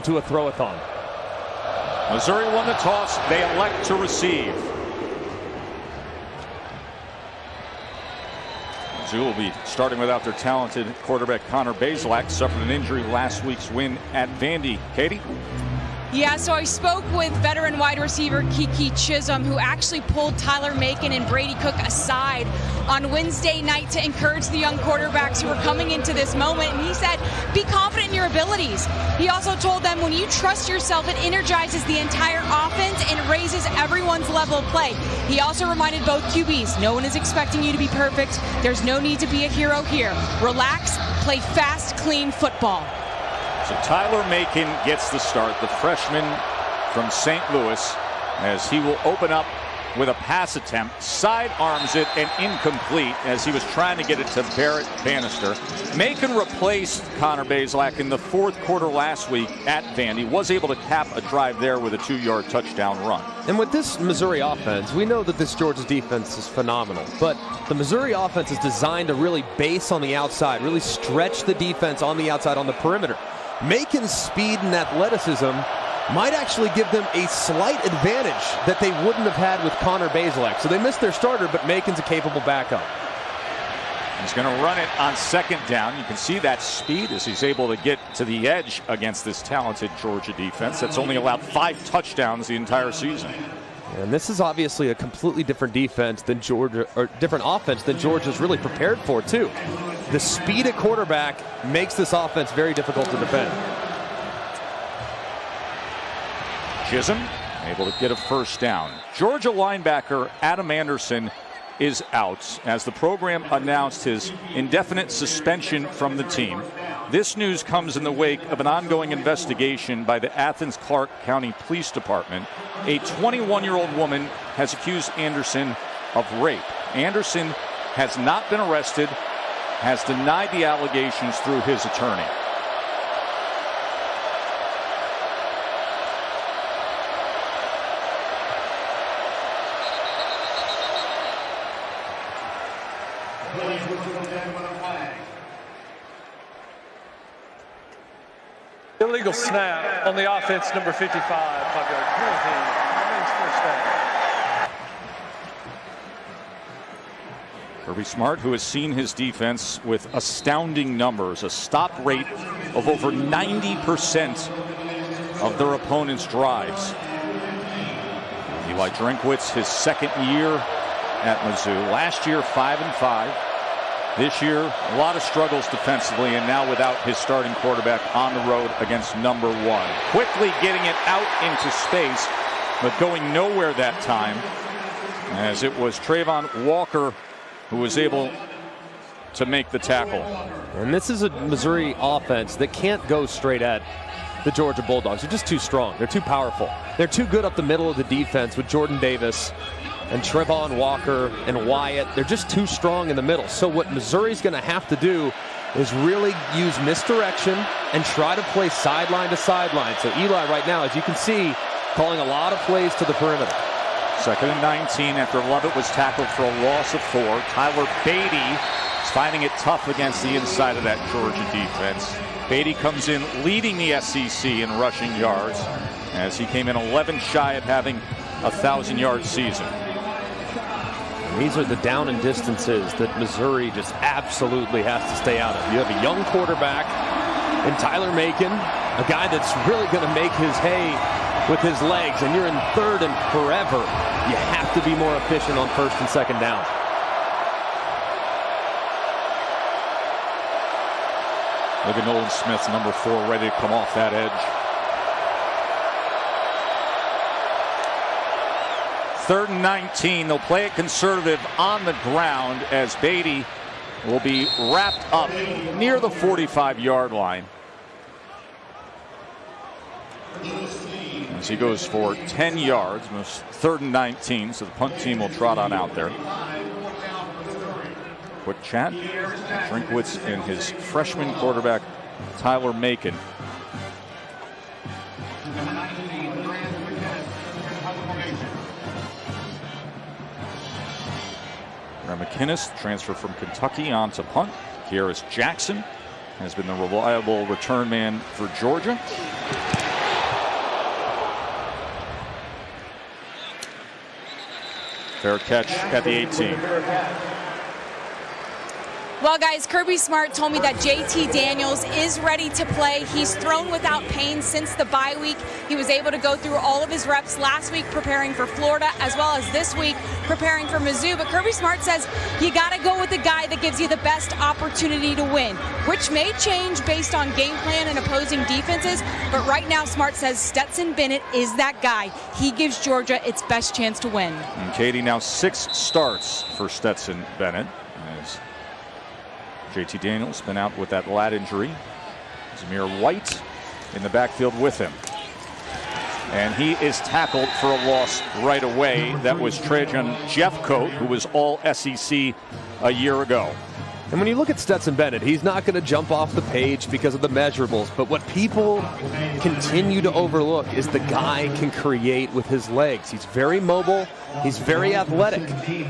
into a throw-a-thon. Missouri won the toss. They elect to receive. Mizzou will be starting without their talented quarterback Connor Bazelak. Suffered an injury last week's win at Vandy. Katie? Yeah, so I spoke with veteran wide receiver Kiki Chisholm, who actually pulled Tyler Macon and Brady Cook aside on Wednesday night to encourage the young quarterbacks who were coming into this moment. And he said, be confident in your abilities. He also told them when you trust yourself, it energizes the entire offense and raises everyone's level of play. He also reminded both QBs, no one is expecting you to be perfect. There's no need to be a hero here. Relax, play fast, clean football. So Tyler Macon gets the start, the freshman from St. Louis, as he will open up with a pass attempt, sidearms it and incomplete as he was trying to get it to Barrett Bannister. Macon replaced Connor Bazelak in the fourth quarter last week at Vandy, was able to cap a drive there with a 2-yard touchdown run. And with this Missouri offense, we know that this Georgia defense is phenomenal, but the Missouri offense is designed to really base on the outside, really stretch the defense on the outside on the perimeter. Macon's speed and athleticism might actually give them a slight advantage that they wouldn't have had with Connor Bazelak. So they missed their starter, but Macon's a capable backup. He's going to run it on second down. You can see that speed as he's able to get to the edge against this talented Georgia defense that's only allowed 5 touchdowns the entire season. And this is obviously a completely different defense than Georgia, or different offense than Georgia's really prepared for, too. The speed at quarterback makes this offense very difficult to defend. Chisholm able to get a first down. Georgia linebacker Adam Anderson is out as the program announced his indefinite suspension from the team. This news comes in the wake of an ongoing investigation by the Athens-Clarke County Police Department. A 21-year-old woman has accused Anderson of rape. Anderson has not been arrested, has denied the allegations through his attorney. Illegal snap on the offense, number 55. 5-yard penalty. Remains first down. Kirby Smart, who has seen his defense with astounding numbers, a stop rate of over 90% of their opponent's drives. Eli Drinkwitz, his second year at Mizzou. Last year, 5-5. This year, a lot of struggles defensively, and now without his starting quarterback on the road against number 1. Quickly getting it out into space, but going nowhere that time, as it was Trayvon Walker who was able to make the tackle. And this is a Missouri offense that can't go straight at the Georgia Bulldogs. They're just too strong. They're too powerful. They're too good up the middle of the defense with Jordan Davis and Trayvon Walker and Wyatt. They're just too strong in the middle. So what Missouri's going to have to do is really use misdirection and try to play sideline to sideline. So Eli right now, as you can see, calling a lot of plays to the perimeter. 2nd and 19 after Lovett was tackled for a loss of 4. Tyler Beatty is finding it tough against the inside of that Georgia defense. Beatty comes in leading the SEC in rushing yards as he came in 11 shy of having a 1,000-yard season. These are the down and distances that Missouri just absolutely has to stay out of. You have a young quarterback in Tyler Macon, a guy that's really going to make his hay with his legs, and you're in 3rd and forever. You have to be more efficient on 1st and 2nd down. Look at Nolan Smith, number 4, ready to come off that edge. 3rd and 19. They'll play it conservative on the ground as Beatty will be wrapped up near the 45-yard line. As he goes for 10 yards, 3rd and 19, so the punt team will trot on out there. Quick chat. Drinkwitz and his freshman quarterback, Tyler Macon. McInnes, transfer from Kentucky, on to punt. Kearis Jackson has been the reliable return man for Georgia. Fair catch at the 18. Well, guys, Kirby Smart told me that JT Daniels is ready to play. He's thrown without pain since the bye week. He was able to go through all of his reps last week preparing for Florida, as well as this week preparing for Mizzou. But Kirby Smart says you got to go with the guy that gives you the best opportunity to win, which may change based on game plan and opposing defenses. But right now, Smart says Stetson Bennett is that guy. He gives Georgia its best chance to win. And Katie, now 6 starts for Stetson Bennett. As JT Daniels been out with that lat injury. Zamir White in the backfield with him. And he is tackled for a loss right away. That was Trajan Jeffcoat, who was all SEC a year ago. And when you look at Stetson Bennett, he's not going to jump off the page because of the measurables. But what people continue to overlook is the guy can create with his legs. He's very mobile. He's very athletic.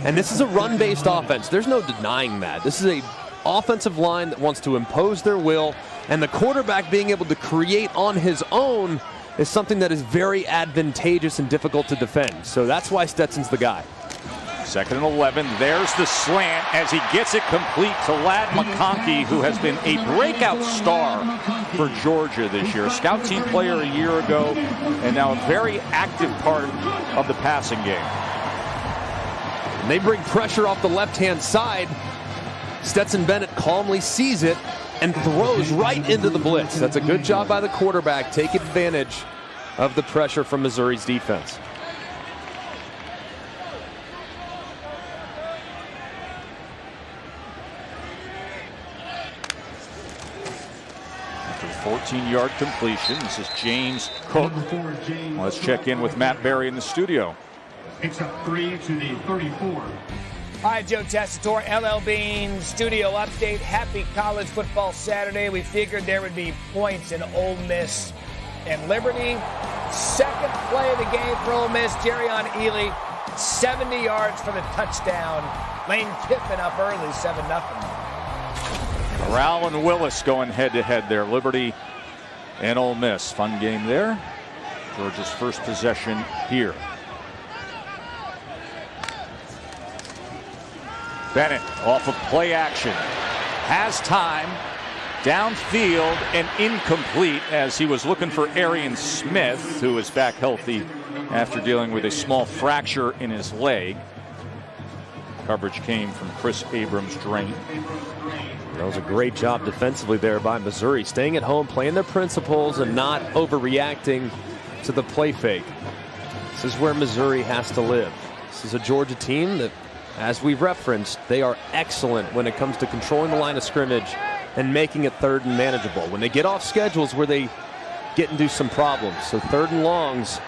And this is a run-based offense. There's no denying that. This is a offensive line that wants to impose their will, and the quarterback being able to create on his own is something that is very advantageous and difficult to defend. So that's why Stetson's the guy. 2nd and 11. There's the slant as he gets it complete to Ladd McConkey, who has been a breakout star for Georgia this year. Scout team player a year ago, and now a very active part of the passing game. And they bring pressure off the left-hand side. Stetson Bennett calmly sees it and throws right into the blitz. That's a good job by the quarterback, taking advantage of the pressure from Missouri's defense. After a 14-yard completion, this is James Cook. Let's check in with Matt Berry in the studio. Picks up 3 to the 34. Hi, Joe Tessitore, LL Bean studio update. Happy College Football Saturday. We figured there would be points in Ole Miss and Liberty. 2nd play of the game for Ole Miss. Jerrion Ealy, 70 yards for the touchdown. Lane Kiffin up early, 7-0. Corral and Willis going head-to-head there. Liberty and Ole Miss. Fun game there. Georgia's first possession here. Bennett off of play action. Has time. Downfield and incomplete as he was looking for Arian Smith, who is back healthy after dealing with a small fracture in his leg. Coverage came from Chris Abrams-Drain. That was a great job defensively there by Missouri, staying at home, playing their principles, and not overreacting to the play fake. This is where Missouri has to live. This is a Georgia team that, as we've referenced, they are excellent when it comes to controlling the line of scrimmage and making it 3rd and manageable. When they get off schedules where they get into some problems. So 3rd and longs,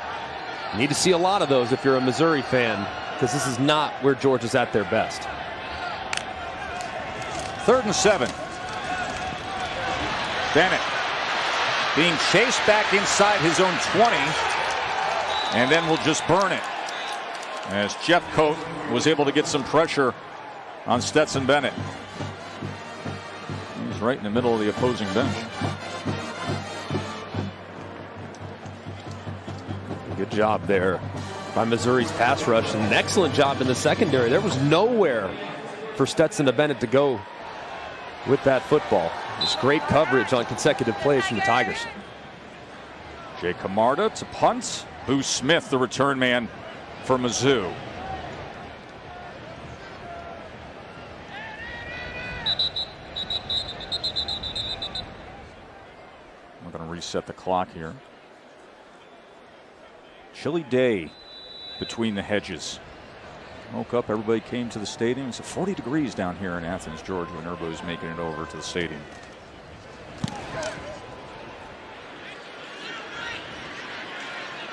you need to see a lot of those if you're a Missouri fan, because this is not where Georgia's at their best. 3rd and 7. Bennett being chased back inside his own 20, and then will just burn it as Jeffcoat was able to get some pressure on Stetson Bennett. He's right in the middle of the opposing bench. Good job there by Missouri's pass rush, and an excellent job in the secondary. There was nowhere for Stetson Bennett to go with that football. Just great coverage on consecutive plays from the Tigers. Jay Camarda to punt. Boo Smith, the return man for Mizzou. We're going to reset the clock here. Chilly day between the hedges. Woke up, everybody came to the stadium. It's 40 degrees down here in Athens, Georgia, when everybody's making it over to the stadium.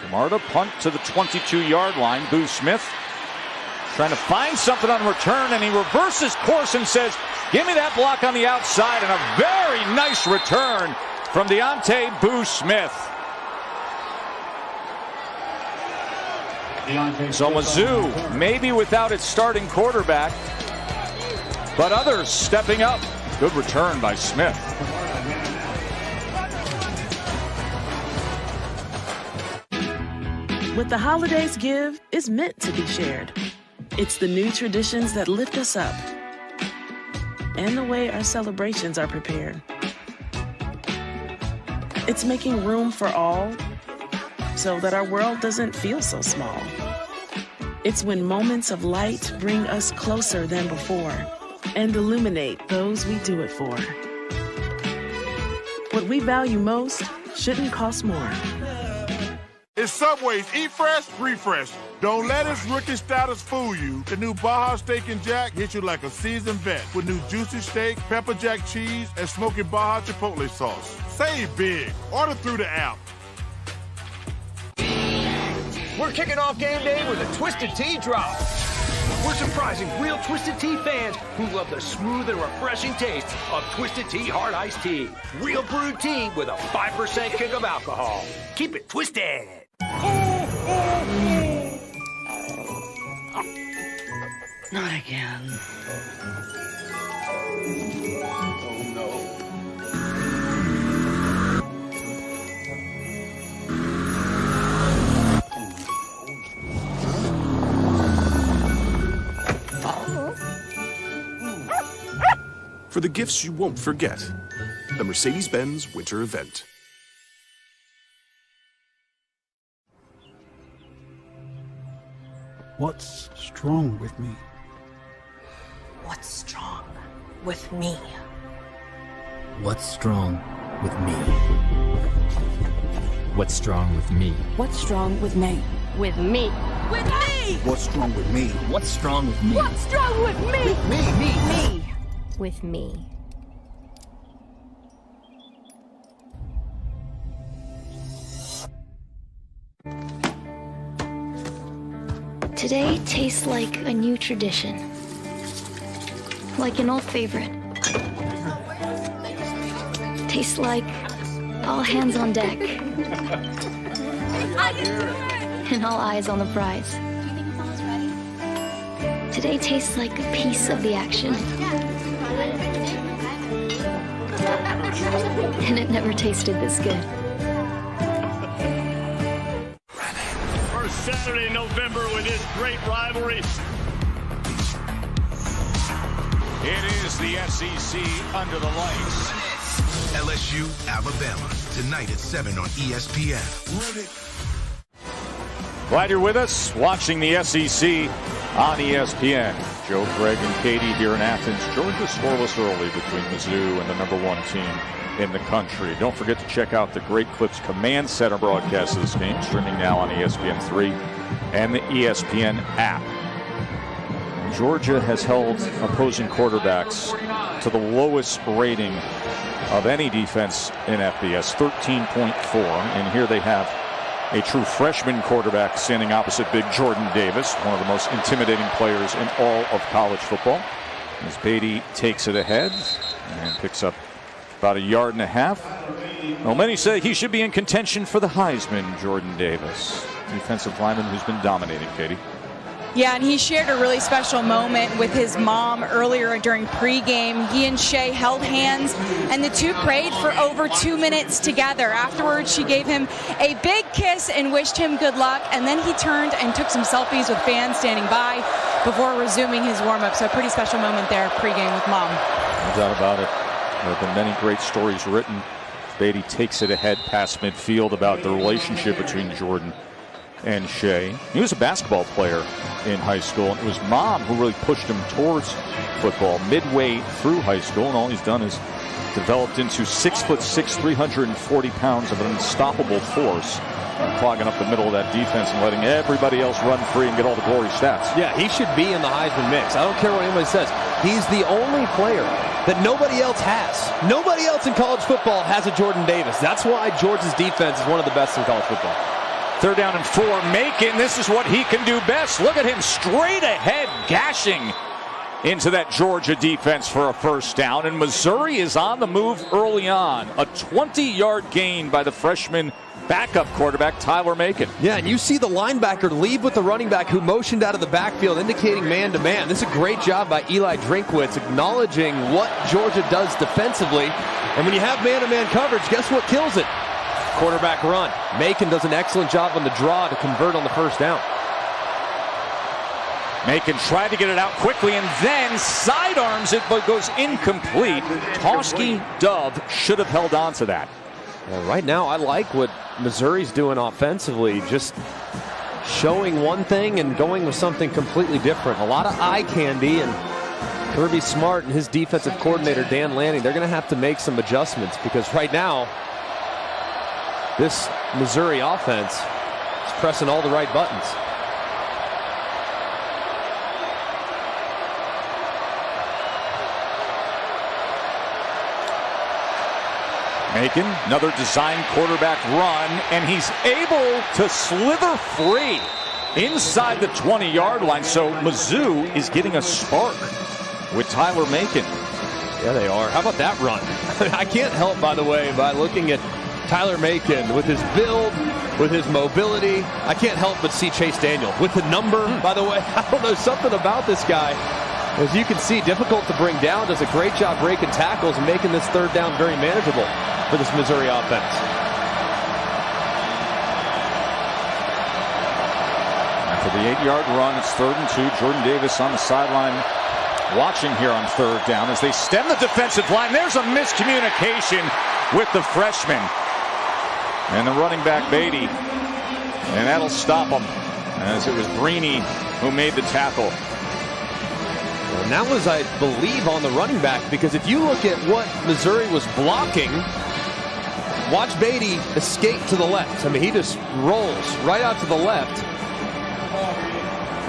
Camarda punt to the 22-yard line. Boo Smith trying to find something on return, and he reverses course and says, give me that block on the outside, and a very nice return from Deontay Boo Smith. So Mizzou maybe without its starting quarterback, but others stepping up. Good return by Smith. What the holidays give is meant to be shared. It's the new traditions that lift us up and the way our celebrations are prepared. It's making room for all so that our world doesn't feel so small. It's when moments of light bring us closer than before and illuminate those we do it for. What we value most shouldn't cost more. It's Subway's Eat Fresh, Refresh. Don't let its rookie status fool you. The new Baja Steak and Jack hits you like a seasoned vet with new juicy steak, pepper jack cheese, and smoky Baja Chipotle sauce. Save big. Order through the app. We're kicking off game day with a Twisted Tea drop. We're surprising real Twisted Tea fans who love the smooth and refreshing taste of Twisted Tea Hard Iced Tea. Real brewed tea with a 5% kick of alcohol. Keep it twisted. Not again. Oh, no. For the gifts you won't forget, the Mercedes-Benz Winter Event. What's strong with me? What's strong with me? What's strong with me? What's strong with me? What's strong with me? With me. With me! What's strong with me? What's strong with me? What's strong with me? With me. Me. With me. Today tastes like a new tradition. Like an old favorite. Tastes like all hands on deck. And all eyes on the prize. Today tastes like a piece of the action. And it never tasted this good. First Saturday in November with this great rivalry. It is the SEC under the lights. LSU, Alabama, tonight at 7 on ESPN. Glad you're with us, watching the SEC on ESPN. Joe, Greg, and Katie here in Athens. Georgia scoreless early between Mizzou and the #1 team in the country. Don't forget to check out the Great Clips Command Center broadcast of this game, streaming now on ESPN3 and the ESPN app. Georgia has held opposing quarterbacks to the lowest rating of any defense in FBS, 13.4. And here they have a true freshman quarterback standing opposite big Jordan Davis, one of the most intimidating players in all of college football. As Beatty takes it ahead and picks up about 1.5 yards. Well, many say he should be in contention for the Heisman, Jordan Davis, defensive lineman who's been dominating, Katie. Yeah, and he shared a really special moment with his mom earlier during pregame. He and Shay held hands, and the two prayed for over 2 minutes together. Afterwards, she gave him a big kiss and wished him good luck, and then he turned and took some selfies with fans standing by before resuming his warm-up. So a pretty special moment there pregame with mom. No doubt about it. There have been many great stories written. Beatty takes it ahead past midfield about the relationship between Jordan and Shay. He was a basketball player in high school, and it was mom who really pushed him towards football midway through high school, and all he's done is developed into 6'6", 340 pounds of an unstoppable force, clogging up the middle of that defense and letting everybody else run free and get all the glory stats. Yeah, he should be in the Heisman mix. I don't care what anybody says. He's the only player that nobody else has. Nobody else in college football has a Jordan Davis. That's why Georgia's defense is one of the best in college football. 3rd down and 4. Macon, this is what he can do best. Look at him straight ahead, gashing into that Georgia defense for a first down. And Missouri is on the move early on. A 20-yard gain by the freshman backup quarterback, Tyler Macon. Yeah, and you see the linebacker leave with the running back who motioned out of the backfield, indicating man-to-man. This is a great job by Eli Drinkwitz, acknowledging what Georgia does defensively. And when you have man-to-man coverage, guess what kills it? Quarterback run. Macon does an excellent job on the draw to convert on the first down. Macon tried to get it out quickly and then sidearms it, but goes incomplete. Toski Dove should have held on to that. Well, right now, I like what Missouri's doing offensively, just showing one thing and going with something completely different. A lot of eye candy, and Kirby Smart and his defensive coordinator, Dan Lanning, they're going to have to make some adjustments because right now, this Missouri offense is pressing all the right buttons. Macon, another design quarterback run, and he's able to slither free inside the 20-yard line. So Mizzou is getting a spark with Tyler Macon. Yeah, they are. How about that run? I can't help, by the way, by looking at Tyler Macon with his build, with his mobility. I can't help but see Chase Daniel with the number, by the way. I don't know, something about this guy. As you can see, difficult to bring down, does a great job breaking tackles and making this third down very manageable for this Missouri offense. After the 8-yard run, it's 3rd and 2. Jordan Davis on the sideline watching here on 3rd down as they stem the defensive line. There's a miscommunication with the freshman and the running back Beatty, and that'll stop him as it was Brini who made the tackle. And that was, I believe, on the running back, because if you look at what Missouri was blocking, watch Beatty escape to the left. I mean, he just rolls right out to the left.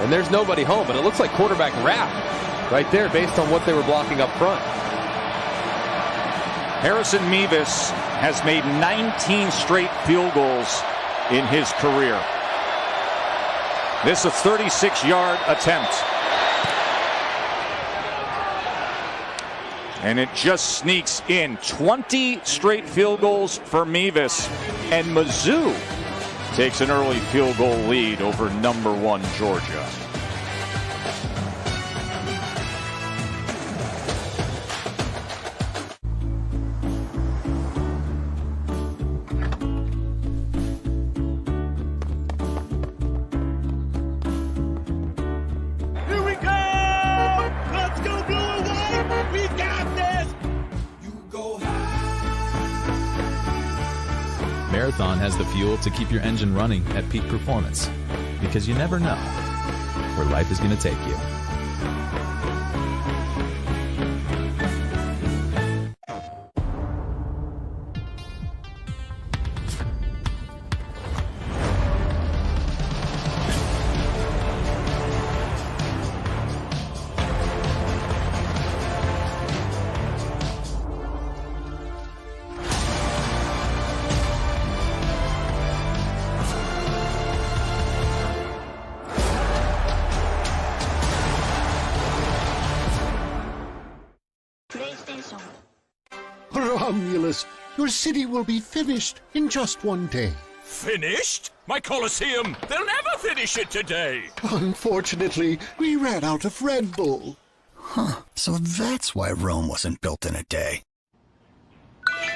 And there's nobody home, but it looks like quarterback wrap right there based on what they were blocking up front. Harrison Mevis has made 19 straight field goals in his career. This is a 36-yard attempt. And it just sneaks in. 20 straight field goals for Mevis. And Mizzou takes an early field goal lead over number 1 Georgia. Marathon has the fuel to keep your engine running at peak performance, because you never know where life is going to take you. Romulus, your city will be finished in just one day. Finished? My Colosseum! They'll never finish it today! Unfortunately, we ran out of Red Bull. Huh, so that's why Rome wasn't built in a day.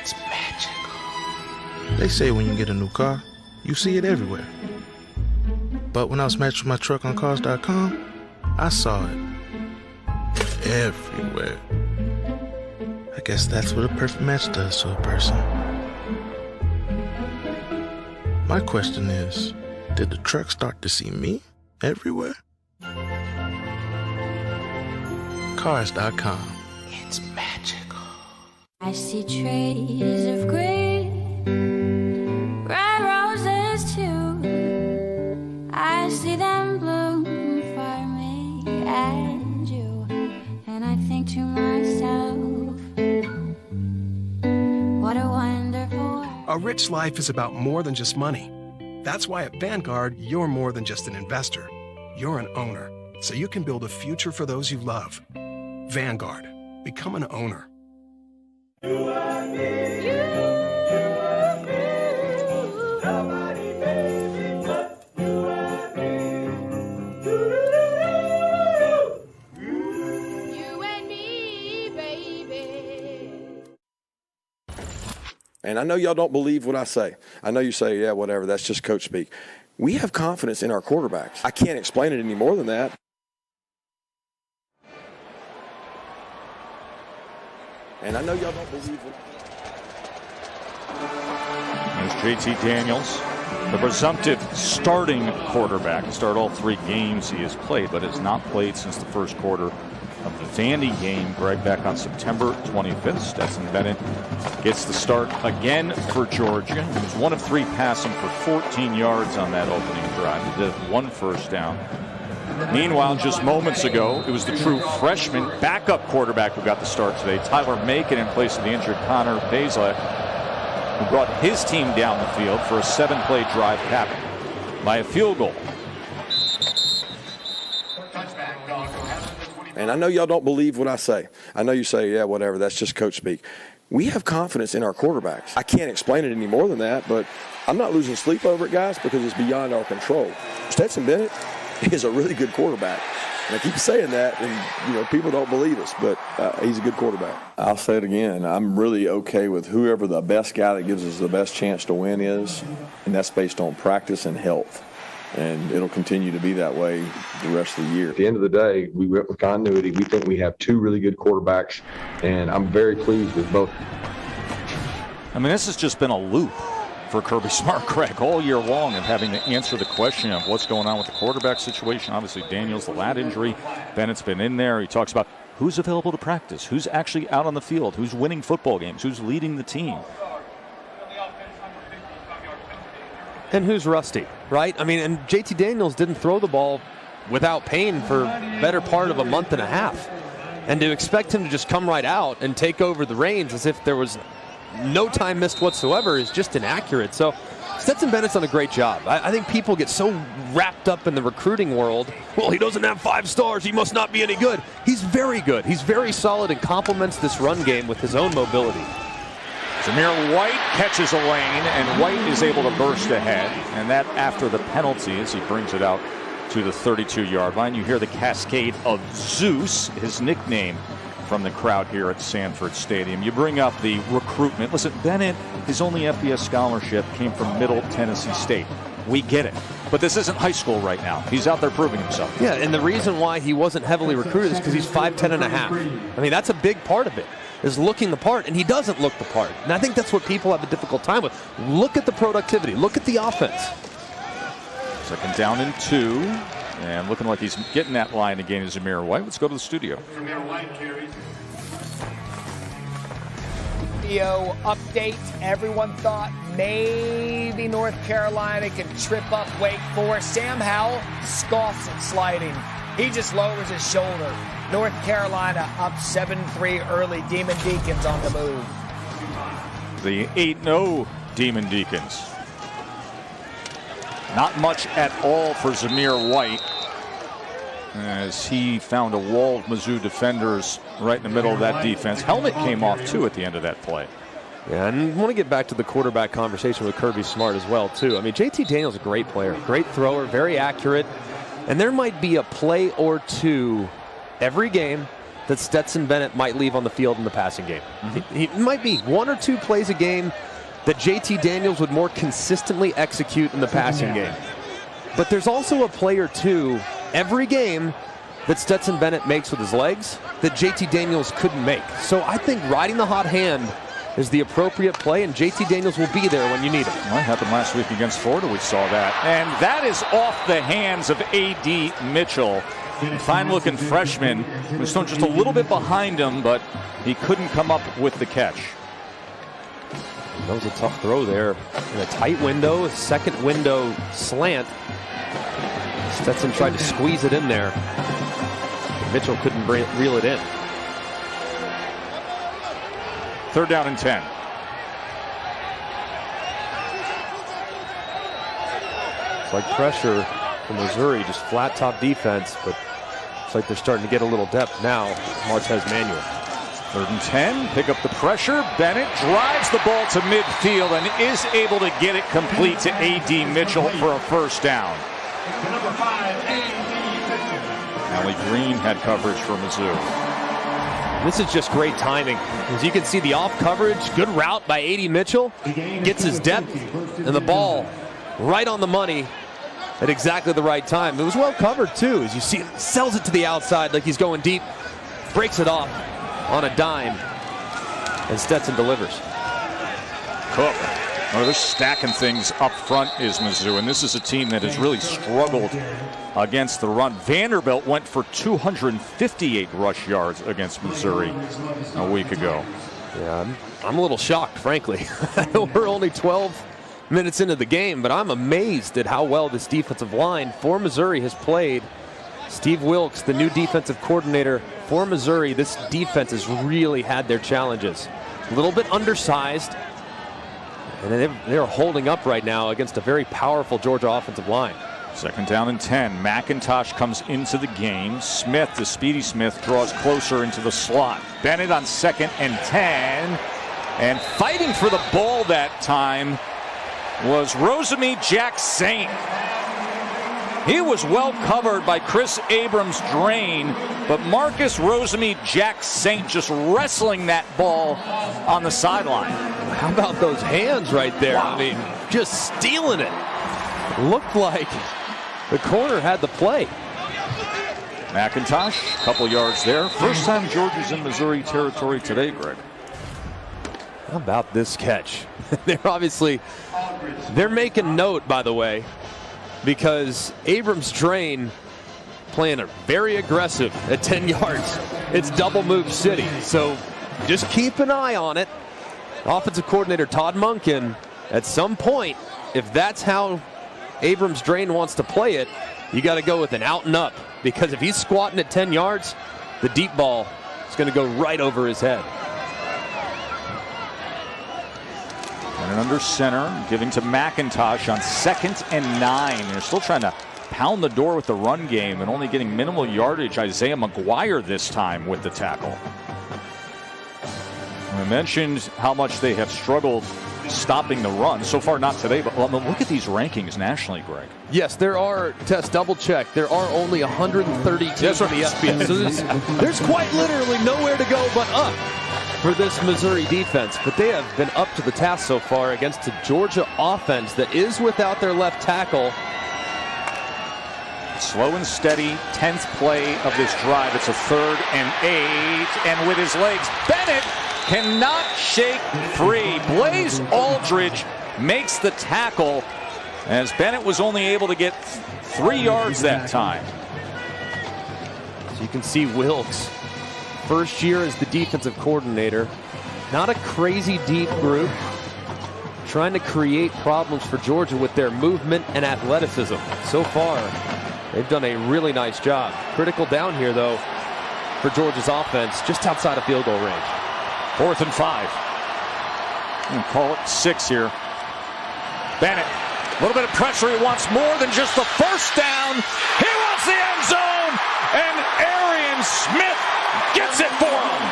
It's magical. They say when you get a new car, you see it everywhere. But when I was matching my truck on Cars.com, I saw it everywhere. I guess that's what a perfect match does to a person. My question is, did the truck start to see me everywhere? Cars.com. It's magical. I see trees of green, red roses too. I see them bloom for me and you. And I think to myself, what a wonderful world. A rich life is about more than just money. That's why at Vanguard, you're more than just an investor. You're an owner, so you can build a future for those you love. Vanguard. Become an owner. You and me. You and me. Nobody makes it but you and me. You and me, baby. And I know y'all don't believe what I say. I know you say, yeah, whatever, that's just coach speak. We have confidence in our quarterbacks. I can't explain it any more than that. And I know y'all don't believe it. There's JT Daniels, the presumptive starting quarterback. He started all 3 games he has played, but has not played since the first quarter of the Vandy game, Greg, back on September 25th. Stetson Bennett gets the start again for Georgia. He was 1 of 3 passing for 14 yards on that opening drive. He did 1 first down. Meanwhile, just moments ago, it was the true freshman backup quarterback who got the start today, Tyler Macon, in place of the injured Connor Bazelak, who brought his team down the field for a 7-play drive capped by a field goal. And I know y'all don't believe what I say. I know you say, yeah, whatever, that's just coach speak. We have confidence in our quarterbacks. I can't explain it any more than that, but I'm not losing sleep over it, guys, because it's beyond our control. Stetson Bennett is a really good quarterback. And I keep saying that, and people don't believe us, but he's a good quarterback. I'll say it again. I'm really okay with whoever the best guy that gives us the best chance to win is, and that's based on practice and health. And it'll continue to be that way the rest of the year. At the end of the day, we went with continuity. We think we have 2 really good quarterbacks, and I'm very pleased with both. I mean, this has just been a loop for Kirby Smart, Greg, all year long, of having to answer the question of what's going on with the quarterback situation. Obviously, Daniels, the lat injury. Bennett's been in there. He talks about who's available to practice, who's actually out on the field, who's winning football games, who's leading the team. And who's rusty, right? I mean, and JT Daniels didn't throw the ball without pain for better part of a month and a half. And to expect him to just come right out and take over the reins as if there was no time missed whatsoever is just inaccurate. So Stetson Bennett's done a great job. I think people get so wrapped up in the recruiting world. Well, he doesn't have 5 stars. He must not be any good. He's very good. He's very solid and complements this run game with his own mobility. Zamir White catches a lane, and White is able to burst ahead, and that after the penalty as he brings it out to the 32-yard line. You hear the cascade of Zeus, his nickname, from the crowd here at Sanford Stadium. You bring up the recruitment. Listen, Bennett, his only FBS scholarship came from Middle Tennessee State. We get it. But this isn't high school right now. He's out there proving himself. Yeah, and the reason why he wasn't heavily recruited is because he's 5'10 and a half. I mean, that's a big part of it, is looking the part, and he doesn't look the part. And I think that's what people have a difficult time with. Look at the productivity. Look at the offense. Second down and 2. And looking like he's getting that line again is Zamir White. Let's go to the studio. Zamir White carries. Video update. Everyone thought maybe North Carolina could trip up Wake Forest. Sam Howell scoffs at sliding. He just lowers his shoulder. North Carolina up 7-3 early. Demon Deacons on the move. The 8-0 Demon Deacons. Not much at all for Zamir White, as he found a wall of Mizzou defenders right in the middle of that defense. Helmet came off, too, at the end of that play. Yeah, and I want to get back to the quarterback conversation with Kirby Smart as well, too. I mean, JT Daniels is a great player, great thrower, very accurate. And there might be a play or two every game that Stetson Bennett might leave on the field in the passing game. He might be 1 or 2 plays a game that JT Daniels would more consistently execute in the passing game. But there's also a play or two every game that Stetson Bennett makes with his legs that JT Daniels couldn't make. So I think riding the hot hand is the appropriate play, and JT Daniels will be there when you need him. Well, it happened last week against Florida. We saw that. And that is off the hands of A.D. Mitchell. Fine-looking freshman who's thrown just a little bit behind him, but he couldn't come up with the catch. That was a tough throw there. In a tight window, a second window slant. Stetson tried to squeeze it in there. Mitchell couldn't reel it in. 3rd down and 10. It's like pressure from Missouri, just flat top defense, but it's like they're starting to get a little depth now. Martez Manuel. 3rd and 10, pick up the pressure. Bennett drives the ball to midfield and is able to get it complete to A.D. Mitchell for a first down. Allie Green had coverage for Mizzou. This is just great timing. As you can see, the off coverage, good route by A.D. Mitchell. Gets his depth and the ball right on the money at exactly the right time. It was well covered, too. As you see, sells it to the outside like he's going deep. Breaks it off on a dime. And Stetson delivers. Cook. Well, they're stacking things up front is Mizzou, and this is a team that has really struggled against the run. Vanderbilt went for 258 rush yards against Missouri a week ago. Yeah, I'm a little shocked, frankly. We're only 12 minutes into the game, but I'm amazed at how well this defensive line for Missouri has played. Steve Wilkes, the new defensive coordinator for Missouri, this defense has really had their challenges. A little bit undersized, and they're holding up right now against a very powerful Georgia offensive line. 2nd down and 10. McIntosh comes into the game. Smith, the speedy Smith, draws closer into the slot. Bennett on 2nd and 10. And fighting for the ball that time was Rosamie Jack Saint. He was well covered by Chris Abrams-Drain, but Marcus Rosamie Jack Saint just wrestling that ball on the sideline. How about those hands right there? Wow. I mean, just stealing it. Looked like the corner had the play. McIntosh, a couple yards there. First time Georgia's in Missouri territory today, Greg. How about this catch? They're making note, by the way, because Abrams-Drain playing a very aggressive at 10 yards. It's double move city, so just keep an eye on it. Offensive coordinator Todd Monken, at some point, if that's how Abrams-Drain wants to play it, you got to go with an out and up, because if he's squatting at 10 yards, the deep ball is going to go right over his head. And under center, giving to McIntosh on 2nd and 9. They're still trying to pound the door with the run game and only getting minimal yardage. Isaiah McGuire this time with the tackle. I mentioned how much they have struggled stopping the run. So far, not today, but look at these rankings nationally, Greg. Yes, there are, Tess, double check, there are only 130 teams on the ESPN. So there's quite literally nowhere to go but up for this Missouri defense. But they have been up to the task so far against a Georgia offense that is without their left tackle. Slow and steady, 10th play of this drive. It's a 3rd and 8. And with his legs, Bennett cannot shake free. Blaze Aldridge makes the tackle as Bennett was only able to get 3 yards that time. So you can see Wilkes, first year as the defensive coordinator. Not a crazy deep group. Trying to create problems for Georgia with their movement and athleticism. So far, they've done a really nice job. Critical down here, though, for Georgia's offense, just outside of field goal range. 4th and 5. We'll call it 6 here. Bennett, a little bit of pressure. He wants more than just the first down. He wants the end zone, and Arian Smith gets it for him.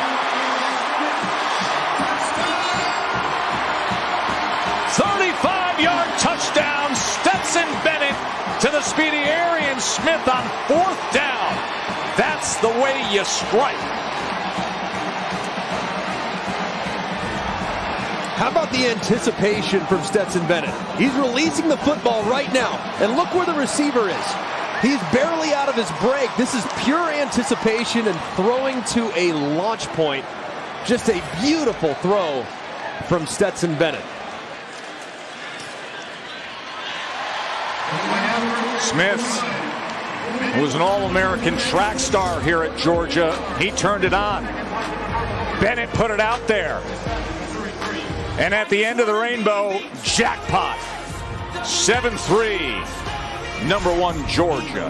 35-yard touchdown. Stetson Bennett to the speedy Arian Smith on 4th down. That's the way you strike. How about the anticipation from Stetson Bennett? He's releasing the football right now, and look where the receiver is. He's barely out of his break. This is pure anticipation and throwing to a launch point. Just a beautiful throw from Stetson Bennett. Smith, who was an All-American track star here at Georgia, he turned it on. Bennett put it out there. And at the end of the rainbow, jackpot. 7-3, number 1 Georgia.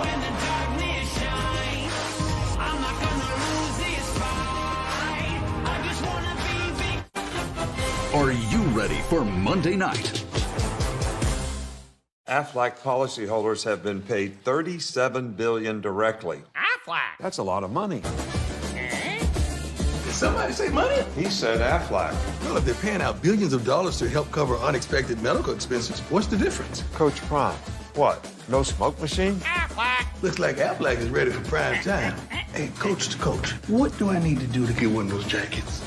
Are you ready for Monday night? Aflac policyholders have been paid $37 billion directly. Aflac? That's a lot of money. Did somebody say money? He said Aflac. Well, if they're paying out billions of dollars to help cover unexpected medical expenses, what's the difference? Coach Prime, what? No smoke machine? Aflac. Looks like Aflac is ready for prime time. Hey, coach to coach, what do I need to do to get one of those jackets?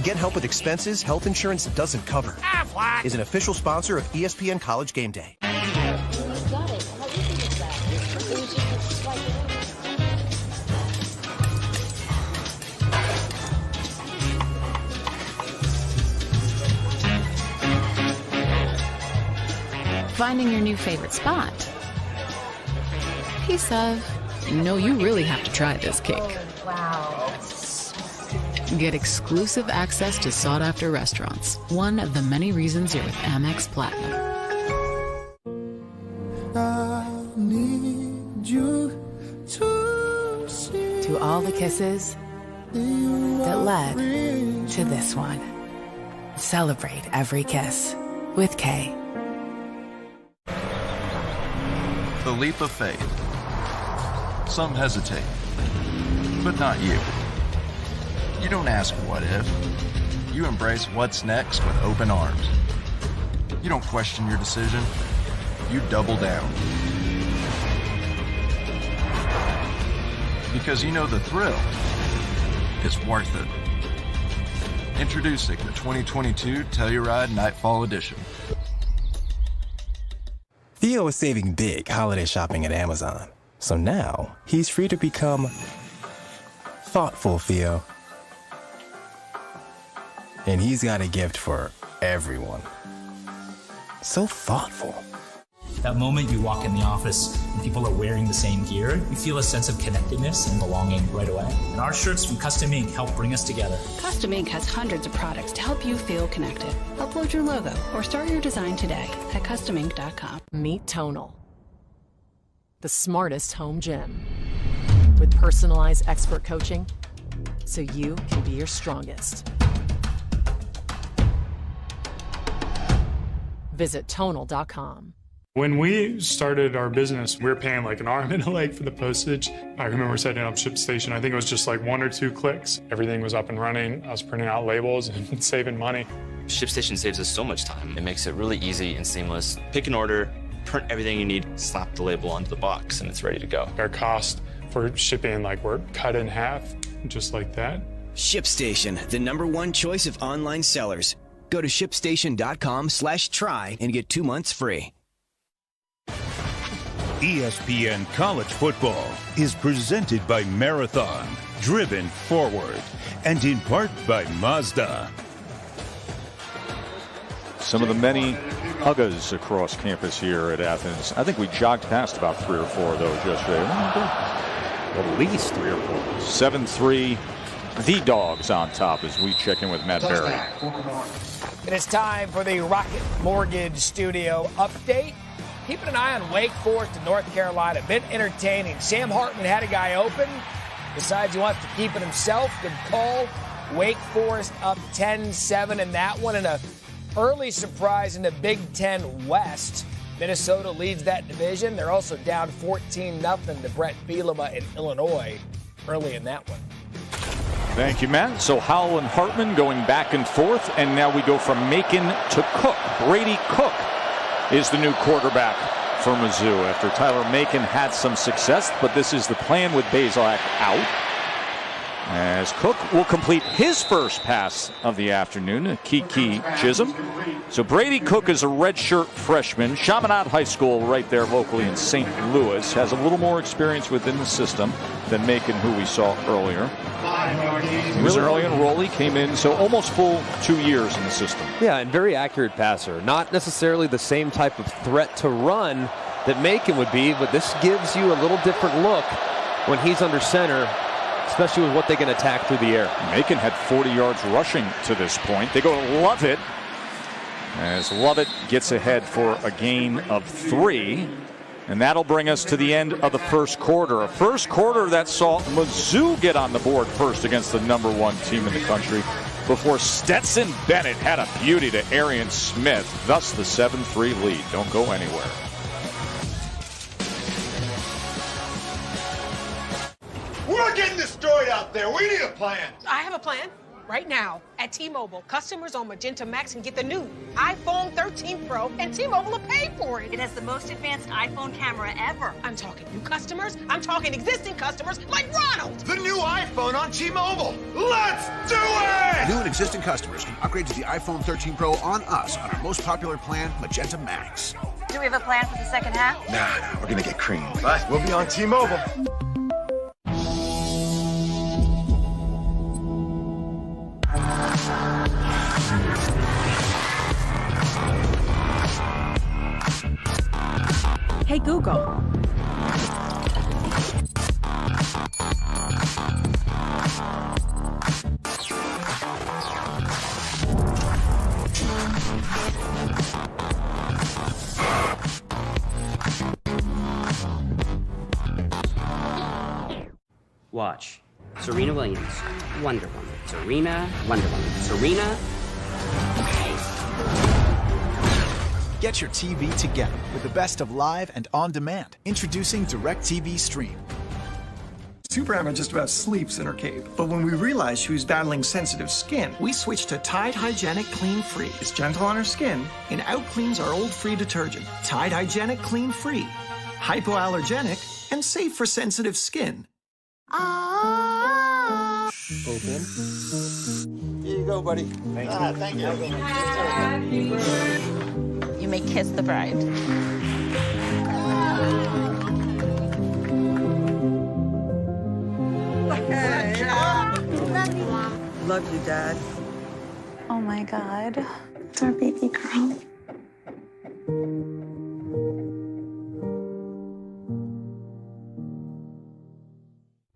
Get help with expenses health insurance doesn't cover. Aflac is an official sponsor of ESPN College Game Day. finding your new favorite spot. Piece of, no, you really have to try this cake. Wow. Get exclusive access to sought-after restaurants. One of the many reasons you're with Amex Platinum. I need you to see. To all the kisses that led to this one. Celebrate every kiss with Kay. The leap of faith. Some hesitate, but not you. You don't ask what if. You embrace what's next with open arms. You don't question your decision. You double down. Because you know the thrill is worth it. Introducing the 2022 Telluride Nightfall Edition. Theo is saving big holiday shopping at Amazon. So now, he's free to become thoughtful Theo. And he's got a gift for everyone. So thoughtful. That moment you walk in the office and people are wearing the same gear, you feel a sense of connectedness and belonging right away. And our shirts from Custom Ink help bring us together. Custom Ink has hundreds of products to help you feel connected. Upload your logo or start your design today at customink.com. Meet Tonal, the smartest home gym. With personalized expert coaching, so you can be your strongest. Visit tonal.com. When we started our business, we were paying like an arm and a leg for the postage. I remember setting up ShipStation. I think it was just like 1 or 2 clicks. Everything was up and running. I was printing out labels and saving money. ShipStation saves us so much time. It makes it really easy and seamless. Pick an order, print everything you need, slap the label onto the box, and it's ready to go. Our cost for shipping, like, we're cut in half, just like that. ShipStation, the #1 choice of online sellers. Go to shipstation.com/try and get 2 months free. ESPN College Football is presented by Marathon, driven forward, and in part by Mazda. Some of the many Uggas across campus here at Athens. I think we jogged past about 3 or 4 of those yesterday. At least 3 or 4. 7-3, the Dawgs on top as we check in with Matt Berry. It is time for the Rocket Mortgage Studio update. Keeping an eye on Wake Forest and North Carolina. A bit entertaining. Sam Hartman had a guy open. Decides he wants to keep it himself. Good call. Wake Forest up 10-7 in that one. And an early surprise in the Big Ten West. Minnesota leads that division. They're also down 14-0 to Brett Bielema in Illinois early in that one. Thank you, Matt. So Howell and Hartman going back and forth, and now we go from Macon to Cook. Brady Cook is the new quarterback for Mizzou after Tyler Macon had some success, but this is the plan with Bazelak out. As Cook will complete his first pass of the afternoon, Kiki Chisholm. So Brady Cook is a redshirt freshman, Chaminade High School right there locally in St. Louis, has a little more experience within the system than Macon, who we saw earlier. He was an early enrollee, came in, so almost full 2 years in the system. Yeah, and very accurate passer. Not necessarily the same type of threat to run that Macon would be, but this gives you a little different look when he's under center, especially with what they can attack through the air. Macon had 40 yards rushing to this point. They go to Lovett as Lovett gets ahead for a gain of 3. And that'll bring us to the end of the first quarter. A first quarter that saw Mizzou get on the board first against the #1 team in the country before Stetson Bennett had a beauty to Arian Smith. Thus the 7-3 lead. Don't go anywhere. We're getting this story out there. We need a plan. I have a plan. Right now, at T-Mobile, customers on Magenta Max can get the new iPhone 13 Pro, and T-Mobile will pay for it. It has the most advanced iPhone camera ever. I'm talking new customers. I'm talking existing customers like Ronald. The new iPhone on T-Mobile. Let's do it! New and existing customers can upgrade to the iPhone 13 Pro on us on our most popular plan, Magenta Max. Do we have a plan for the second half? Nah, we're going to get cream. But we'll be on T-Mobile. Hey Google. Watch. Serena Williams, Wonder Woman. Serena, Wonder Woman. Serena. Get your TV together with the best of live and on demand. Introducing DirecTV Stream. Super Emma just about sleeps in her cave. But when we realized she was battling sensitive skin, we switched to Tide Hygienic Clean Free. It's gentle on her skin and out-cleans our old free detergent. Tide Hygienic Clean Free. Hypoallergenic and safe for sensitive skin. Open. Here you go, buddy. Thank you. Thank you. You may kiss the bride. Okay. Love you, Dad. Oh my God. It's our baby girl.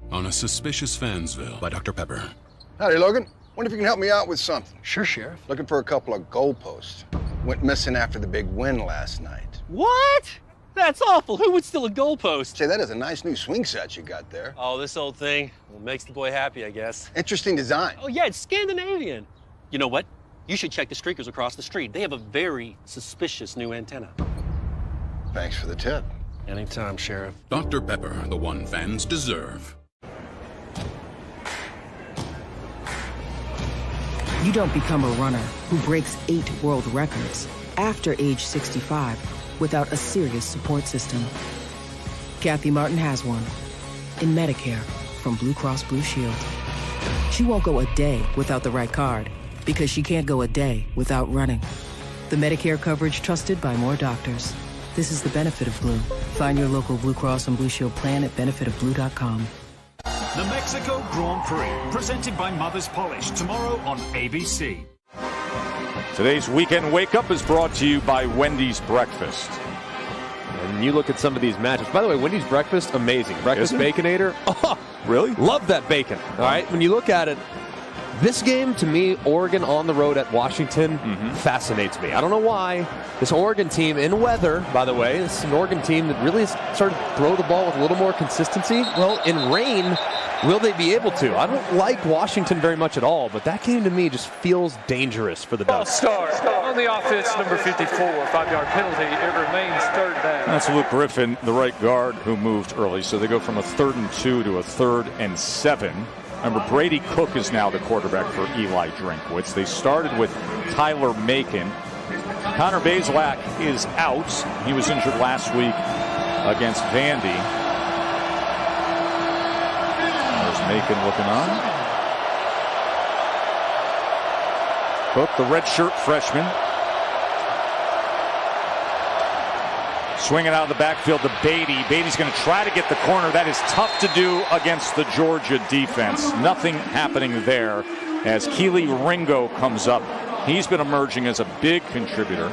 On a Suspicious Fansville by Dr. Pepper. Howdy, Logan. Wonder if you can help me out with something. Sure, Sheriff. Looking for a couple of goalposts. Went missing after the big win last night. What? That's awful. Who would steal a goalpost? Say, that is a nice new swing set you got there. Oh, this old thing. Well, makes the boy happy, I guess. Interesting design. Oh, yeah, it's Scandinavian. You know what? You should check the streakers across the street. They have a very suspicious new antenna. Thanks for the tip. Anytime, Sheriff. Dr. Pepper, the one fans deserve. You don't become a runner who breaks 8 world records after age 65 without a serious support system. Kathy Martin has one in Medicare from Blue Cross Blue Shield. She won't go a day without the right card because she can't go a day without running. The Medicare coverage trusted by more doctors. This is the benefit of Blue. Find your local Blue Cross and Blue Shield plan at benefitofblue.com. The Mexico Grand Prix, presented by Mother's Polish, tomorrow on ABC. Today's Weekend Wake Up is brought to you by Wendy's Breakfast. And you look at some of these matches. By the way, Wendy's Breakfast, amazing. Breakfast Baconator. Oh, really? Love that bacon. All right, when you look at it, this game, to me, Oregon on the road at Washington, fascinates me. I don't know why. This Oregon team in weather, by the way, this is an Oregon team that really has started to throw the ball with a little more consistency. Well, in rain, will they be able to? I don't like Washington very much at all, but that game to me just feels dangerous for the Ducks. Start on the offense, number 54, 5-yard penalty. It remains third down. That's Luke Griffin, the right guard, who moved early. So they go from a 3rd and 2 to a 3rd and 7. Remember, Brady Cook is now the quarterback for Eli Drinkwitz. They started with Tyler Macon. Connor Bazelak is out. He was injured last week against Vandy. There's Macon looking on. Cook, the redshirt freshman. Swinging out of the backfield to Beatty. Beatty's going to try to get the corner. That is tough to do against the Georgia defense. Nothing happening there as Keely Ringo comes up. He's been emerging as a big contributor.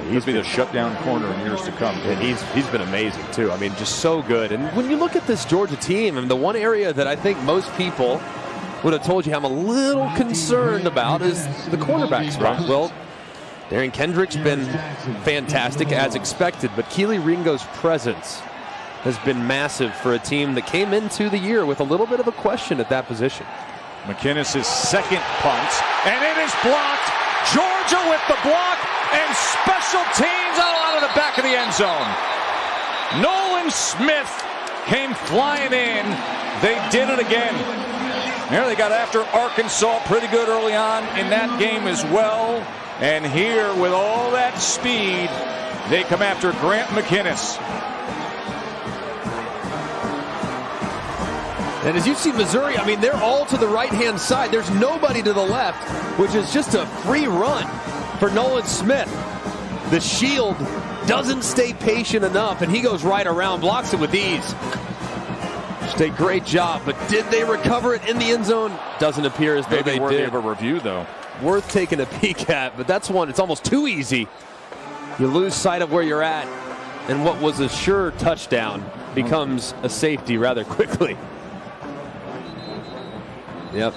He'll be the shutdown corner in years to come. And he's been amazing, too. I mean, just so good. And when you look at this Georgia team, I mean, the one area that I think most people would have told you I'm a little concerned about is the cornerback spot. Well, Darren Kendrick's been fantastic as expected, but Keely Ringo's presence has been massive for a team that came into the year with a little bit of a question at that position. McInnes' second punt, and it is blocked. Georgia with the block, and special teams out of the back of the end zone. Nolan Smith came flying in. They did it again. There they got after Arkansas pretty good early on in that game as well. And here, with all that speed, they come after Grant McInnes. And as you see Missouri, I mean, they're all to the right-hand side. There's nobody to the left, which is just a free run for Nolan Smith. The shield doesn't stay patient enough, and he goes right around, blocks it with ease. Just a great job, but did they recover it in the end zone? Doesn't appear as though they did. Maybe worthy of a review, though. Worth taking a peek at, but that's one, it's almost too easy. You lose sight of where you're at. and what was a sure touchdown becomes a safety rather quickly. Yep.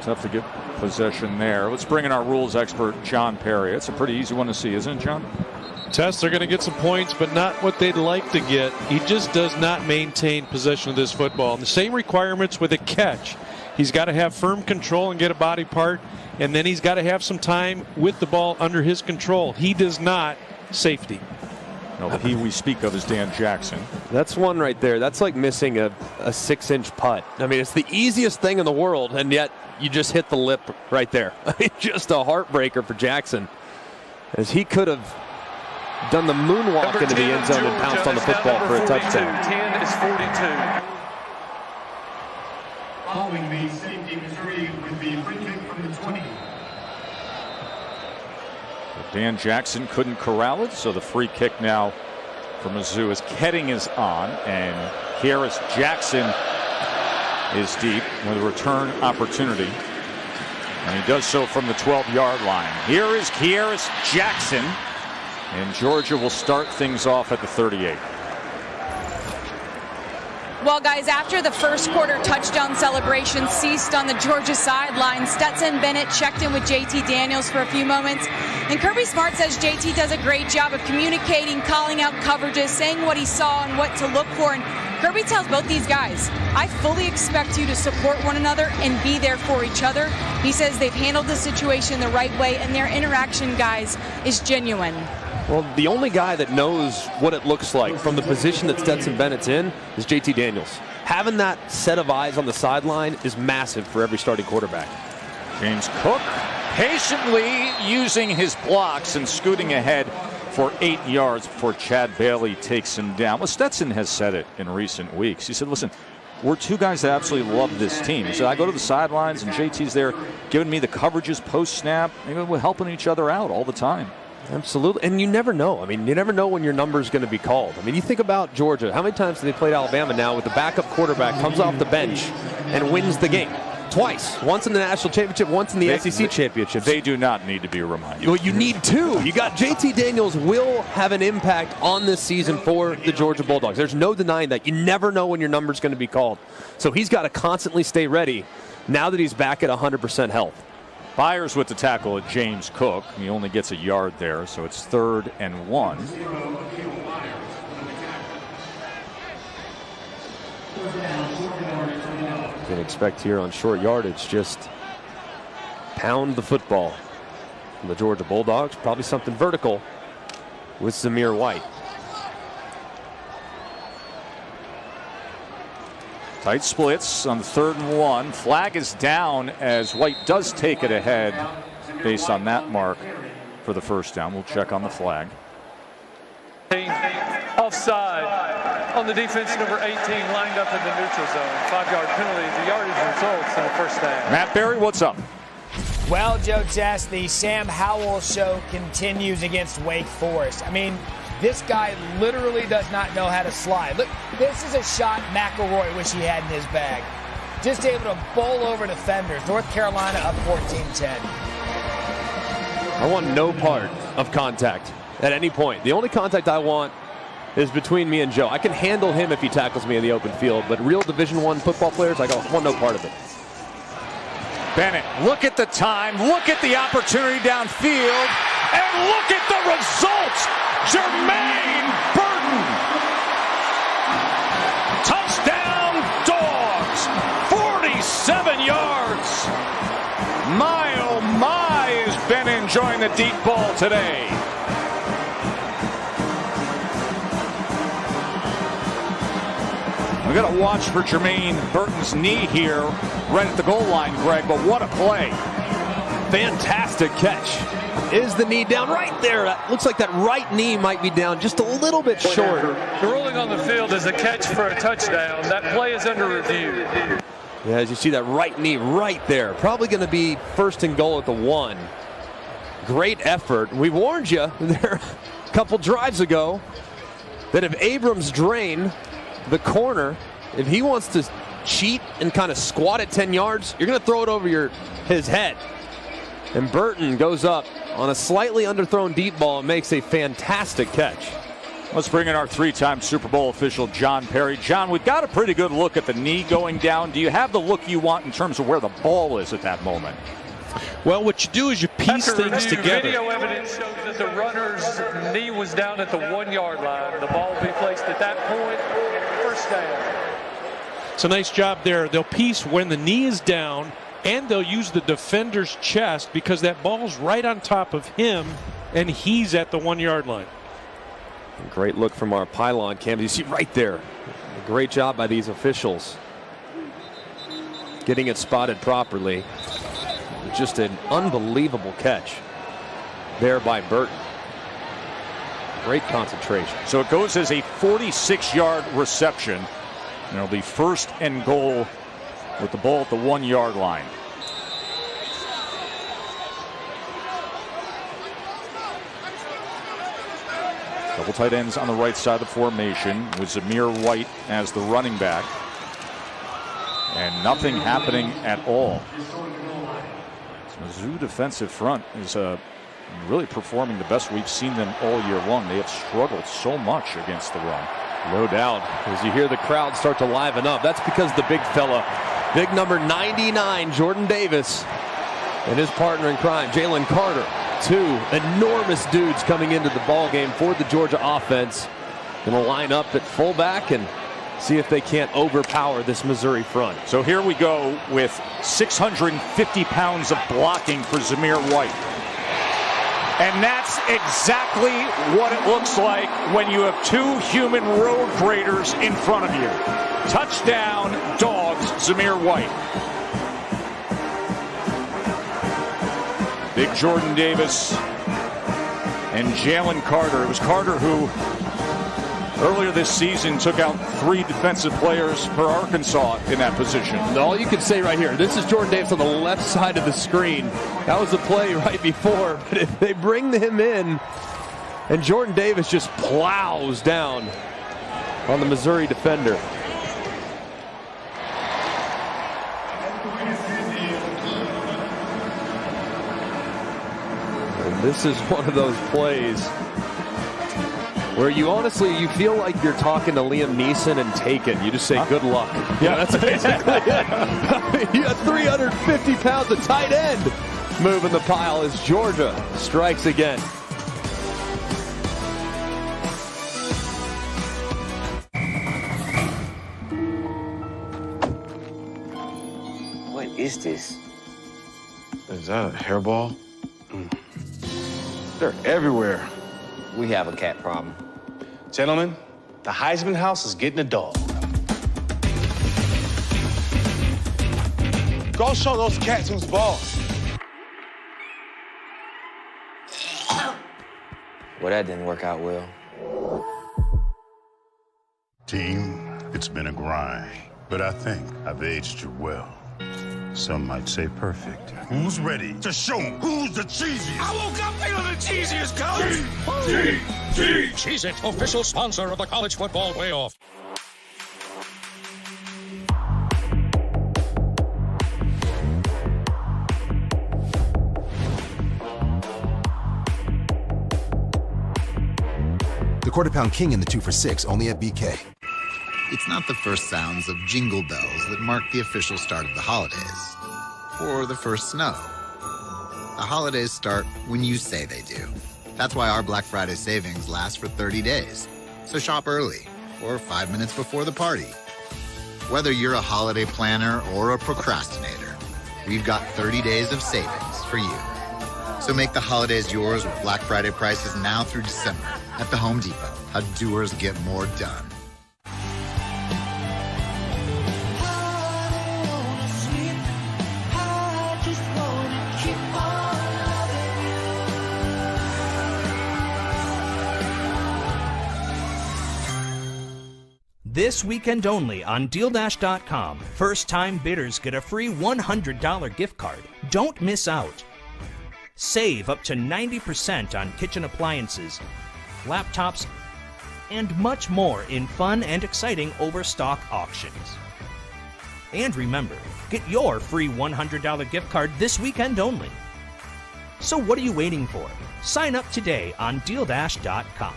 Tough to get possession there. Let's bring in our rules expert, John Perry. It's a pretty easy one to see, isn't it, John? Tess, they're going to get some points, but not what they'd like to get. He just does not maintain possession of this football. And the same requirements with a catch. He's got to have firm control and get a body part, and then he's got to have some time with the ball under his control. He does not safety. No, the he we speak of is Dan Jackson. That's one right there. That's like missing a 6-inch putt. I mean, it's the easiest thing in the world, and yet you just hit the lip right there. Just a heartbreaker for Jackson, as he could have done the moonwalk into the end zone and pounced on the football for a touchdown. 10 is 42. Following the safety, Missouri with the free kick from the 20. Dan Jackson couldn't corral it, so the free kick now for Mizzou as Ketting is on, and Harris Jackson is deep with a return opportunity. And he does so from the 12-yard line. Here is Harris Jackson, and Georgia will start things off at the 38. Well, guys, after the first quarter touchdown celebration ceased on the Georgia sideline, Stetson Bennett checked in with JT Daniels for a few moments. And Kirby Smart says JT does a great job of communicating, calling out coverages, saying what he saw and what to look for. And Kirby tells both these guys, I fully expect you to support one another and be there for each other. He says they've handled the situation the right way, and their interaction, guys, is genuine. Well, the only guy that knows what it looks like from the position that Stetson Bennett's in is JT Daniels. Having that set of eyes on the sideline is massive for every starting quarterback. James Cook patiently using his blocks and scooting ahead for 8 yards before Chad Bailey takes him down. Well, Stetson has said it in recent weeks. He said, listen, we're two guys that absolutely love this team. He said, I go to the sidelines and JT's there giving me the coverages post-snap. We're helping each other out all the time. Absolutely. And you never know. I mean, you never know when your number is going to be called. I mean, you think about Georgia. How many times have they played Alabama now with the backup quarterback comes off the bench and wins the game? Twice. Once in the national championship, once in the SEC championship. They do not need to be reminded. Well, you need to. You got JT Daniels will have an impact on this season for the Georgia Bulldogs. There's no denying that. You never know when your number is going to be called. So he's got to constantly stay ready now that he's back at 100% health. Byers with the tackle at James Cook. He only gets a yard there, so it's 3rd and 1. You can expect here on short yardage, just pound the football from the Georgia Bulldogs. Probably something vertical with Zamir White. Tight splits on 3rd and 1. Flag is down as White does take it ahead based on that mark for the first down. We'll check on the flag. Offside on the defense, number 18, lined up in the neutral zone. 5-yard penalty. The yardage results in the first down. Matt Berry, what's up? Well, Joe Tess, the Sam Howell show continues against Wake Forest. I mean, this guy literally does not know how to slide. Look, this is a shot McElroy wish he had in his bag. Just able to bowl over defenders. North Carolina up 14-10. I want no part of contact at any point. The only contact I want is between me and Joe. I can handle him if he tackles me in the open field, but real Division I football players, I want no part of it. Bennett, look at the time, look at the opportunity downfield, and look at the results! Jermaine Burton! Touchdown, Dawgs! 47 yards! My, oh my, has been enjoying the deep ball today. We got to watch for Jermaine Burton's knee here right at the goal line, Greg, but what a play. Fantastic catch. Is the knee down right there? That looks like that right knee might be down just a little bit short. The ruling on the field is a catch for a touchdown. That play is under review. Yeah, as you see that right knee right there. Probably going to be 1st and goal at the 1. Great effort. We warned you there a couple drives ago that if Abrams drain the corner, if he wants to cheat and kind of squat at 10 yards, you're going to throw it over his head. And Burton goes up on a slightly underthrown deep ball and makes a fantastic catch. Let's bring in our three-time Super Bowl official, John Perry. John, we've got a pretty good look at the knee going down. Do you have the look you want in terms of where the ball is at that moment? Well, what you do is you piece things together. Video evidence shows that the runner's knee was down at the 1-yard line. The ball will be placed at that point. First down. It's a nice job there. They'll piece when the knee is down, and they'll use the defender's chest because that ball's right on top of him, and he's at the 1-yard line. Great look from our pylon cam. You see right there. A great job by these officials. Getting it spotted properly. Just an unbelievable catch there by Burton. Great concentration. So it goes as a 46-yard reception. And it'll be 1st and goal with the ball at the 1-yard line. Double tight ends on the right side of the formation with Zamir White as the running back. And nothing happening at all. Mizzou defensive front is really performing the best we've seen them all year long. They have struggled so much against the run. No doubt. As you hear the crowd start to liven up, that's because the big fella, big number 99, Jordan Davis, and his partner in crime, Jalen Carter. Two enormous dudes coming into the ball game for the Georgia offense. Going to line up at fullback and see if they can't overpower this Missouri front. So here we go with 650 pounds of blocking for Zamir White. And that's exactly what it looks like when you have two human road graders in front of you. Touchdown, Dawgs, Zamir White. Big Jordan Davis and Jalen Carter. It was Carter who earlier this season took out 3 defensive players for Arkansas in that position. All you can say right here, this is Jordan Davis on the left side of the screen. That was the play right before, but if they bring him in, and Jordan Davis just plows down on the Missouri defender. And this is one of those plays where you feel like you're talking to Liam Neeson and Taken. You just say, good luck. Yeah, that's basically it. You got 350 pounds of tight end moving the pile as Georgia strikes again. What is this? Is that a hairball? They're everywhere. We have a cat problem. Gentlemen, the Heisman House is getting a dog. Go show those cats who's boss. Well, that didn't work out well. Team, it's been a grind, but I think I've aged you well. Some might say perfect. Who's ready to show 'em who's the cheesiest? I woke up feeling the cheesiest, coach. Cheez-It, official sponsor of the college football playoff. The Quarter Pound King and the 2 for $6, only at BK. It's not the first sounds of jingle bells that mark the official start of the holidays, or the first snow. The holidays start when you say they do. That's why our Black Friday savings last for 30 days. So shop early, or 5 minutes before the party. Whether you're a holiday planner or a procrastinator, we've got 30 days of savings for you. So make the holidays yours with Black Friday prices now through December at the Home Depot. How doers get more done. This weekend only on DealDash.com, first-time bidders get a free $100 gift card. Don't miss out. Save up to 90% on kitchen appliances, laptops, and much more in fun and exciting overstock auctions. And remember, get your free $100 gift card this weekend only. So what are you waiting for? Sign up today on DealDash.com.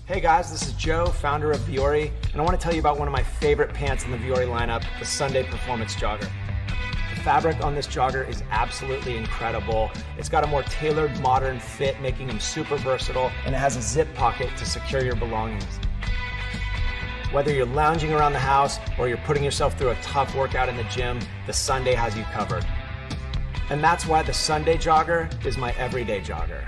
Hey guys, this is Joe, founder of Viore, and I want to tell you about one of my favorite pants in the Viore lineup, the Sunday Performance Jogger. The fabric on this jogger is absolutely incredible. It's got a more tailored, modern fit, making them super versatile, and it has a zip pocket to secure your belongings. Whether you're lounging around the house or you're putting yourself through a tough workout in the gym, the Sunday has you covered. And that's why the Sunday jogger is my everyday jogger.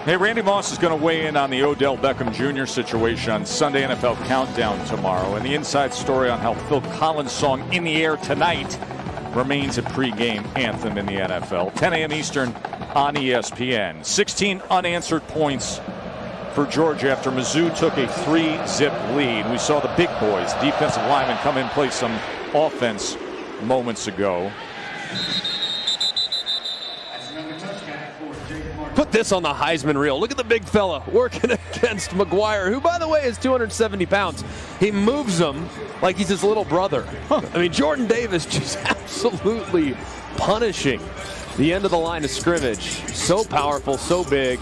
Hey, Randy Moss is going to weigh in on the Odell Beckham Jr. situation on Sunday NFL Countdown tomorrow, and the inside story on how Phil Collins' song "In the Air Tonight" remains a pregame anthem in the NFL. 10 a.m. Eastern on ESPN. 16 unanswered points for Georgia after Mizzou took a 3-zip lead. We saw the big boys, defensive linemen, come in and play some offense moments ago. Put this on the Heisman reel. Look at the big fella working against McGuire, who, by the way, is 270 pounds. He moves him like he's his little brother. I mean, Jordan Davis just absolutely punishing the end of the line of scrimmage. So powerful, so big,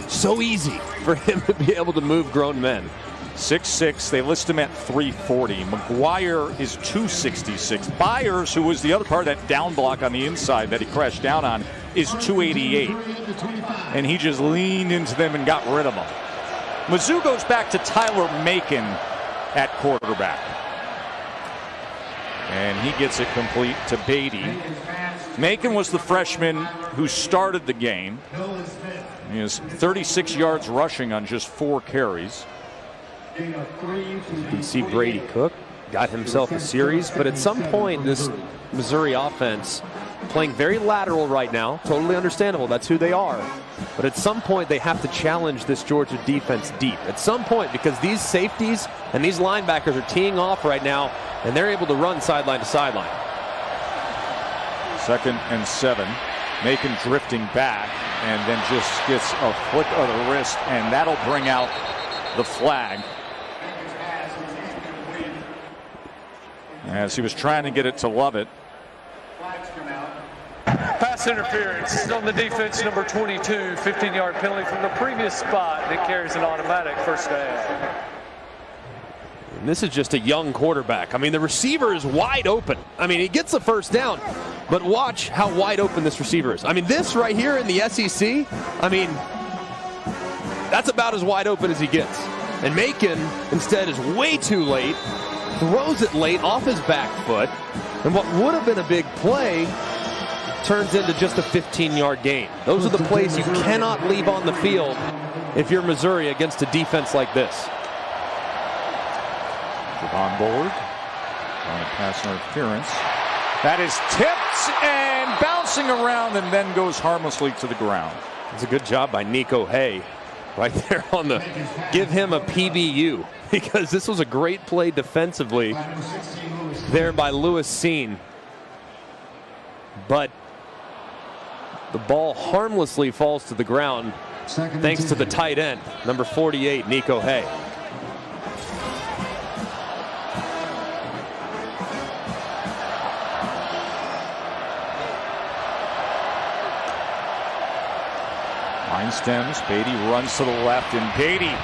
so easy for him to be able to move grown men. 6'6", they list him at 340. McGuire is 266. Byers, who was the other part of that down block on the inside that he crashed down on, is 288. And he just leaned into them and got rid of them. Mizzou goes back to Tyler Macon at quarterback. And he gets it complete to Beatty. Macon was the freshman who started the game. He has 36 yards rushing on just 4 carries. You can see Brady Cook got himself a series, but at some point this Missouri offense playing very lateral right now, totally understandable, that's who they are, but at some point they have to challenge this Georgia defense deep. At some point, because these safeties and these linebackers are teeing off right now, and they're able to run sideline to sideline. 2nd and 7. Macon drifting back and then just gets a flick of the wrist, and that'll bring out the flag. As he was trying to get it to Lovett. Pass interference on the defense, number 22, 15-yard penalty from the previous spot that carries an automatic first down. And this is just a young quarterback. I mean, the receiver is wide open. I mean, he gets the first down, but watch how wide open this receiver is. I mean, this right here in the SEC, I mean, that's about as wide open as he gets. And Macon, instead, is way too late, throws it late off his back foot, and what would have been a big play turns into just a 15-yard gain. Those are the plays you cannot leave on the field if you're Missouri against a defense like this. On board on a pass interference. That is tipped and bouncing around and then goes harmlessly to the ground. It's a good job by Nico Hay right there on the give him a PBU, because this was a great play defensively there by Lewis Seen. But the ball harmlessly falls to the ground thanks to the tight end, number 48, Nico Hay. Line stems, Beatty runs to the left, and Beatty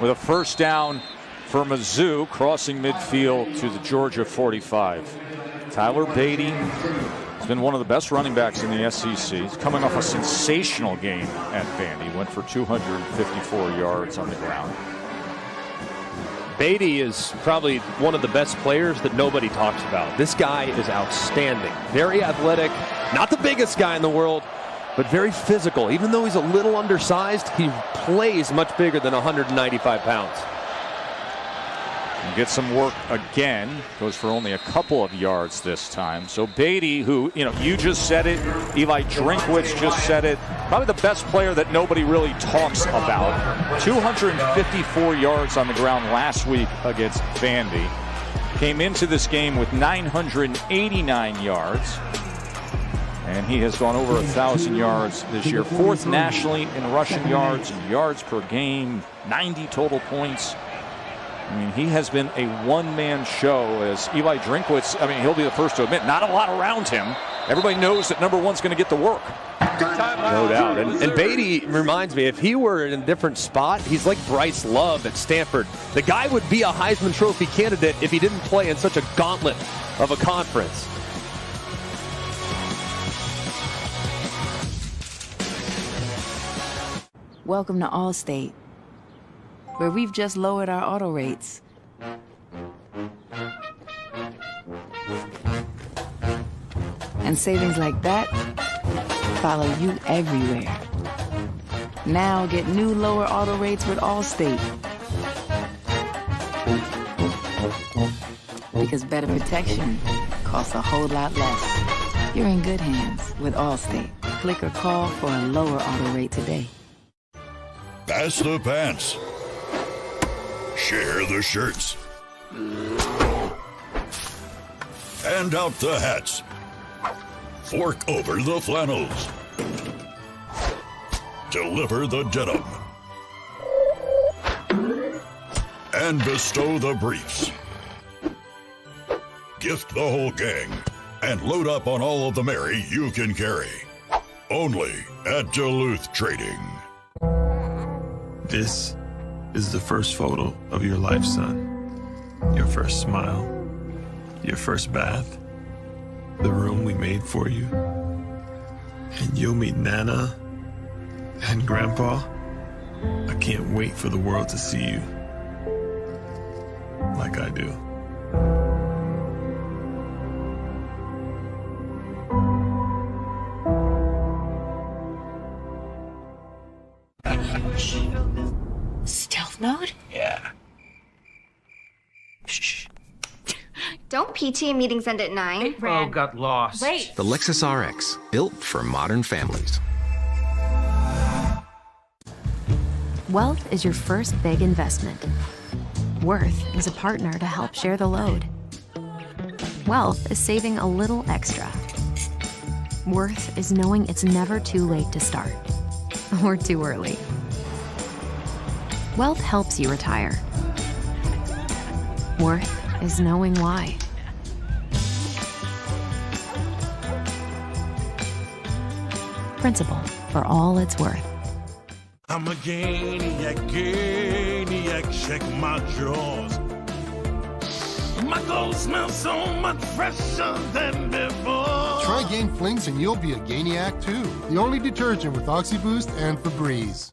with a first down for Mizzou, crossing midfield to the Georgia 45. Tyler Beatty has been one of the best running backs in the SEC. He's coming off a sensational game at Vandy. Went for 254 yards on the ground. Beatty is probably one of the best players that nobody talks about. This guy is outstanding. Very athletic, not the biggest guy in the world, but very physical. Even though he's a little undersized, he plays much bigger than 195 pounds. And gets some work again. Goes for only a couple of yards this time. So Beatty, who, you just said it, Eli Drinkwitz just said it, probably the best player that nobody really talks about. 254 yards on the ground last week against Vandy. Came into this game with 989 yards. And he has gone over 1,000 yards this year. 4th nationally in rushing yards and yards per game. 90 total points. I mean, he has been a one-man show, as Eli Drinkwitz, he'll be the first to admit, not a lot around him. Everybody knows that number 1's going to get the work. No doubt. And Beatty reminds me, if he were in a different spot, he's like Bryce Love at Stanford. The guy would be a Heisman Trophy candidate if he didn't play in such a gauntlet of a conference. Welcome to Allstate, where we've just lowered our auto rates. And savings like that follow you everywhere. Now get new lower auto rates with Allstate. Because better protection costs a whole lot less. You're in good hands with Allstate. Click or call for a lower auto rate today. Pass the pants. Share the shirts. Hand out the hats. Fork over the flannels. Deliver the denim. And bestow the briefs. Gift the whole gang. And load up on all of the Mary you can carry. Only at Duluth Trading. This is the first photo of your life, son. Your first smile. Your first bath. The room we made for you. And you'll meet Nana and Grandpa. I can't wait for the world to see you like I do. Stealth mode? Yeah. Shh. Don't PTA meetings end at 9? Oh, got lost. Wait. The Lexus RX, built for modern families. Wealth is your first big investment. Worth is a partner to help share the load. Wealth is saving a little extra. Worth is knowing it's never too late to start. Or too early. Wealth helps you retire. Worth is knowing why. Principal, for all it's worth. I'm a Ganiac, check my drawers. My clothes smell so much fresher than before. Try Gain Flings and you'll be a Ganiac too. The only detergent with OxyBoost and Febreze.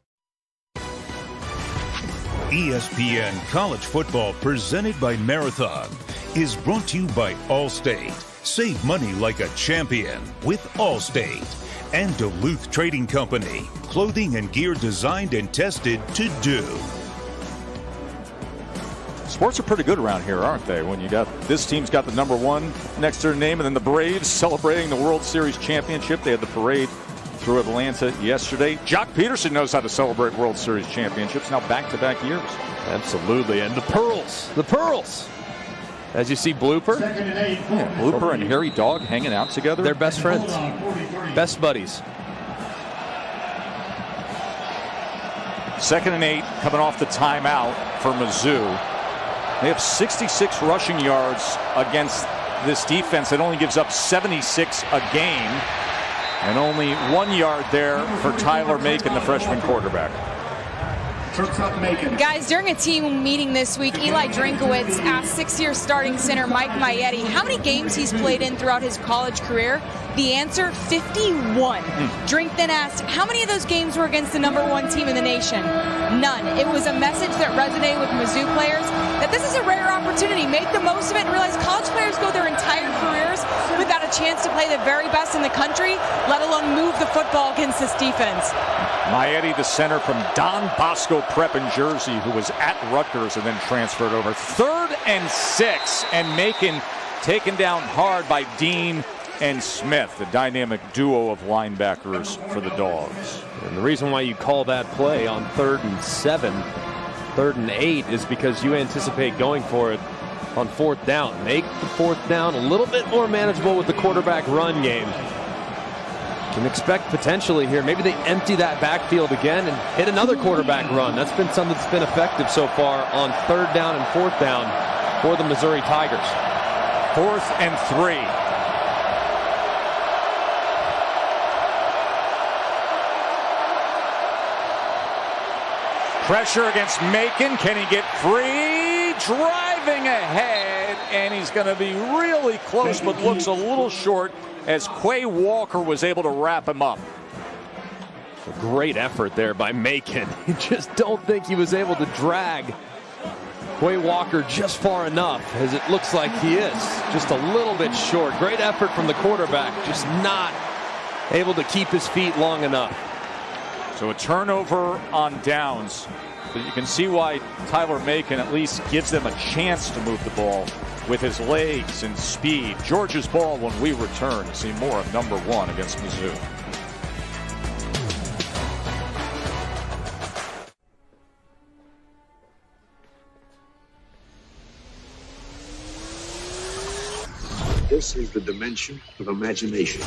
ESPN College Football, presented by Marathon, is brought to you by Allstate. Save money like a champion with Allstate. And Duluth Trading Company, clothing and gear designed and tested to do. Sports are pretty good around here, aren't they? When you got this team's got the number one next to their name, and then the Braves celebrating the World Series championship. They had the parade through Atlanta yesterday. Jock Peterson knows how to celebrate World Series championships now back-to-back years. Absolutely, and the Pearls. As you see Blooper. Yeah, Blooper and Harry Dawg hanging out together. They're best friends. Best buddies. 2nd and 8 coming off the timeout for Mizzou. They have 66 rushing yards against this defense that only gives up 76 a game. And only 1 yard there for Tyler Macon, the freshman quarterback. Guys, during a team meeting this week, Eli Drinkowitz asked 6-year starting center Mike Maietti how many games he's played in throughout his college career. The answer, 51. Drink then asked, how many of those games were against the #1 team in the nation? None. It was a message that resonated with Mizzou players that this is a rare opportunity. Make the most of it and realize college players go their entire careers without a chance to play the very best in the country, let alone move the football against this defense. Maietti, the center from Don Bosco Prep in Jersey, who was at Rutgers and then transferred over. 3rd and 6, and Macon taken down hard by Dean and Smith, the dynamic duo of linebackers for the Dogs. And the reason why you call that play on 3rd and 7, 3rd and 8 is because you anticipate going for it on 4th down. Make the 4th down a little bit more manageable with the quarterback run game. Can expect potentially here, maybe they empty that backfield again and hit another quarterback run. That's been something that's been effective so far on 3rd down and 4th down for the Missouri Tigers. 4th and 3. Pressure against Macon. Can he get free? Driving ahead, and he's going to be really close, but looks a little short as Quay Walker was able to wrap him up. A great effort there by Macon. You just don't think he was able to drag Quay Walker just far enough, as it looks like he is. Just a little bit short. Great effort from the quarterback, just not able to keep his feet long enough. So a turnover on downs. But you can see why Tyler Macon at least gives them a chance to move the ball with his legs and speed. Georgia's ball when we return to see more of number 1 against Mizzou. This is the dimension of imagination.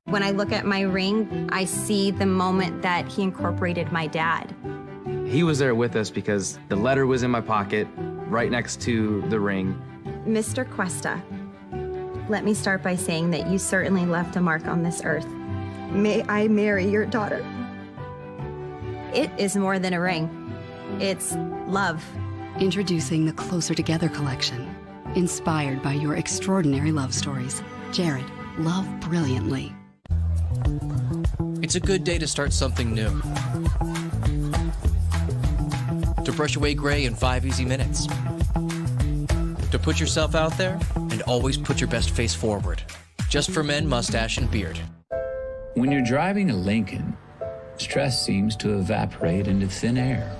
When I look at my ring, I see the moment that he incorporated my dad. He was there with us because the letter was in my pocket, right next to the ring. Mr. Cuesta, let me start by saying that you certainly left a mark on this earth. May I marry your daughter? It is more than a ring. It's love. Introducing the Closer Together collection, inspired by your extraordinary love stories. Jared, love brilliantly. It's a good day to start something new. To brush away gray in 5 easy minutes. To put yourself out there and always put your best face forward. Just for men, mustache, and beard. When you're driving a Lincoln, stress seems to evaporate into thin air,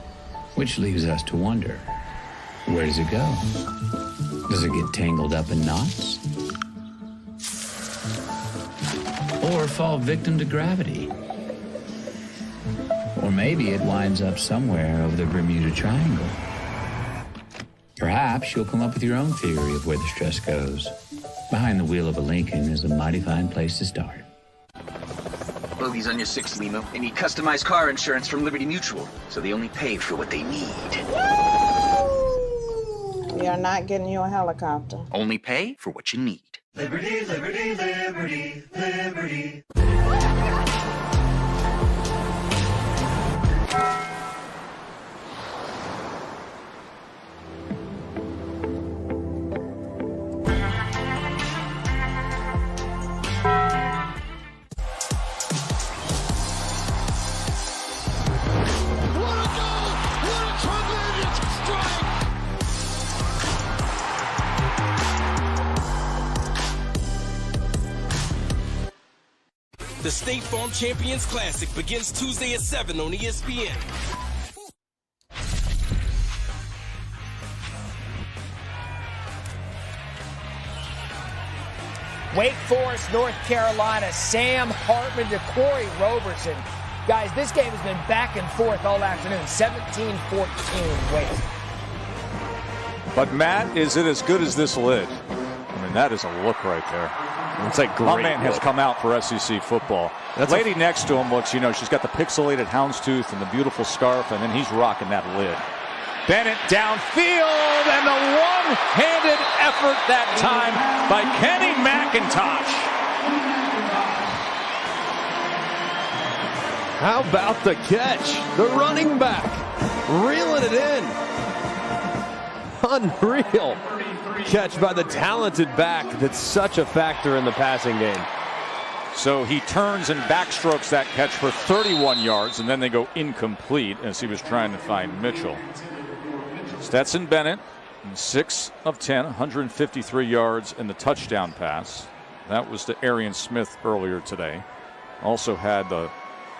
which leaves us to wonder, where does it go? Does it get tangled up in knots? Or fall victim to gravity? Or maybe it winds up somewhere over the Bermuda Triangle. Perhaps you'll come up with your own theory of where the stress goes. Behind the wheel of a Lincoln is a mighty fine place to start. Bogeys on your 6th limo. They need customized car insurance from Liberty Mutual, so they only pay for what they need. We are not getting you a helicopter. Only pay for what you need. Liberty, liberty, liberty, liberty. The State Farm Champions Classic begins Tuesday at 7 on ESPN. Wake Forest, North Carolina, Sam Hartman to Corey Roberson. Guys, this game has been back and forth all afternoon, 17-14 Wake. But Matt, is it as good as this lid? I mean, that is a look right there. It's like great. My man has come out for SEC football. That lady next to him looks, you know, she's got the pixelated houndstooth and the beautiful scarf, and then he's rocking that lid. Bennett downfield, and the one-handed effort that time by Kenny McIntosh. How about the catch? The running back reeling it in. Unreal catch by the talented back that's such a factor in the passing game. So he turns and backstrokes that catch for 31 yards, and then they go incomplete as he was trying to find Mitchell. Stetson Bennett, 6 of 10, 153 yards in the touchdown pass. That was to Arian Smith earlier today. Also had the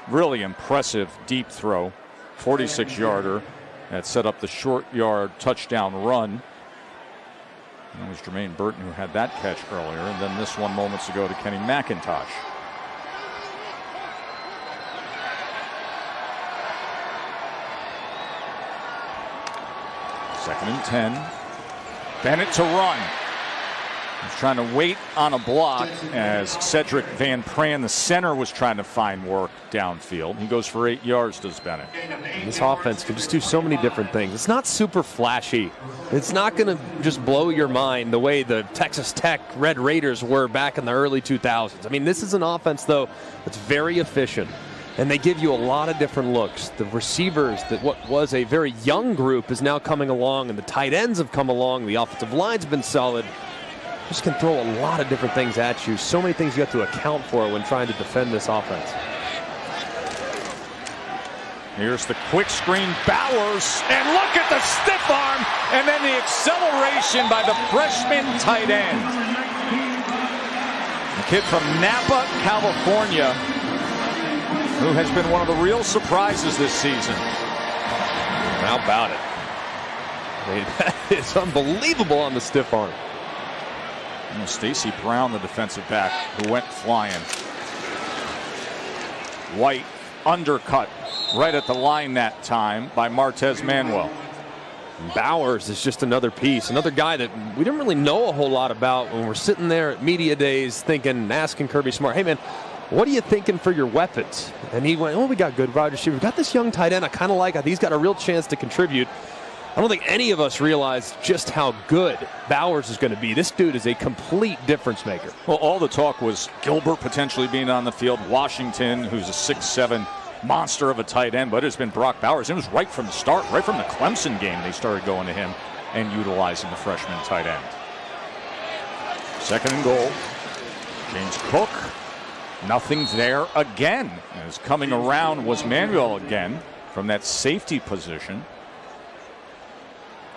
really impressive deep throw, 46-yarder, that set up the short yard touchdown run. And it was Jermaine Burton who had that catch earlier, and then this one moments ago to Kenny McIntosh. Second and 10. Bennett to run. He's trying to wait on a block as Cedric Van Pran, the center, was trying to find work downfield. He goes for 8 yards, does Bennett. This offense can just do so many different things. It's not super flashy. It's not going to just blow your mind the way the Texas Tech Red Raiders were back in the early 2000s. I mean, this is an offense, though, that's very efficient. And they give you a lot of different looks. The receivers, that what was a very young group, is now coming along, and the tight ends have come along. The offensive line's been solid. Just can throw a lot of different things at you. So many things you have to account for when trying to defend this offense. Here's the quick screen, Bowers, and look at the stiff arm, and then the acceleration by the freshman tight end. A kid from Napa, California, who has been one of the real surprises this season. How about it? I mean, that is unbelievable on the stiff arm. Stacy Brown, the defensive back, who went flying. White undercut right at the line that time by Martez Manuel. Bowers is just another piece, another guy that we didn't really know a whole lot about when we're sitting there at media days thinking, asking Kirby Smart, hey man, what are you thinking for your weapons? And he went, oh, we got good wide receiver. We got this young tight end I kind of like. I think he's got a real chance to contribute. I don't think any of us realized just how good Bowers is going to be. This dude is a complete difference maker. Well, all the talk was Gilbert potentially being on the field, Washington, who's a 6'7" monster of a tight end, but it's been Brock Bowers. It was right from the start, right from the Clemson game, they started going to him and utilizing the freshman tight end. 2nd and goal. James Cook, nothing there again. As coming around was Manuel again from that safety position.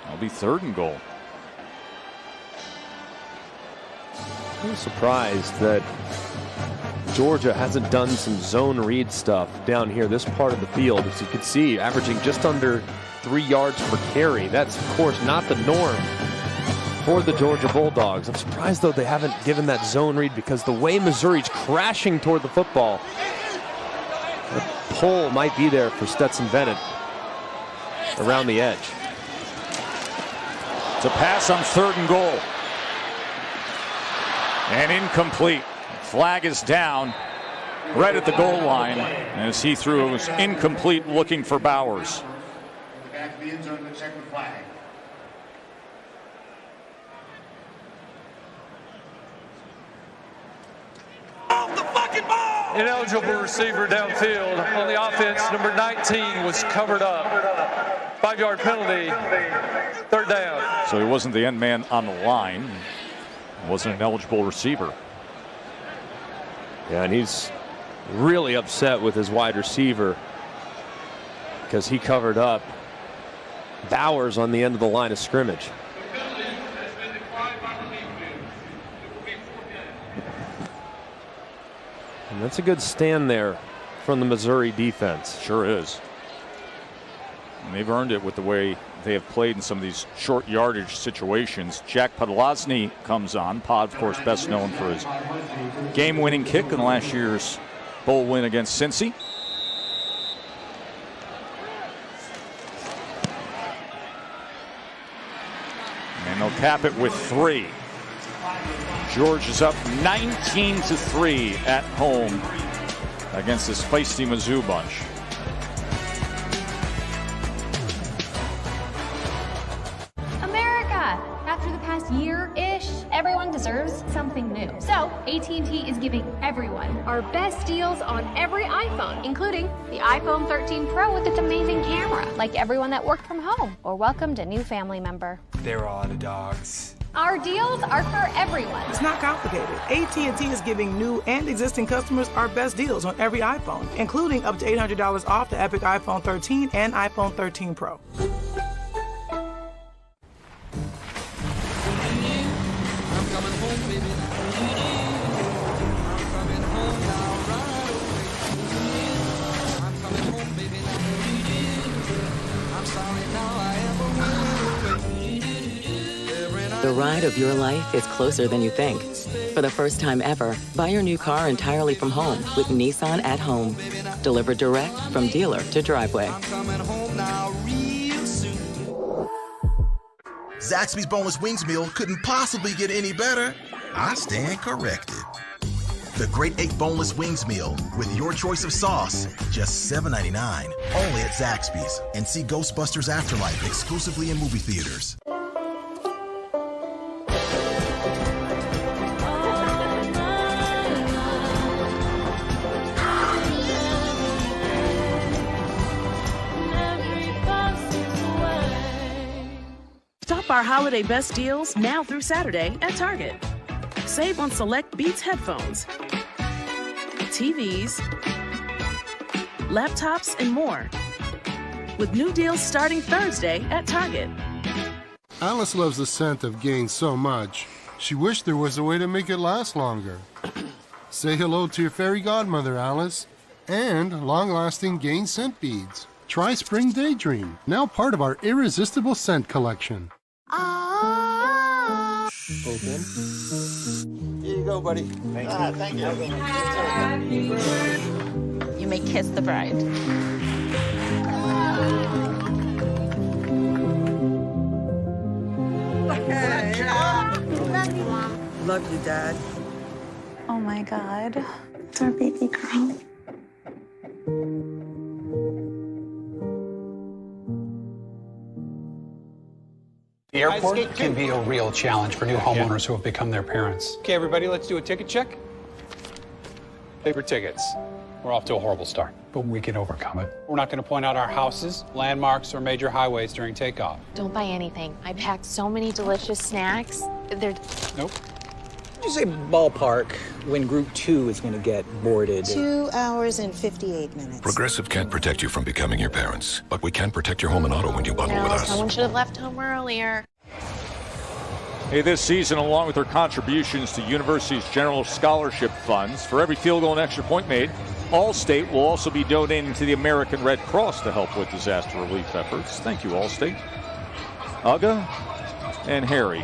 That'll be 3rd and goal. I'm surprised that Georgia hasn't done some zone read stuff down here, this part of the field. As you can see, averaging just under 3 yards per carry. That's, of course, not the norm for the Georgia Bulldogs. I'm surprised, though, they haven't given that zone read, because the way Missouri's crashing toward the football, the pull might be there for Stetson Bennett around the edge. To pass on 3rd and goal. And incomplete. Flag is down right at the goal line as he threw. It was incomplete, looking for Bowers. Back to the end zone to check the flag. Ineligible receiver downfield. On the offense, number 19 was covered up. 5-yard penalty, 3rd down. So he wasn't the end man on the line. Wasn't an eligible receiver. Yeah, and he's really upset with his wide receiver because he covered up Bowers on the end of the line of scrimmage. And that's a good stand there from the Missouri defense. Sure is. And they've earned it with the way they have played in some of these short yardage situations. Jack Podlosny comes on. Pod, of course, best known for his game-winning kick in last year's bowl win against Cincy. And they'll cap it with 3. Georgia's up 19-3 at home against this feisty Mizzou bunch. After the past year-ish, everyone deserves something new. So, AT&T is giving everyone our best deals on every iPhone, including the iPhone 13 Pro with its amazing camera. Like everyone that worked from home or welcomed a new family member. They're all the dogs. Our deals are for everyone. It's not complicated. AT&T is giving new and existing customers our best deals on every iPhone, including up to $800 off the Epic iPhone 13 and iPhone 13 Pro. The ride of your life is closer than you think. For the first time ever, buy your new car entirely from home with Nissan at Home. Delivered direct from dealer to driveway. Zaxby's Boneless Wings Meal couldn't possibly get any better. I stand corrected. The Great 8 Boneless Wings Meal with your choice of sauce, just $7.99. Only at Zaxby's. And see Ghostbusters Afterlife exclusively in movie theaters. Shop our holiday best deals now through Saturday at Target. Save on select Beats headphones, TVs, laptops, and more. With new deals starting Thursday at Target. Alice loves the scent of Gain so much, she wished there was a way to make it last longer. Say hello to your fairy godmother, Alice, and long-lasting Gain scent beads. Try Spring Daydream, now part of our irresistible scent collection. Open. Here you go, buddy. Thank you. Thank you. You may kiss the bride. Hey. Love you, Dad. Oh my God. It's our baby girl. The airport can be a real challenge for new homeowners who have become their parents. Okay, everybody, let's do a ticket check. Paper tickets. We're off to a horrible start, but we can overcome it. We're not going to point out our houses, landmarks, or major highways during takeoff. Don't buy anything. I packed so many delicious snacks. They're... Nope. You say ballpark when Group 2 is going to get boarded? 2 hours and 58 minutes. Progressive can't protect you from becoming your parents, but we can protect your home and auto when you bundle with us. Someone should have left home earlier. Hey, this season, along with their contributions to universities' general scholarship funds, for every field goal and extra point made, Allstate will also be donating to the American Red Cross to help with disaster relief efforts. Thank you, Allstate. Uga and Harry.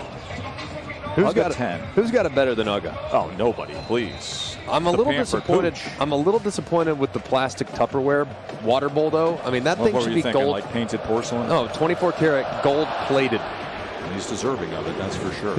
Who's got 10? Who's got it better than Uga? Oh, nobody, please. I'm a little disappointed. I'm a little disappointed with the plastic Tupperware water bowl, though. I mean, that thing should be gold. Like painted porcelain? No, 24 karat gold plated. He's deserving of it, that's for sure.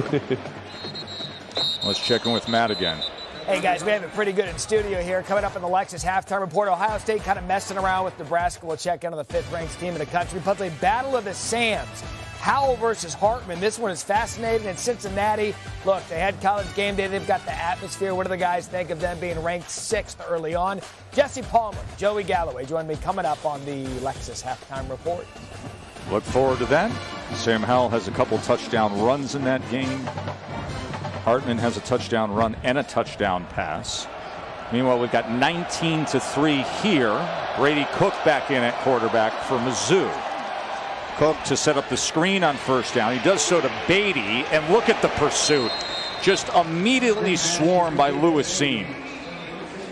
Let's check in with Matt again. Hey guys, we have it pretty good in studio here. Coming up in the Lexus halftime report, Ohio State kind of messing around with Nebraska. We'll check in on the 5th-ranked team in the country. Plus a battle of the Sams. Howell versus Hartman. This one is fascinating. In Cincinnati, look, they had college game day. They've got the atmosphere. What do the guys think of them being ranked 6th early on? Jesse Palmer, Joey Galloway join me coming up on the Lexus halftime report. Look forward to that. Sam Howell has a couple touchdown runs in that game. Hartman has a touchdown run and a touchdown pass. Meanwhile, we've got 19-3 here. Brady Cook back in at quarterback for Mizzou. Cook to set up the screen on first down. He does so to Beatty, and look at the pursuit. Just immediately swarmed by Lewis Seam.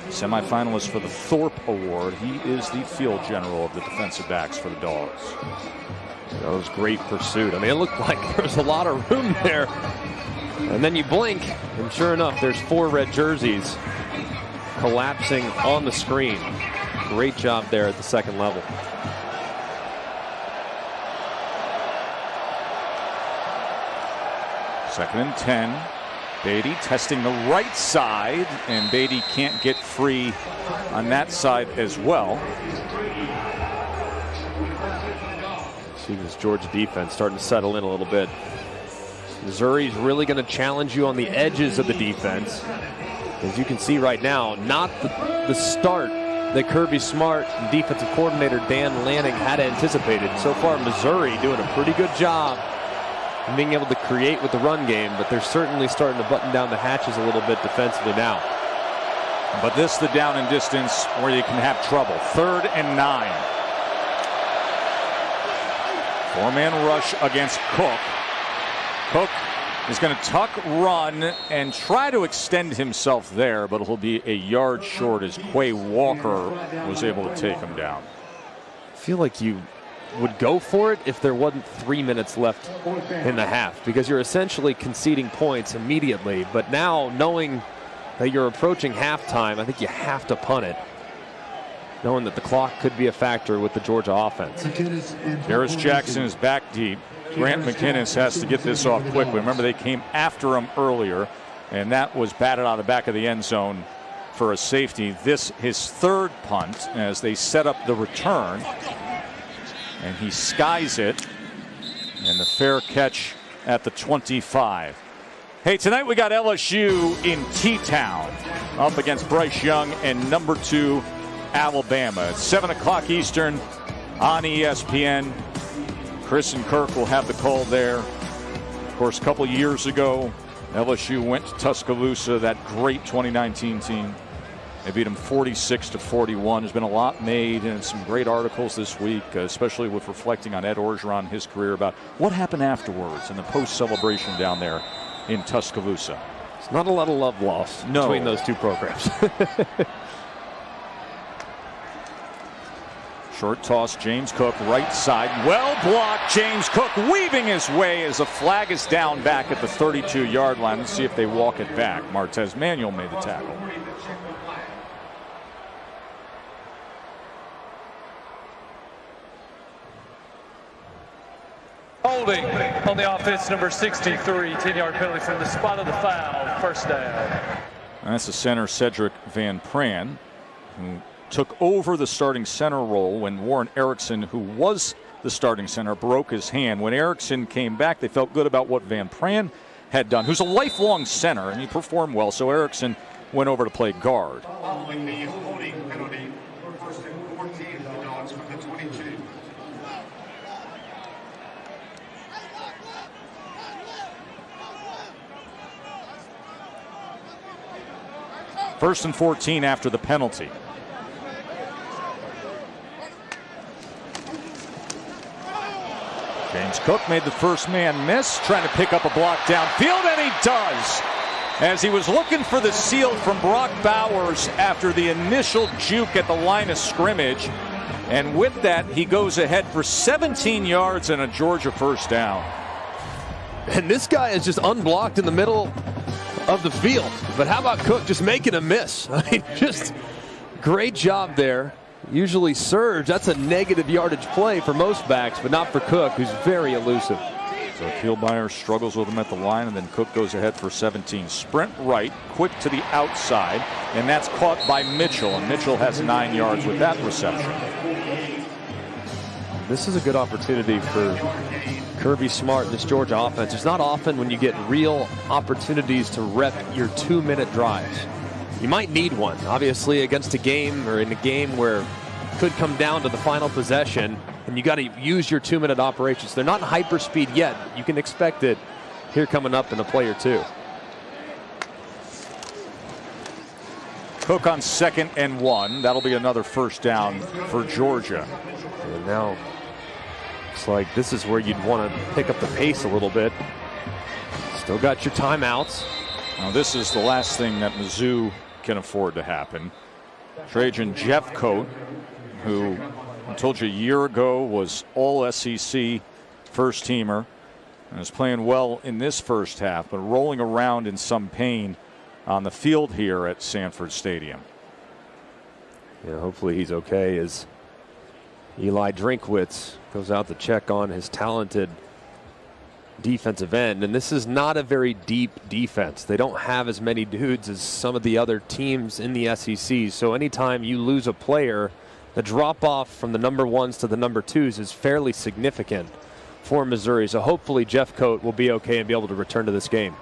Semifinalist for the Thorpe Award. He is the field general of the defensive backs for the Dogs. That was great pursuit. I mean, it looked like there was a lot of room there. And then you blink, and sure enough, there's 4 red jerseys collapsing on the screen. Great job there at the second level. Second and 10. Beatty testing the right side, and Beatty can't get free on that side as well. See this Georgia defense starting to settle in a little bit. Missouri's really going to challenge you on the edges of the defense. As you can see right now, not the start that Kirby Smart and defensive coordinator Dan Lanning had anticipated. So far, Missouri doing a pretty good job of being able to create with the run game, but they're certainly starting to button down the hatches a little bit defensively now. But this the down and distance where you can have trouble. 3rd and 9. 4-man rush against Cook. Cook is going to tuck, run, and try to extend himself there, but he'll be a yard short as Quay Walker was able to take him down. I feel like you would go for it if there wasn't 3 minutes left in the half, because you're essentially conceding points immediately. But now, knowing that you're approaching halftime, I think you have to punt it, knowing that the clock could be a factor with the Georgia offense. Harris Jackson is back deep. Grant McInnes has to get this off quickly. Remember, they came after him earlier. And that was batted out of the back of the end zone for a safety. This his third punt as they set up the return. And he skies it. And the fair catch at the 25. Hey, tonight we got LSU in T-Town up against Bryce Young and number 2 Alabama. It's 7 o'clock Eastern on ESPN. Chris and Kirk will have the call there. Of course, a couple years ago, LSU went to Tuscaloosa, that great 2019 team. They beat them 46-41. There's been a lot made and some great articles this week, especially with reflecting on Ed Orgeron, his career, about what happened afterwards and the post-celebration down there in Tuscaloosa. It's not a lot of love lost between those two programs. Short toss, James Cook, right side. Well blocked, James Cook weaving his way as a flag is down back at the 32-yard line. Let's see if they walk it back. Martez Manuel made the tackle. Holding on the offense, number 63, 10-yard penalty from the spot of the foul, first down. That's the center, Cedric Van Pran, who took over the starting center role when Warren Erickson, who was the starting center, broke his hand. When Erickson came back, they felt good about what Van Pran had done, who's a lifelong center, and he performed well, so Erickson went over to play guard. Following the holding penalty, first and 14 for the Dogs from the 22. First and 14 after the penalty. James Cook made the first man miss, trying to pick up a block downfield, and he does. As he was looking for the seal from Brock Bowers after the initial juke at the line of scrimmage. And with that, he goes ahead for 17 yards and a Georgia first down. And this guy is just unblocked in the middle of the field. But how about Cook just making a miss? I mean, just great job there. Usually Surge, that's a negative yardage play for most backs, but not for Cook, who's very elusive. So Kielmeyer struggles with him at the line, and then Cook goes ahead for 17. Sprint right, quick to the outside, and that's caught by Mitchell, and Mitchell has 9 yards with that reception. This is a good opportunity for Kirby Smart and this Georgia offense. It's not often when you get real opportunities to rep your 2-minute drives. You might need one, obviously, against a game or in a game where it could come down to the final possession, and you got to use your 2-minute operations. They're not in hyperspeed yet. You can expect it here coming up in a play or two. Cook on 2nd and 1. That'll be another first down for Georgia. And now looks like this is where you'd want to pick up the pace a little bit. Still got your timeouts. Now this is the last thing that Mizzou can afford to happen. Trajan Jeffcoat, who I told you a year ago was all SEC first teamer and is playing well in this first half, but rolling around in some pain on the field here at Sanford Stadium. Yeah, hopefully he's okay as Eli Drinkwitz goes out to check on his talented defensive end. And this is not a very deep defense. They don't have as many dudes as some of the other teams in the SEC. So anytime you lose a player, the drop off from the number 1s to the number 2s is fairly significant for Missouri. So hopefully Jeffcoat will be okay and be able to return to this game.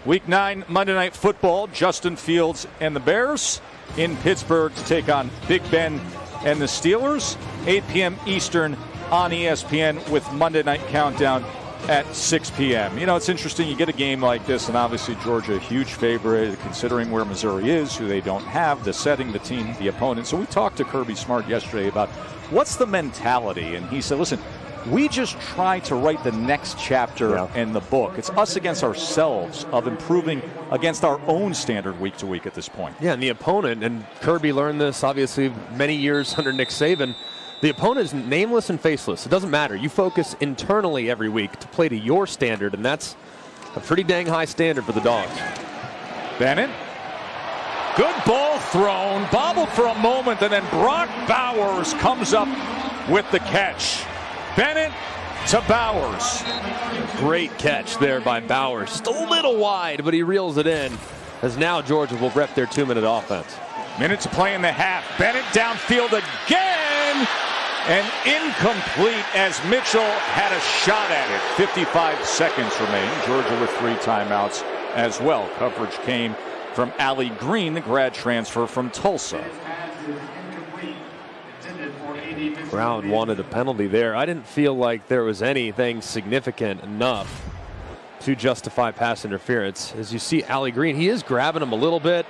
Week 9 Monday Night Football. Justin Fields and the Bears in Pittsburgh to take on Big Ben and the Steelers. 8 p.m. Eastern on ESPN with Monday Night Countdown at 6 p.m. You know, it's interesting. You get a game like this, and obviously Georgia a huge favorite considering where Missouri is, who they don't have, the setting, the team, the opponent. So we talked to Kirby Smart yesterday about what's the mentality, and he said, listen, we just try to write the next chapter in the book. It's us against ourselves of improving against our own standard week to week at this point. Yeah, and the opponent, and Kirby learned this obviously many years under Nick Saban, the opponent is nameless and faceless. It doesn't matter. You focus internally every week to play to your standard, and that's a pretty dang high standard for the Dogs. Bennett. Good ball thrown. Bobbled for a moment, and then Brock Bowers comes up with the catch. Bennett to Bowers. Great catch there by Bowers. Just a little wide, but he reels it in, as now Georgia will rep their 2-minute offense. Minute to play in the half. Bennett downfield again, and incomplete as Mitchell had a shot at it. 55 seconds remaining. Georgia with 3 timeouts as well. Coverage came from Allie Green, the grad transfer from Tulsa. Brown wanted a penalty there. I didn't feel like there was anything significant enough to justify pass interference. As you see Allie Green, he is grabbing him a little bit,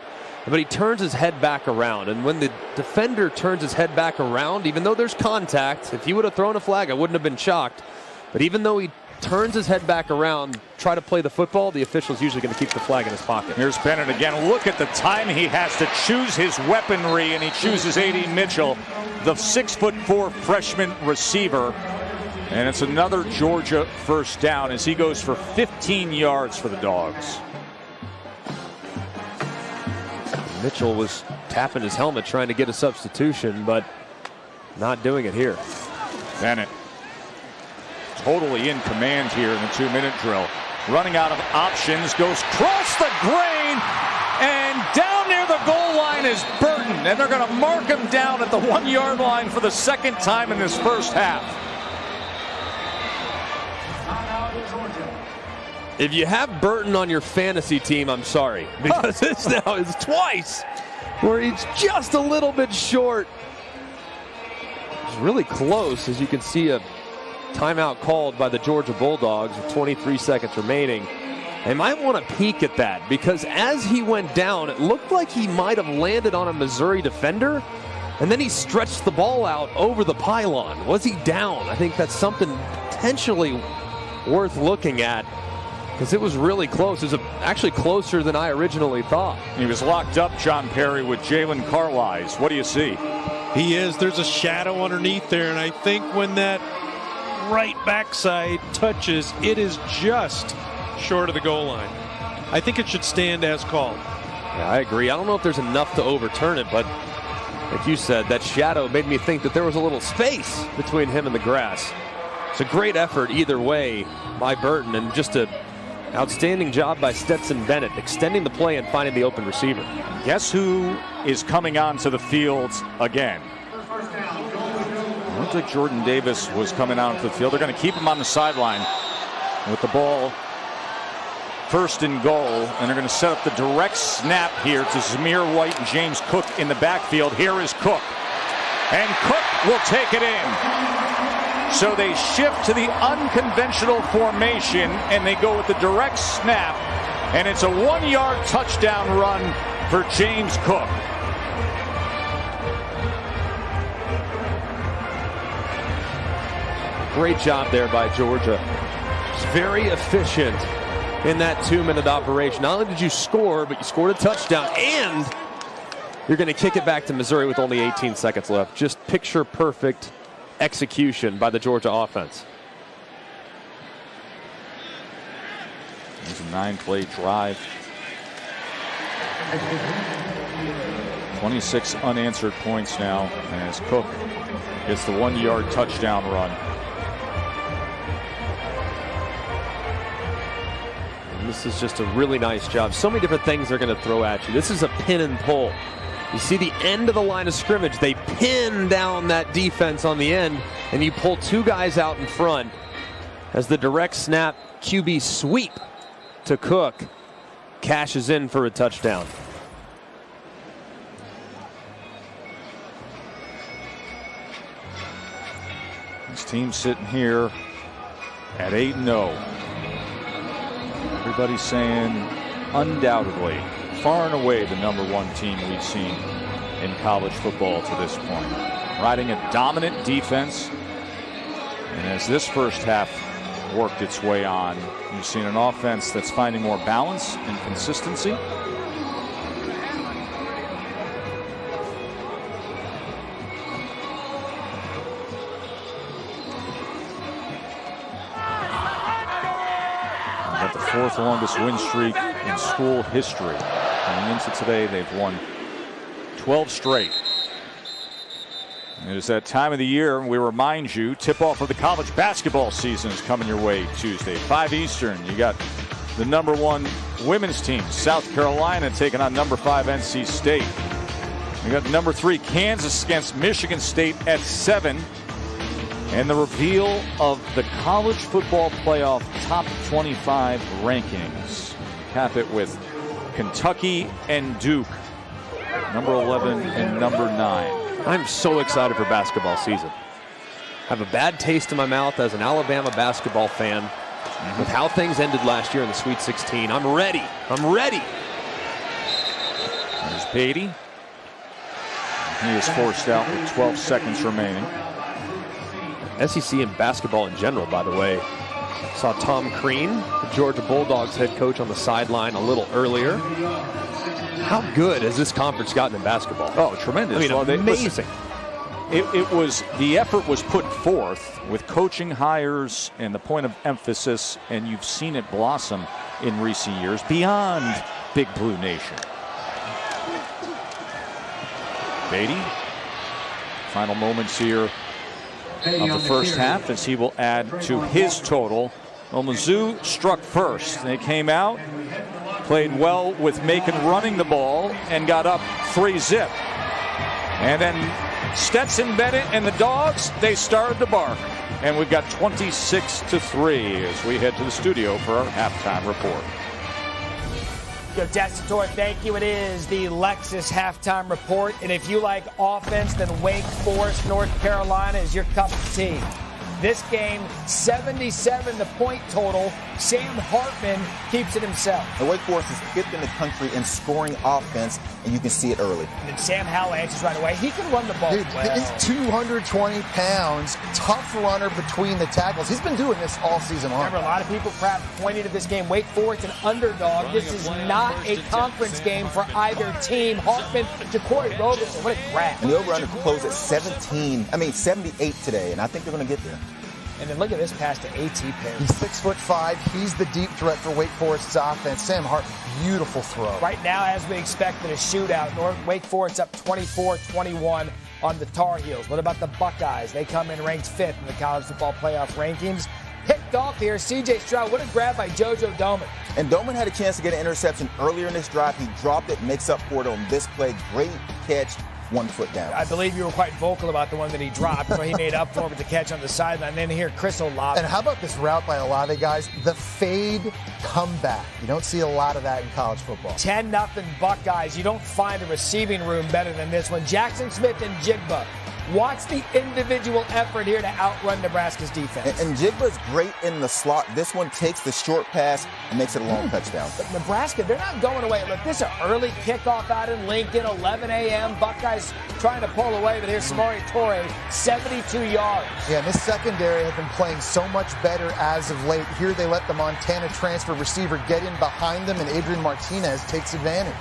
but he turns his head back around. And when the defender turns his head back around, even though there's contact, if he would have thrown a flag, I wouldn't have been shocked. But even though he turns his head back around, try to play the football, the official's usually going to keep the flag in his pocket. Here's Bennett again. Look at the time he has to choose his weaponry, and he chooses A.D. Mitchell, the 6'4" freshman receiver. And it's another Georgia first down as he goes for 15 yards for the Dogs. Mitchell was tapping his helmet trying to get a substitution, but not doing it here. Bennett totally in command here in the 2-minute drill. Running out of options, goes cross the grain, and down near the goal line is Burton, and they're going to mark him down at the 1-yard line for the second time in this first half. If you have Burton on your fantasy team, I'm sorry, because this now is twice where he's just a little bit short. It's really close, as you can see a timeout called by the Georgia Bulldogs with 23 seconds remaining. They might want to peek at that, because as he went down, it looked like he might have landed on a Missouri defender, and then he stretched the ball out over the pylon. Was he down? I think that's something potentially worth looking at, because it was really close. It was actually closer than I originally thought. He was locked up, John Perry, with Jalen Carlisle. What do you see? He is. There's a shadow underneath there, and I think when that right backside touches, it is just short of the goal line. I think it should stand as called. Yeah, I agree. I don't know if there's enough to overturn it, but like you said, that shadow made me think that there was a little space between him and the grass. It's a great effort either way by Burton, and just an outstanding job by Stetson Bennett, extending the play and finding the open receiver. Guess who is coming onto the field again? It looked like Jordan Davis was coming onto the field. They're going to keep him on the sideline with the ball first and goal, and they're going to set up the direct snap here to Zamir White and James Cook in the backfield. Here is Cook, and Cook will take it in. So they shift to the unconventional formation, and they go with the direct snap, and it's a 1-yard touchdown run for James Cook. Great job there by Georgia. It's very efficient in that 2-minute operation. Not only did you score, but you scored a touchdown, and you're going to kick it back to Missouri with only 18 seconds left. Just picture perfect execution by the Georgia offense. It's a 9-play drive. 26 unanswered points now as Cook gets the 1-yard touchdown run. And this is just a really nice job. So many different things they're going to throw at you. This is a pin and pull. You see the end of the line of scrimmage. They pin down that defense on the end, and you pull 2 guys out in front as the direct snap QB sweep to Cook cashes in for a touchdown. This team sitting here at 8-0. Everybody's saying undoubtedly, far and away the #1 team we've seen in college football to this point. Riding a dominant defense, and as this first half worked its way on, you've seen an offense that's finding more balance and consistency. Got the 4th longest win streak in school history. Coming into today, they've won 12 straight. It is that time of the year, and we remind you, tip-off of the college basketball season is coming your way Tuesday, 5 Eastern. You got the #1 women's team, South Carolina, taking on #5 NC State. You got #3 Kansas against Michigan State at 7. And the reveal of the college football playoff top 25 rankings. Cap it with Kentucky and Duke, #11 and #9. I'm so excited for basketball season. I have a bad taste in my mouth as an Alabama basketball fan with how things ended last year in the Sweet 16. I'm ready. I'm ready. There's Beatty. He is forced out with 12 seconds remaining. SEC and basketball in general, by the way. Saw Tom Crean, the Georgia Bulldogs head coach, on the sideline a little earlier. How good has this conference gotten in basketball? Oh, tremendous. I mean, amazing. It was, the effort was put forth with coaching hires and the point of emphasis, and you've seen it blossom in recent years beyond Big Blue Nation. Beatty, final moments here of the first half as he will add to his total. Well, Mizzou struck first. They came out, played well with Macon running the ball, and got up 3-zip. And then Stetson Bennett and the Dawgs, they started to bark. And we've got 26-3 as we head to the studio for our halftime report. Yo, Tessitore, thank you. It is the Lexus halftime report. And if you like offense, then Wake Forest, North Carolina is your cup of tea. This game, 77 the point total. Sam Hartman keeps it himself. The Wake Forest is 5th in the country in scoring offense, and you can see it early. And then Sam Howell answers right away. He can run the ball well. He's 220 pounds, tough runner between the tackles. He's been doing this all season long. Remember, a lot of people perhaps pointed at this game. Wake Forest, an underdog. This is not a conference game for either team. Hartman to Corey Roberson. What a grab. And the over-under closed at 78 today, and I think they're going to get there. And then look at this pass to A.T. Perry. He's 6'5". He's the deep threat for Wake Forest's offense. Sam Hartman, beautiful throw. Right now, as we expected, a shootout. Wake Forest up 24-21 on the Tar Heels. What about the Buckeyes? They come in ranked 5th in the college football playoff rankings. Picked off here, C.J. Stroud. What a grab by JoJo Domann. And Domann had a chance to get an interception earlier in this drive. He dropped it, makes up for it on this play. Great catch. 1 foot down. I believe you were quite vocal about the one that he dropped, so he made up for it with the catch on the sideline. Then here, Chris Olave. And how about this route by Olave, guys? The fade comeback. You don't see a lot of that in college football. 10-0 Buckeyes. You don't find a receiving room better than this one. Jackson Smith and Jigba. Watch the individual effort here to outrun Nebraska's defense. And Jigba's great in the slot. This one takes the short pass and makes it a long touchdown. But Nebraska, they're not going away. Look, this is an early kickoff out in Lincoln, 11 a.m. Buckeyes trying to pull away, but here's Samori Toure, 72 yards. Yeah, and this secondary has been playing so much better as of late. Here they let the Montana transfer receiver get in behind them, and Adrian Martinez takes advantage.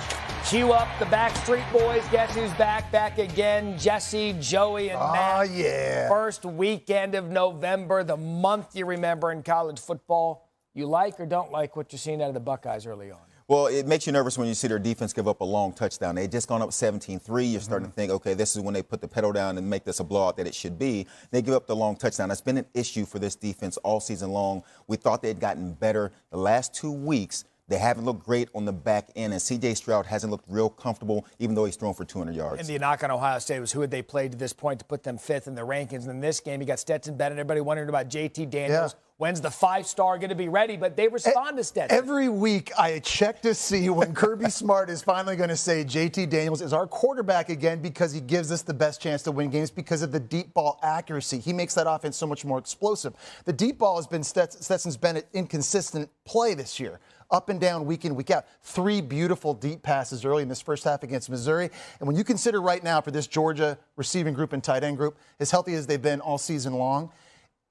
Cue up the Backstreet Boys. Guess who's back? Back again. Jesse, Joey, and Matt. Oh, yeah. First weekend of November, the month you remember in college football. You like or don't like what you're seeing out of the Buckeyes early on? Well, it makes you nervous when you see their defense give up a long touchdown. They just gone up 17-3. You're starting to think, okay, this is when they put the pedal down and make this a blowout that it should be. They give up the long touchdown. That's been an issue for this defense all season long. We thought they had gotten better the last 2 weeks. They haven't looked great on the back end, and C.J. Stroud hasn't looked real comfortable, even though he's thrown for 200 yards. And the knock on Ohio State was who had they played to this point to put them 5th in the rankings. And in this game, you got Stetson Bennett. Everybody wondering about J.T. Daniels. Yeah. When's the 5-star going to be ready? But they respond to Stetson. Every week I check to see when Kirby Smart is finally going to say J.T. Daniels is our quarterback again because he gives us the best chance to win games because of the deep ball accuracy. He makes that offense so much more explosive. The deep ball has been Stetson's Bennett inconsistent play this year. Up and down, week in, week out. 3 beautiful deep passes early in this first half against Missouri. And when you consider right now for this Georgia receiving group and tight end group, as healthy as they've been all season long,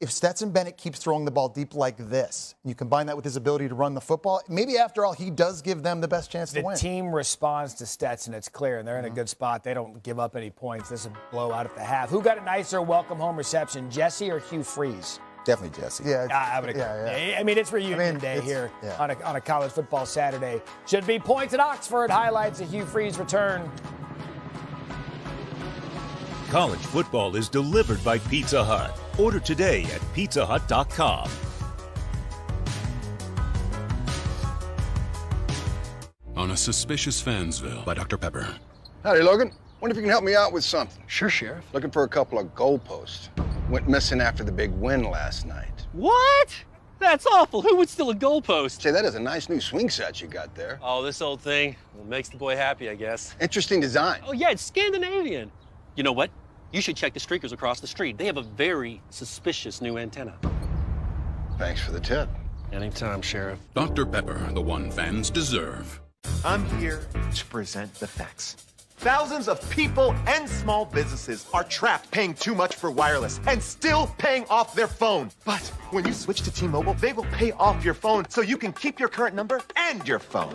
if Stetson Bennett keeps throwing the ball deep like this, and you combine that with his ability to run the football, maybe after all, he does give them the best chance to win. The team responds to Stetson. It's clear, and they're in a good spot. They don't give up any points. This is a blowout at the half. Who got a nicer welcome home reception, Jesse or Hugh Freeze? Definitely Jesse. Yeah, I would agree. Yeah. I mean, it's reunion day here on a college football Saturday. Should be points at Oxford. Highlights of Hugh Freeze return. College football is delivered by Pizza Hut. Order today at pizzahut.com. On a Suspicious Fansville by Dr. Pepper. Howdy, Logan. Wonder if you can help me out with something. Sure, Sheriff. Looking for a couple of goalposts. Went missing after the big win last night. What? That's awful. Who would steal a goalpost? Say, that is a nice new swing set you got there. Oh, this old thing. Well, makes the boy happy, I guess. Interesting design. Oh, yeah, it's Scandinavian. You know what? You should check the streakers across the street. They have a very suspicious new antenna. Thanks for the tip. Anytime, Sheriff. Dr. Pepper, the one fans deserve. I'm here to present the facts. Thousands of people and small businesses are trapped paying too much for wireless and still paying off their phone. But when you switch to T-Mobile, they will pay off your phone so you can keep your current number and your phone.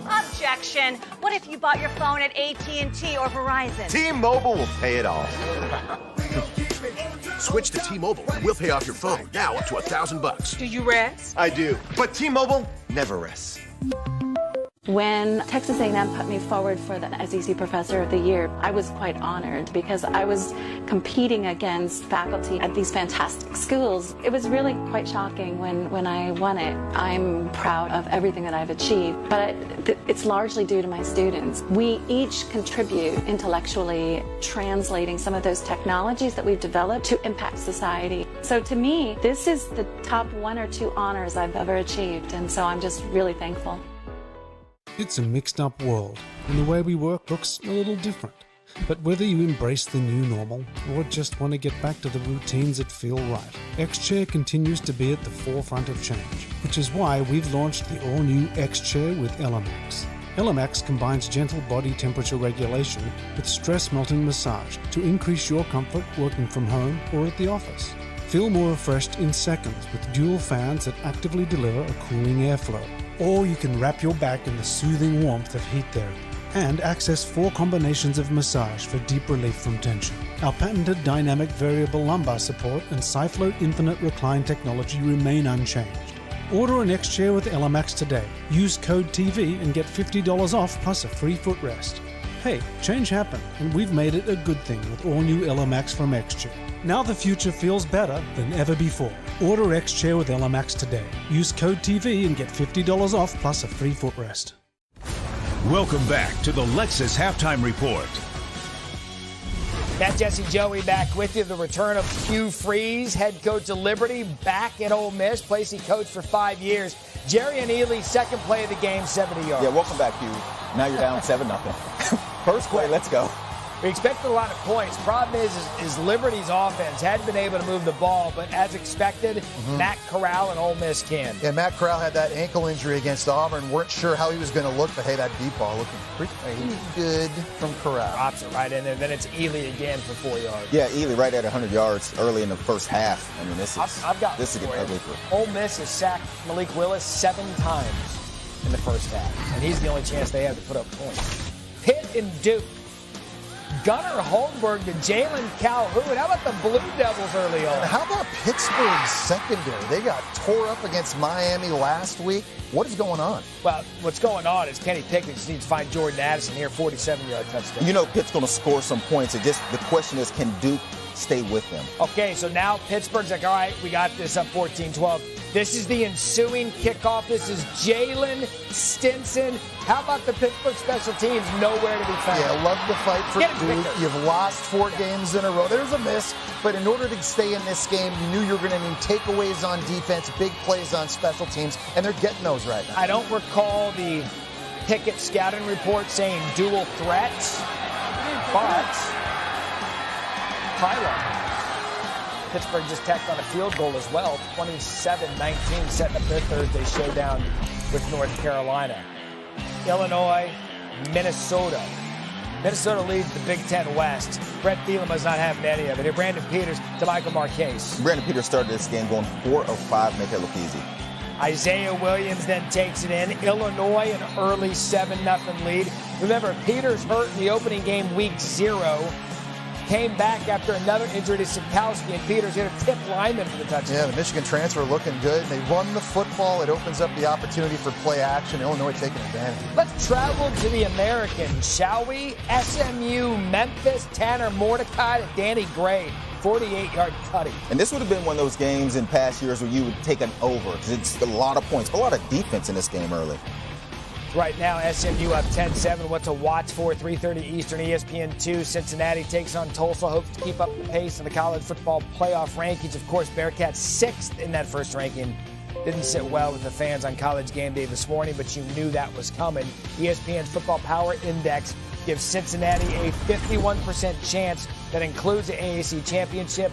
Objection. What if you bought your phone at AT&T or Verizon? T-Mobile will pay it all. Switch to T-Mobile. We'll pay off your phone now up to $1,000. Do you rest? I do. But T-Mobile never rests. When Texas A&M put me forward for the SEC Professor of the Year, I was quite honored because I was competing against faculty at these fantastic schools. It was really quite shocking when I won it. I'm proud of everything that I've achieved, but it's largely due to my students. We each contribute intellectually, translating some of those technologies that we've developed to impact society. So to me, this is the top 1 or 2 honors I've ever achieved, and so I'm just really thankful. It's a mixed up world, and the way we work looks a little different. But whether you embrace the new normal or just want to get back to the routines that feel right, X-Chair continues to be at the forefront of change, which is why we've launched the all-new X-Chair with Elemax. Elemax combines gentle body temperature regulation with stress melting massage to increase your comfort working from home or at the office. Feel more refreshed in seconds with dual fans that actively deliver a cooling airflow. Or you can wrap your back in the soothing warmth of heat therapy and access 4 combinations of massage for deep relief from tension. Our patented dynamic variable lumbar support and SciFloat Infinite Recline technology remain unchanged. Order an X-Chair with Elemax today. Use code TV and get $50 off plus a free footrest. Hey, change happened, and we've made it a good thing with all new Elemax from X-Chair. Now the future feels better than ever before. Order X-Chair with Elemax today. Use code TV and get $50 off plus a free footrest. Welcome back to the Lexus Halftime Report. Matt, Jesse, Joey back with you. The return of Hugh Freeze, head coach of Liberty, back at Ole Miss, place he coached for 5 years. Jerry and Ely, second play of the game, 70 yards. Yeah, welcome back, Hugh. Now you're down 7-0. First play, let's go. We expected a lot of points. Problem is Liberty's offense hadn't been able to move the ball, but as expected, Matt Corral and Ole Miss can. Yeah, Matt Corral had that ankle injury against Auburn. Weren't sure how he was going to look, but hey, that deep ball looking pretty good from Corral. Drops it right in there. Then it's Ely again for 4 yards. Yeah, Ely right at 100 yards early in the first half. I mean, this is getting ugly for Ole Miss has sacked Malik Willis 7 times in the first half, and he's the only chance they have to put up points. Pitt and Duke. Gunnar Holmberg to Jalen Calhoun. How about the Blue Devils early on? How about Pittsburgh's secondary? They got tore up against Miami last week. What is going on? Well, what's going on is Kenny Pickett just needs to find Jordan Addison here, 47-yard touchdown. You know Pitt's going to score some points. The question is, can Duke stay with them? Okay, so now Pittsburgh's like, all right, we got this up 14-12. This is the ensuing kickoff. This is Jalen Stinson. How about the Pittsburgh special teams? Nowhere to be found. Yeah, love the fight for Duke. You've lost 4 games in a row. There's a miss, but in order to stay in this game, you knew you were going to need takeaways on defense, big plays on special teams, and they're getting those right now. I don't recall the Pickett scouting report saying dual threats, but Tyler. Pittsburgh just tacked on a field goal as well, 27-19, setting up their Thursday showdown with North Carolina. Illinois, Minnesota. Minnesota leads the Big Ten West. Brett Thielen was not having any of it. Here, Brandon Peters to Michael Marquez. Brandon Peters started this game going 4 of 5, make it look easy. Isaiah Williams then takes it in. Illinois, an early 7-0 lead. Remember, Peters hurt in the opening game, week 0. came back after another injury to Sikowski, and Peters hit a tip lineman for the touchdown. Yeah, the Michigan transfer looking good. They run the football. It opens up the opportunity for play action. Illinois taking advantage. Let's travel to the Americans, shall we? SMU, Memphis, Tanner Mordecai to Danny Gray. 48-yard cutting. And this would have been one of those games in past years where you would take an over because it's a lot of points, a lot of defense in this game early. Right now, SMU up 10-7. What to watch for? 3:30 Eastern, ESPN2. Cincinnati takes on Tulsa. Hopes to keep up the pace in the college football playoff rankings. Of course, Bearcats 6th in that first ranking. Didn't sit well with the fans on College Game Day this morning, but you knew that was coming. ESPN's Football Power Index gives Cincinnati a 51% chance that includes the AAC championship.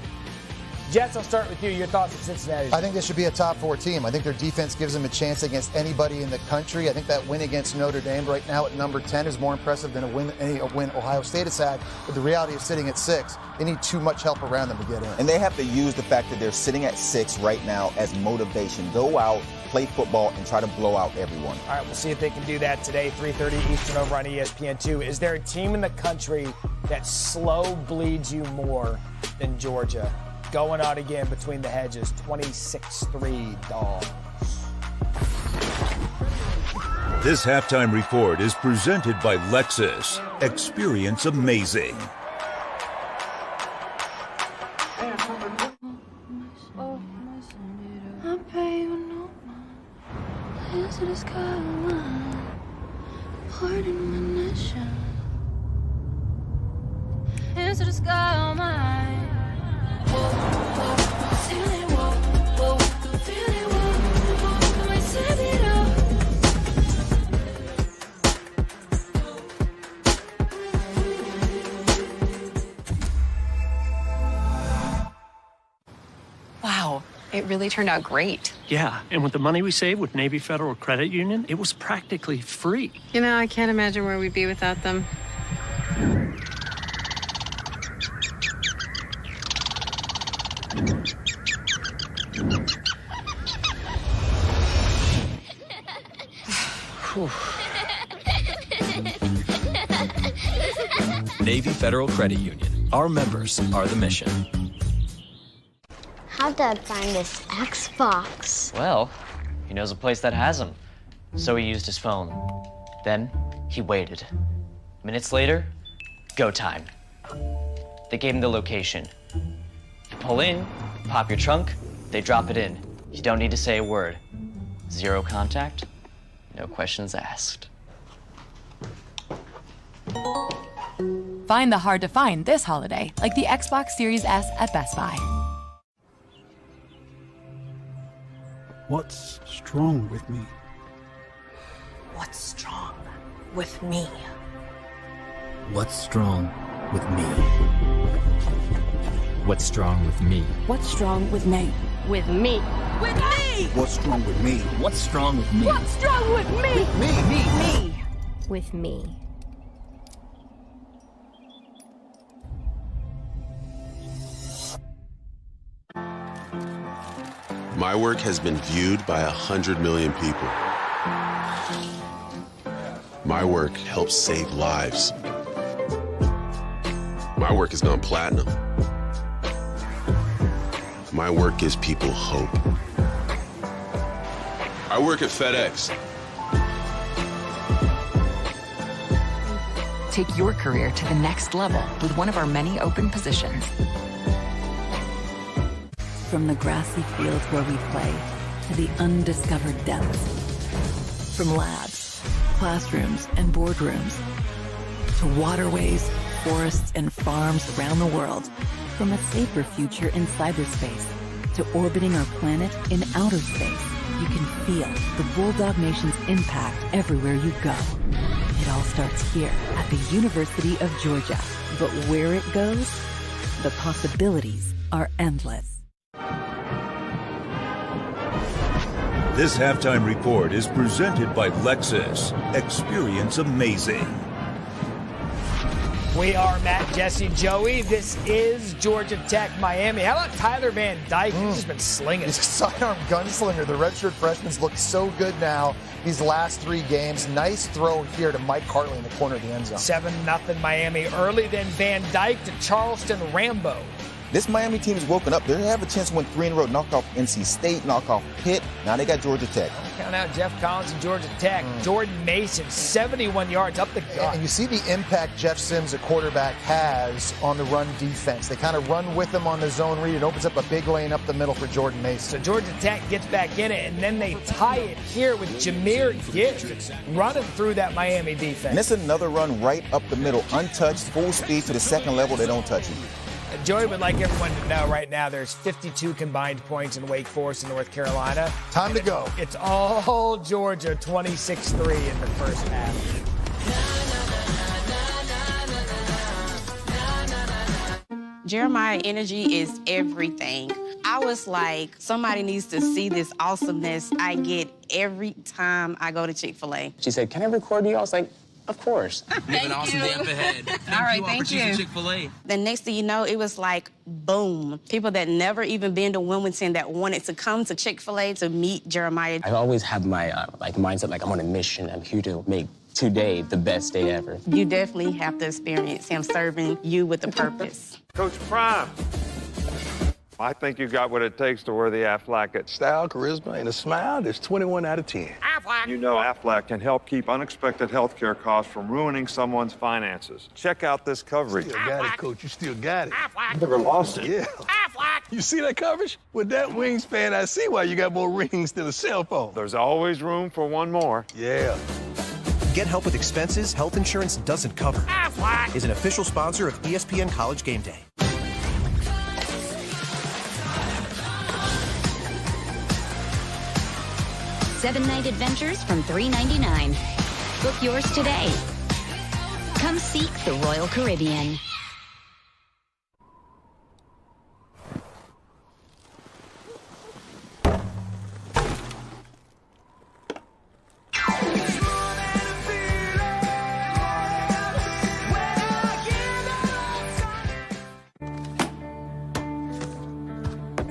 Jets, I'll start with you. Your thoughts on Cincinnati? I think this should be a top 4 team. I think their defense gives them a chance against anybody in the country. I think that win against Notre Dame right now at number 10 is more impressive than a win Ohio State has had. But the reality of sitting at 6, they need too much help around them to get in. And they have to use the fact that they're sitting at 6 right now as motivation. Go out, play football, and try to blow out everyone. All right, we'll see if they can do that today, 3:30 Eastern over on ESPN2. Is there a team in the country that slow bleeds you more than Georgia? Going out again between the hedges, 26-3 Dawgs. This halftime report is presented by Lexus. Experience amazing. Into the sky, oh my. Wow, it really turned out great. Yeah, and with the money we saved with Navy Federal Credit Union, it was practically free. You know, I can't imagine where we'd be without them. Navy Federal Credit Union. Our members are the mission. How'd Dad find this Xbox? Well, he knows a place that has them. So he used his phone. Then he waited. Minutes later, go time. They gave him the location. You pull in, pop your trunk, they drop it in. You don't need to say a word. Zero contact, no questions asked. Find the hard to find this holiday, like the Xbox Series S at Best Buy. What's strong with me? What's strong with me? What's strong with me? What's strong with me? What's strong with me? With me. With me! What's strong with me? What's strong with me? What's strong with me? With me. Me. With me. My work has been viewed by 100 million people. My work helps save lives. My work has gone platinum. My work gives people hope. I work at FedEx. Take your career to the next level with one of our many open positions. From the grassy fields where we play to the undiscovered depths. From labs, classrooms, and boardrooms to waterways, forests, and farms around the world. From a safer future in cyberspace to orbiting our planet in outer space, you can feel the Bulldog Nation's impact everywhere you go. It all starts here at the University of Georgia. But where it goes, the possibilities are endless. This halftime report is presented by Lexus. Experience amazing. We are Matt, Jesse, Joey. This is Georgia Tech, Miami. How about Tyler Van Dyke? He's just been slinging. He's a sidearm gunslinger. The redshirt freshman's looked so good now these last 3 games. Nice throw here to Mike Hartley in the corner of the end zone. 7-0 Miami early, then Van Dyke to Charleston Rambo. This Miami team has woken up. They have a chance to win 3 in a row, knock off NC State, knock off Pitt. Now they got Georgia Tech. Count out Jeff Collins and Georgia Tech. Jordan Mason, 71 yards up the gut. And you see the impact Jeff Sims, a quarterback, has on the run defense. They kind of run with him on the zone read. It opens up a big lane up the middle for Jordan Mason. So Georgia Tech gets back in it, and then they tie it here with Jahmyr Gibbs running through that Miami defense. And it's another run right up the middle, untouched, full speed to the second level. They don't touch him. Joey would like everyone to know right now there's 52 combined points in Wake Forest and North Carolina. Time to go. It's all Georgia, 26-3 in the first half. Jeremiah energy is everything. I was like, somebody needs to see this awesomeness I get every time I go to Chick-fil-A. She said, "Can I record you?" I was like, "Of course." You have an awesome day up ahead. All right, thank you. Chick-fil-A. The next thing you know, it was like, boom. People that never even been to Wilmington that wanted to come to Chick-fil-A to meet Jeremiah. I've always had my mindset, like I'm on a mission. I'm here to make today the best day ever. You definitely have to experience him serving you with a purpose. Coach Prime, I think you got what it takes to wear the Aflac. Style, charisma, and a smile, there's 21 out of 10. Aflac! You know Aflac can help keep unexpected health care costs from ruining someone's finances. Check out this coverage. Still got it, Coach. You still got it. Aflac! Never lost it. Yeah. Aflac! You see that coverage? With that wingspan, I see why you got more rings than a cell phone. There's always room for one more. Yeah. Get help with expenses health insurance doesn't cover. Aflac is an official sponsor of ESPN College Game Day. Seven-night adventures from $3.99. Book yours today. Come seek the Royal Caribbean.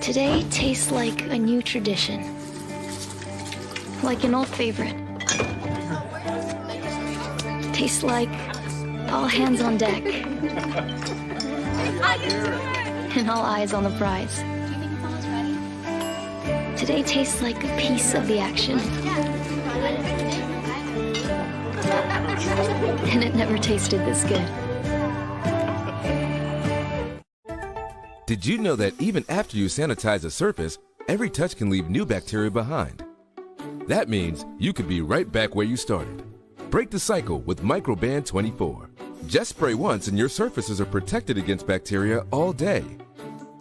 Today tastes like a new tradition. Like an old favorite. Tastes like all hands on deck. And all eyes on the prize. Today tastes like a piece of the action. And it never tasted this good. Did you know that even after you sanitize a surface, every touch can leave new bacteria behind? That means you could be right back where you started. Break the cycle with Microban 24. Just spray once and your surfaces are protected against bacteria all day.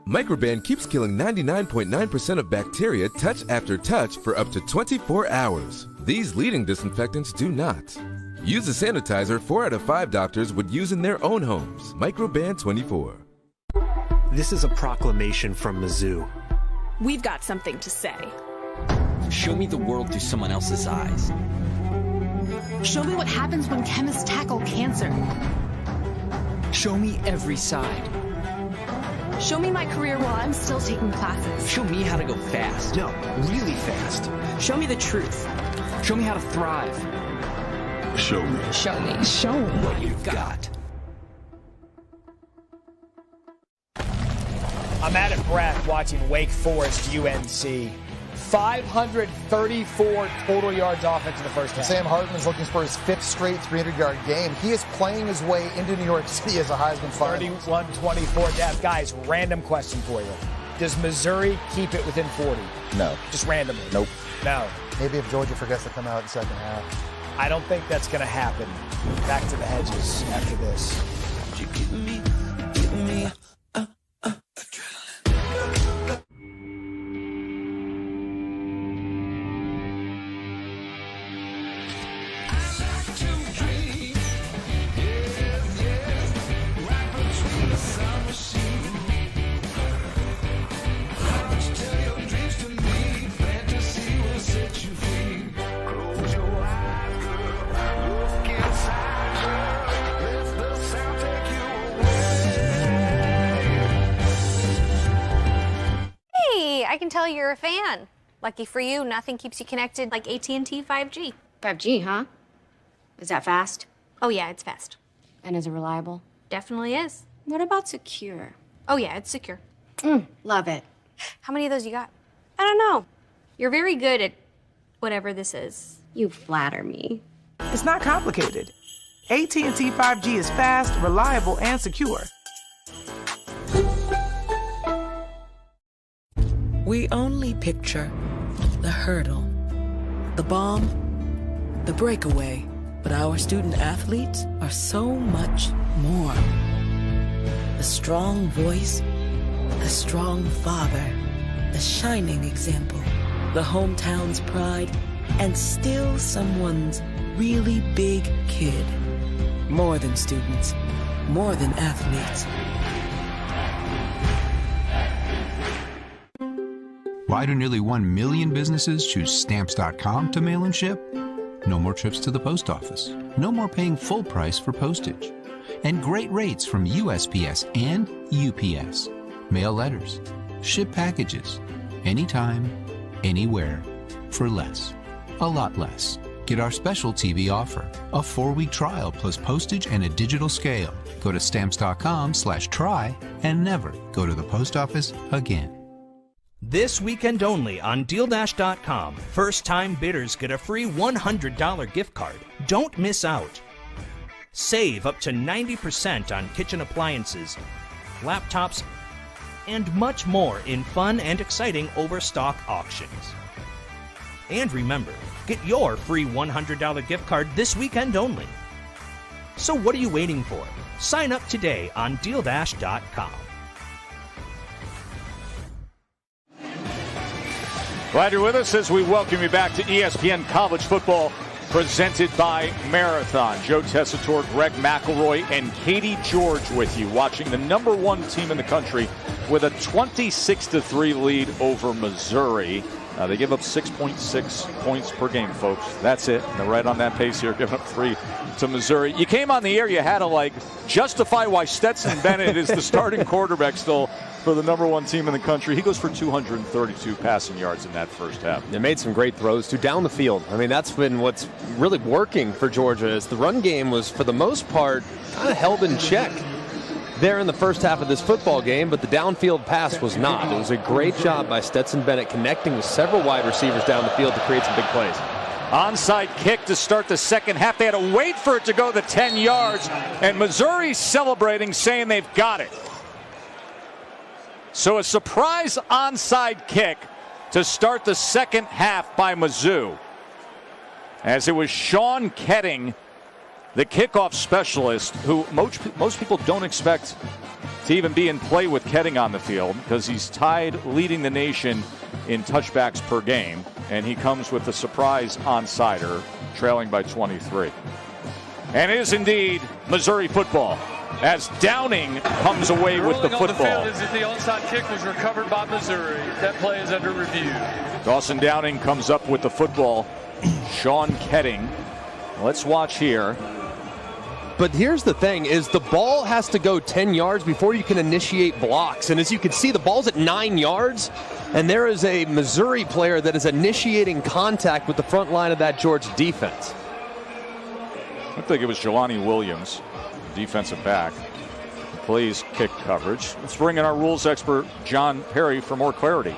Microban keeps killing 99.9% of bacteria touch after touch for up to 24 hours. These leading disinfectants do not. Use a sanitizer 4 out of 5 doctors would use in their own homes. Microban 24. This is a proclamation from Mizzou. We've got something to say. Show me the world through someone else's eyes. Show me what happens when chemists tackle cancer. Show me every side. Show me my career while I'm still taking classes. Show me how to go fast. No, really fast. Show me the truth. Show me how to thrive. Show me. Show me. Show me what you've got. I'm out of breath watching Wake Forest UNC. 534 total yards offense in the first half. Sam Hartman's looking for his 5th straight 300-yard game. He is playing his way into New York City as a Heisman finalist. 31-24 death. Guys, random question for you. Does Missouri keep it within 40? No. Just randomly? Nope. No. Maybe if Georgia forgets to come out in the second half. I don't think that's going to happen. Back to the hedges after this. You give me Take you tell you're a fan. Lucky for you, nothing keeps you connected like AT&T 5G. 5G, huh? Is that fast? Oh, yeah, it's fast. And is it reliable? Definitely is. What about secure? Oh, yeah, it's secure. Love it. How many of those you got? I don't know. You're very good at whatever this is. You flatter me. It's not complicated. AT&T 5G is fast, reliable, and secure. We only picture the hurdle, the bomb, the breakaway. But our student athletes are so much more. The strong voice, the strong father, the shining example, the hometown's pride, and still someone's really big kid. More than students, more than athletes. Why do nearly 1 million businesses choose Stamps.com to mail and ship? No more trips to the post office. No more paying full price for postage. And great rates from USPS and UPS. Mail letters. Ship packages. Anytime, anywhere. For less. A lot less. Get our special TV offer. A 4-week trial plus postage and a digital scale. Go to Stamps.com/try and never go to the post office again. This weekend only on DealDash.com, first-time bidders get a free $100 gift card. Don't miss out. Save up to 90% on kitchen appliances, laptops, and much more in fun and exciting overstock auctions. And remember, get your free $100 gift card this weekend only. So what are you waiting for? Sign up today on DealDash.com. Glad you're with us as we welcome you back to ESPN College Football, presented by Marathon. Joe Tessitore, Greg McElroy, and Katie George with you, watching the #1 team in the country with a 26-3 lead over Missouri. They give up 6.6 points per game, folks. That's it. They're right on that pace here, giving up 3 to Missouri. You came on the air, you had to justify why Stetson Bennett is the starting quarterback still for the #1 team in the country. He goes for 232 passing yards in that first half. They made some great throws too down the field. I mean, that's been what's really working for Georgia, is the run game was, for the most part, kind of held in check there in the first half of this football game, but the downfield pass was not. It was a great job by Stetson Bennett connecting with several wide receivers down the field to create some big plays. Onside kick to start the second half. They had to wait for it to go the 10 yards, and Missouri's celebrating, saying they've got it. So a surprise onside kick to start the second half by Mizzou, as it was Sean Ketting, the kickoff specialist, who most people don't expect to even be in play with Ketting on the field, because he's tied leading the nation in touchbacks per game, and he comes with the surprise onsider, trailing by 23. And it is indeed Missouri football, as Downing comes away with the football. On the field is that the onside kick was recovered by Missouri. That play is under review. Dawson Downing comes up with the football. Sean Ketting. Let's watch here. But here's the thing, is the ball has to go 10 yards before you can initiate blocks. And as you can see, the ball's at 9 yards, and there is a Missouri player that is initiating contact with the front line of that Georgia defense. I think it was Jelani Williams, defensive back, plays kick coverage. Let's bring in our rules expert, John Perry, for more clarity.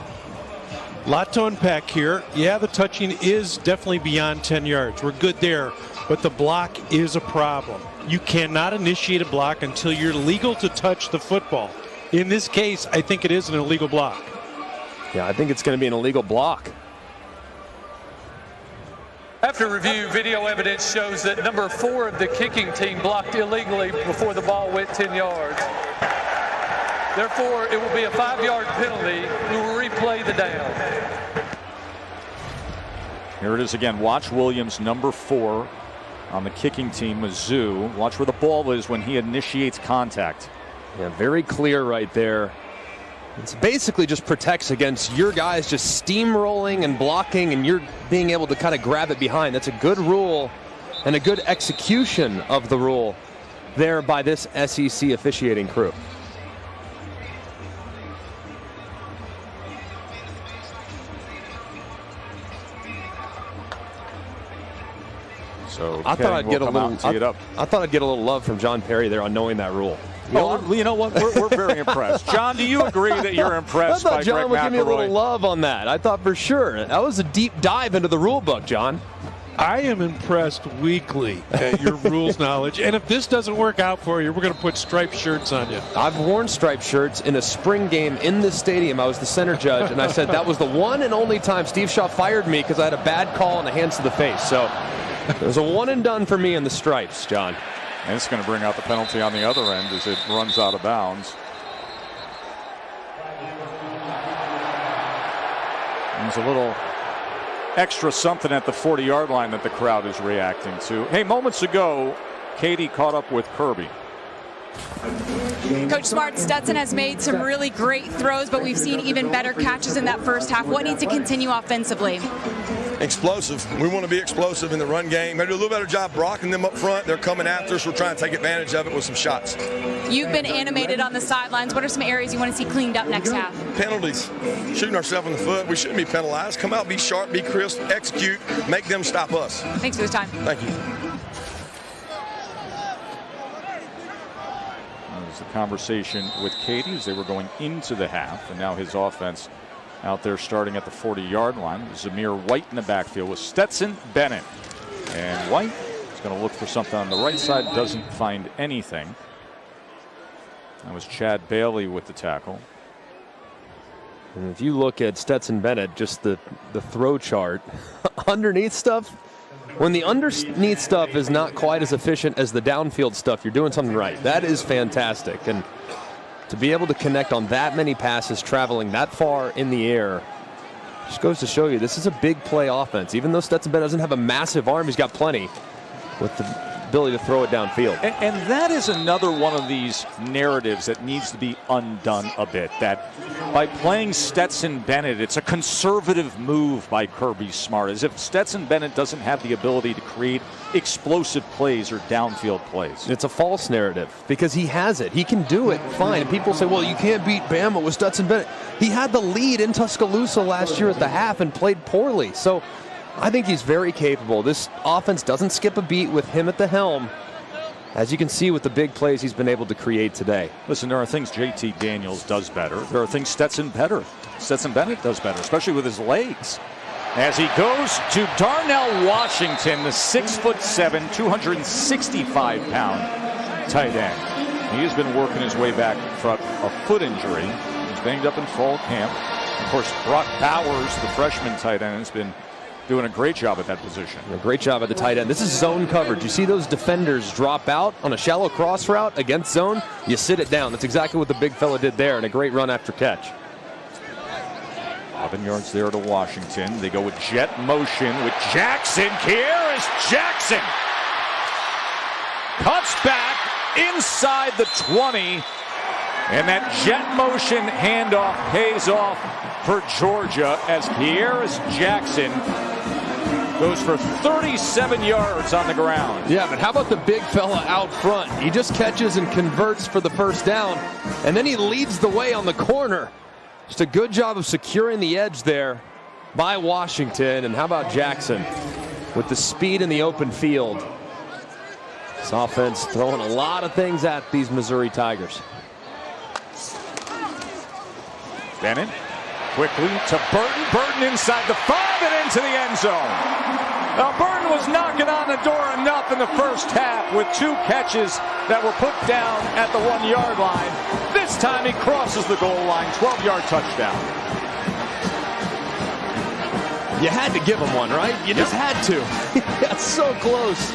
A lot to unpack here. Yeah, the touching is definitely beyond 10 yards. We're good there, but the block is a problem. You cannot initiate a block until you're legal to touch the football. In this case, I think it is an illegal block. Yeah, I think it's going to be an illegal block. After review, video evidence shows that number 4 of the kicking team blocked illegally before the ball went 10 yards. Therefore, it will be a 5-yard penalty. We will replay the down. Here it is again. Watch Williams, number 4 on the kicking team, Mizzou. Watch where the ball is when he initiates contact. Yeah, very clear right there. It basically just protects against your guys just steamrolling and blocking, and you're being able to kind of grab it behind. That's a good rule and a good execution of the rule there by this SEC officiating crew. So I thought I'd get a little. Tee it up. I thought I'd get a little love from John Perry there on knowing that rule. You know what? We're very impressed. John, do you agree that you're impressed by Greg McElroy? I thought John would give me a little love on that. I thought for sure. That was a deep dive into the rule book, John. I am impressed weekly at your rules knowledge. And if this doesn't work out for you, we're going to put striped shirts on you. I've worn striped shirts in a spring game in this stadium. I was the center judge, and I said that was the one and only time Steve Shaw fired me because I had a bad call on the hands to the face. So it was a one and done for me in the stripes, John. And it's going to bring out the penalty on the other end as it runs out of bounds. There's a little extra something at the 40-yard line that the crowd is reacting to. Hey, moments ago, Katie caught up with Kirby. Coach Smart, Stetson has made some really great throws, but we've seen even better catches in that first half. What needs to continue offensively? Explosive. We want to be explosive in the run game. Maybe do a little better job blocking them up front. They're coming after us. We're trying to take advantage of it with some shots. You've been animated on the sidelines. What are some areas you want to see cleaned up next half? Penalties. Shooting ourselves in the foot. We shouldn't be penalized. Come out, be sharp, be crisp, execute, make them stop us. Thanks for the time. Thank you. That was the conversation with Katie as they were going into the half, and now his offense out there starting at the 40-yard line. Zamir White in the backfield with Stetson Bennett. And White is going to look for something on the right side, doesn't find anything. That was Chad Bailey with the tackle. And if you look at Stetson Bennett, just the throw chart, underneath stuff, when the underneath stuff is not quite as efficient as the downfield stuff, you're doing something right. That is fantastic. And to be able to connect on that many passes traveling that far in the air just goes to show you this is a big play offense. Even though Stetson Bennett doesn't have a massive arm, he's got plenty with the ability to throw it downfield. And that is another one of these narratives that needs to be undone a bit. That by playing Stetson Bennett, it's a conservative move by Kirby Smart, as if Stetson Bennett doesn't have the ability to create explosive plays or downfield plays. It's a false narrative because he has it. He can do it fine. And people say, well, you can't beat Bama with Stetson Bennett. He had the lead in Tuscaloosa last year at the half and played poorly. So I think he's very capable. This offense doesn't skip a beat with him at the helm, as you can see with the big plays he's been able to create today. Listen, there are things JT Daniels does better. There are things Stetson Bennett does better, especially with his legs. As he goes to Darnell Washington, the 6'7", 265-pound tight end. He has been working his way back from a foot injury. He's banged up in fall camp. Of course, Brock Bowers, the freshman tight end, has been doing a great job at that position. A great job at the tight end. This is zone coverage. You see those defenders drop out on a shallow cross route against zone, you sit it down. That's exactly what the big fella did there, and a great run after catch. 11 yards there to Washington. They go with jet motion with Jackson. Kearis Jackson cuts back inside the 20. And that jet motion handoff pays off for Georgia as Kearis Jackson goes for 37 yards on the ground. Yeah, but how about the big fella out front? He just catches and converts for the first down, and then he leads the way on the corner. Just a good job of securing the edge there by Washington. And how about Jackson with the speed in the open field? This offense throwing a lot of things at these Missouri Tigers. Bennett quickly to Burton. Burton inside the 5 and into the end zone. Now Burton was knocking on the door enough in the first half with 2 catches that were put down at the 1-yard line. This time he crosses the goal line, 12-yard touchdown. You had to give him one, right? You just had to. Got so close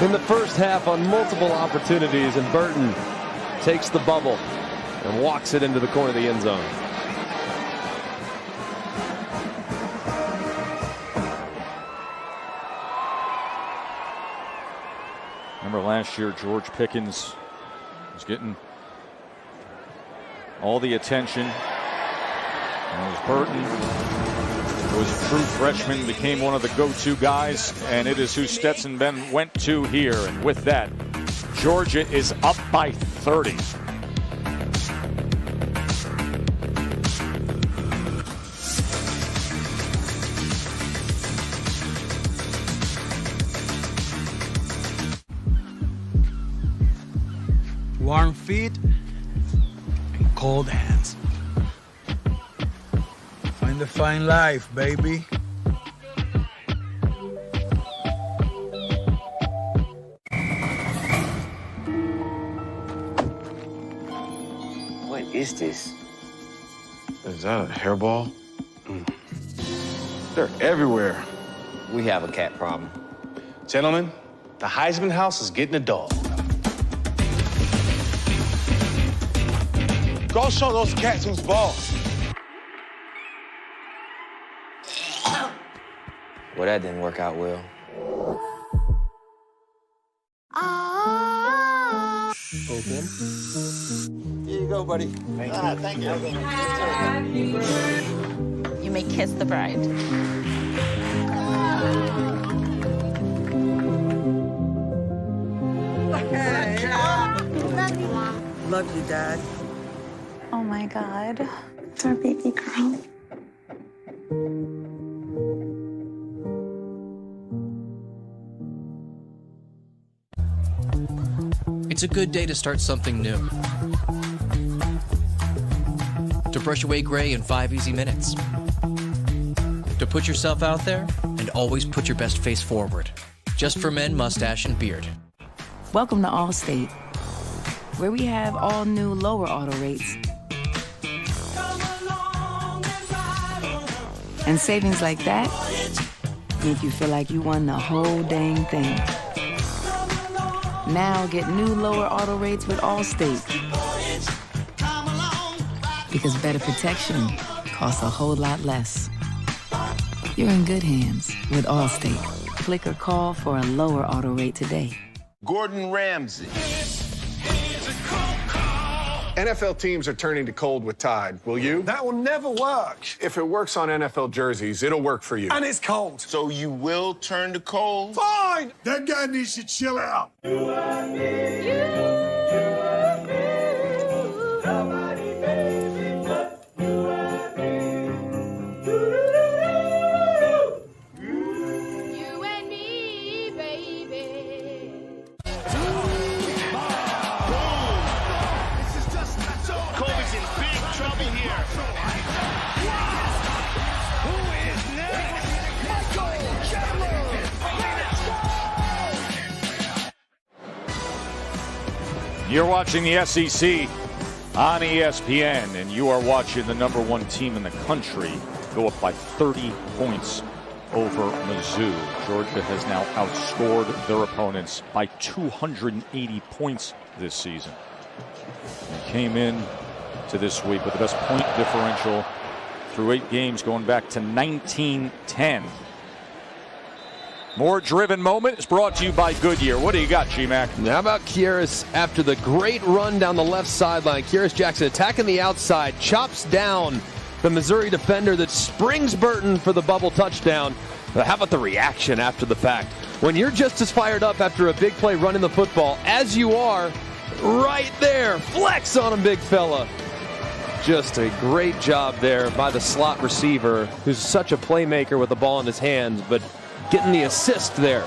in the first half on multiple opportunities, and Burton takes the bubble and walks it into the corner of the end zone. Remember last year, George Pickens was getting all the attention. And it was Burton, who was a true freshman, became one of the go-to guys, and it is who Stetson Bennett went to here. And with that, Georgia is up by 30. warm feet, and cold hands. Find the fine life, baby. What is this? Is that a hairball? They're everywhere. We have a cat problem. Gentlemen, the Heisman house is getting a dog. Go show those cats who's boss. Well, that didn't work out well. Open. Here you go, buddy. Thank you. You may kiss the bride. Love you, Dad. Oh my God. It's our baby girl. It's a good day to start something new. To brush away gray in 5 easy minutes. To put yourself out there and always put your best face forward. Just for men, mustache, and beard. Welcome to Allstate, where we have all new lower auto rates. And savings like that make you feel like you won the whole dang thing. Now get new lower auto rates with Allstate. Because better protection costs a whole lot less. You're in good hands with Allstate. Click or call for a lower auto rate today. Gordon Ramsay. NFL teams are turning to cold with Tide. Will you? That will never work. If it works on NFL jerseys, it'll work for you. And it's cold. So you will turn to cold? Fine! That guy needs to chill out. You're watching the SEC on ESPN, and you are watching the #1 team in the country go up by 30 points over Mizzou. Georgia has now outscored their opponents by 280 points this season. They came in to this week with the best point differential through 8 games going back to 1910. More driven moment is brought to you by Goodyear. What do you got, G-Mac? How about Kyrus after the great run down the left sideline? Kyrus Jackson attacking the outside, chops down the Missouri defender that springs Burton for the bubble touchdown. But how about the reaction after the fact? When you're just as fired up after a big play running the football as you are right there, flex on him, big fella. Just a great job there by the slot receiver, who's such a playmaker with the ball in his hands, but getting the assist there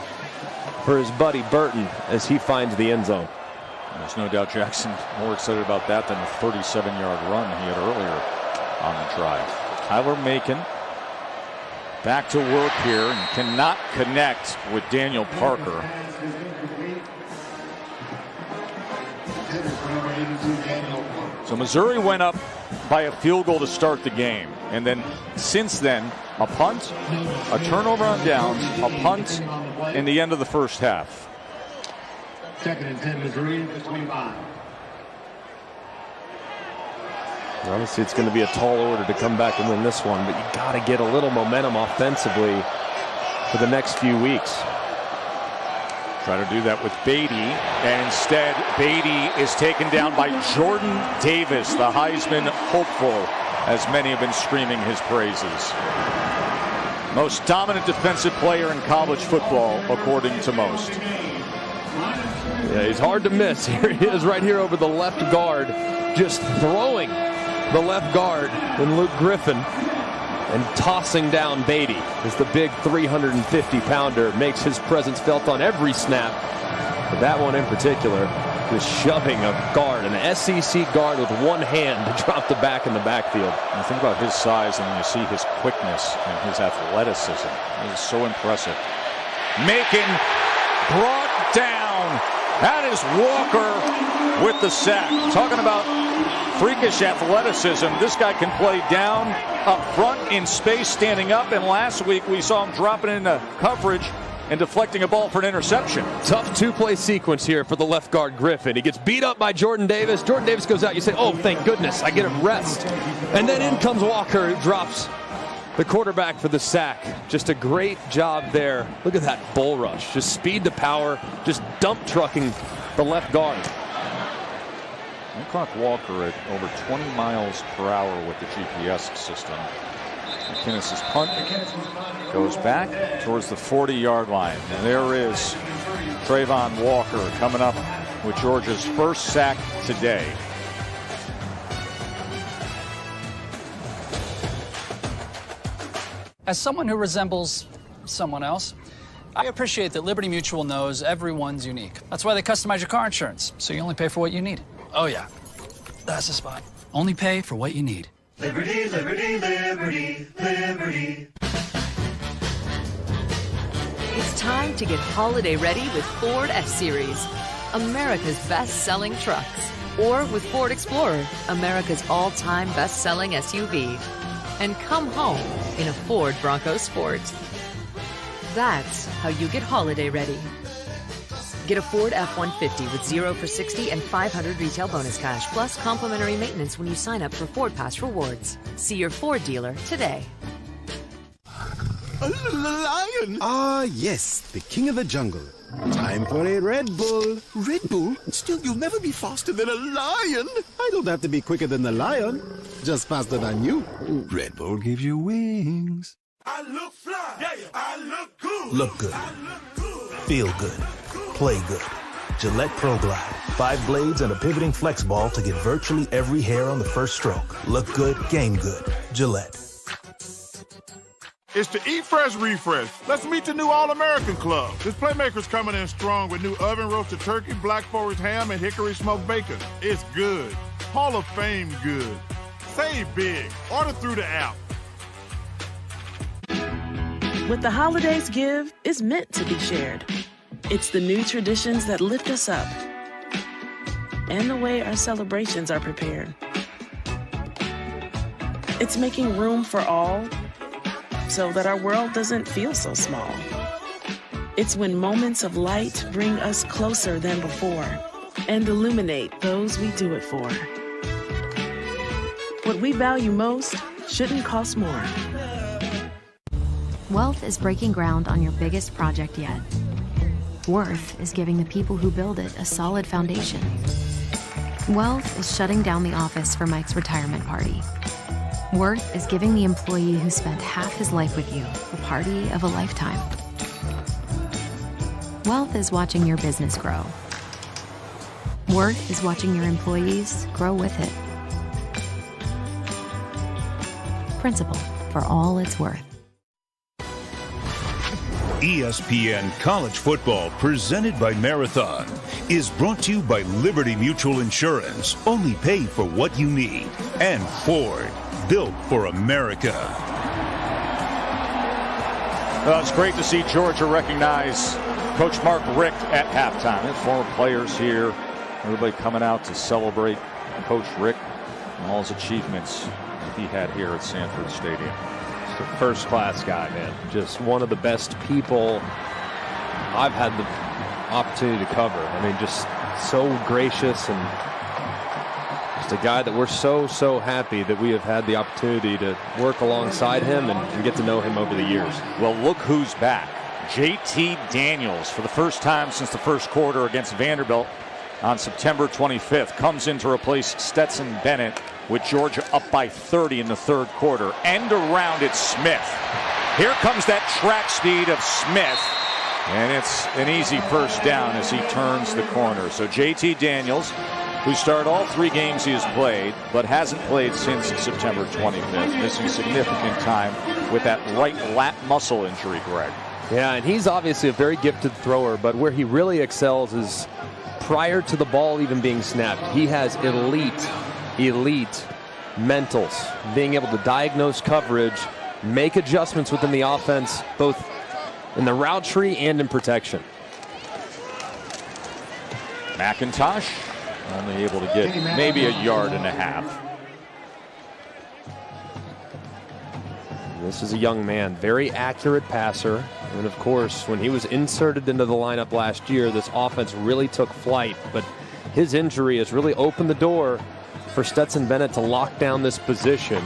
for his buddy Burton as he finds the end zone. There's no doubt Jackson more excited about that than the 37-yard run he had earlier on the drive. Tyler Macon back to work here and cannot connect with Daniel Parker. So Missouri went up by a field goal to start the game, and then since then a punt, a turnover on downs, a punt in the end of the first half. 2nd and 10, Missouri, the 25. Obviously, it's going to be a tall order to come back and win this one, but you got to get a little momentum offensively for the next few weeks. Try to do that with Beatty, and instead Beatty is taken down by Jordan Davis, the Heisman hopeful, as many have been screaming his praises. Most dominant defensive player in college football, according to most. Yeah, he's hard to miss. Here he is right here over the left guard, just throwing the left guard in Luke Griffin and tossing down Beatty as the big 350-pounder makes his presence felt on every snap. But that one in particular, Just shoving a guard, an SEC guard with one hand to drop the back in the backfield. And think about his size, and you see his quickness and his athleticism. It is so impressive. Brought down. That is Walker with the sack. Talking about freakish athleticism. This guy can play down, up front, in space, standing up. And last week we saw him dropping into coverage and deflecting a ball for an interception. Tough two-play sequence here for the left guard Griffin. He gets beat up by Jordan Davis. Jordan Davis goes out. You say, oh, thank goodness, I get a rest. And then in comes Walker, who drops the quarterback for the sack. Just a great job there. Look at that bull rush. Just speed to power, just dump trucking the left guard. They clock Walker at over 20 miles per hour with the GPS system. McKinnis' punt goes back towards the 40-yard line. And there is Trayvon Walker coming up with Georgia's first sack today. As someone who resembles someone else, I appreciate that Liberty Mutual knows everyone's unique. That's why they customize your car insurance, so you only pay for what you need. Oh, yeah. That's the spot. Only pay for what you need. Liberty, liberty, liberty, liberty. It's time to get holiday ready with Ford F-Series, America's best-selling trucks. Or with Ford Explorer, America's all-time best-selling SUV. And come home in a Ford Bronco Sport. That's how you get holiday ready. Get a Ford F-150 with 0 for 60 and 500 retail bonus cash, plus complimentary maintenance when you sign up for Ford Pass Rewards. See your Ford dealer today. A lion! Ah, yes, the king of the jungle. Time for a Red Bull. Red Bull? Still, you'll never be faster than a lion. I don't have to be quicker than the lion, just faster than you. Red Bull gives you wings. I look fly. Yeah, I look good. Look good. Feel good. Play good. Gillette Pro Glide. 5 blades and a pivoting flex ball to get virtually every hair on the first stroke. Look good, game good. Gillette. It's the Eat Fresh Refresh. Let's meet the new All-American Club. This Playmaker's coming in strong with new oven-roasted turkey, Black Forest ham, and hickory smoked bacon. It's good. Hall of Fame good. Save big. Order through the app. What the holidays give is meant to be shared. It's the new traditions that lift us up and the way our celebrations are prepared. It's making room for all so that our world doesn't feel so small. It's when moments of light bring us closer than before and illuminate those we do it for. What we value most shouldn't cost more. Wealth is breaking ground on your biggest project yet. Worth is giving the people who build it a solid foundation. Wealth is shutting down the office for Mike's retirement party. Worth is giving the employee who spent half his life with you the party of a lifetime. Wealth is watching your business grow. Worth is watching your employees grow with it. Principal, for all it's worth. ESPN College Football, presented by Marathon, is brought to you by Liberty Mutual Insurance. Only pay for what you need. And Ford, built for America. Well, it's great to see Georgia recognize Coach Mark Richt at halftime. And former players here, everybody coming out to celebrate Coach Richt and all his achievements that he had here at Sanford Stadium. A first-class guy, man. Just one of the best people I've had the opportunity to cover. I mean, just so gracious and just a guy that we're so happy that we have had the opportunity to work alongside him and get to know him over the years. Well, look who's back. JT Daniels, for the first time since the first quarter against Vanderbilt on September 25th, comes in to replace Stetson Bennett, with Georgia up by 30 in the third quarter. End around it, Smith. Here comes that track speed of Smith. And it's an easy first down as he turns the corner. So JT Daniels, who started all 3 games he has played, but hasn't played since September 25th, missing significant time with that right lat muscle injury, Greg. Yeah, and he's obviously a very gifted thrower, but where he really excels is prior to the ball even being snapped. He has elite mentals, being able to diagnose coverage, make adjustments within the offense, both in the route tree and in protection. McIntosh only able to get maybe 1.5 yards. This is a young man, very accurate passer. And of course, when he was inserted into the lineup last year, this offense really took flight. But his injury has really opened the door for Stetson Bennett to lock down this position.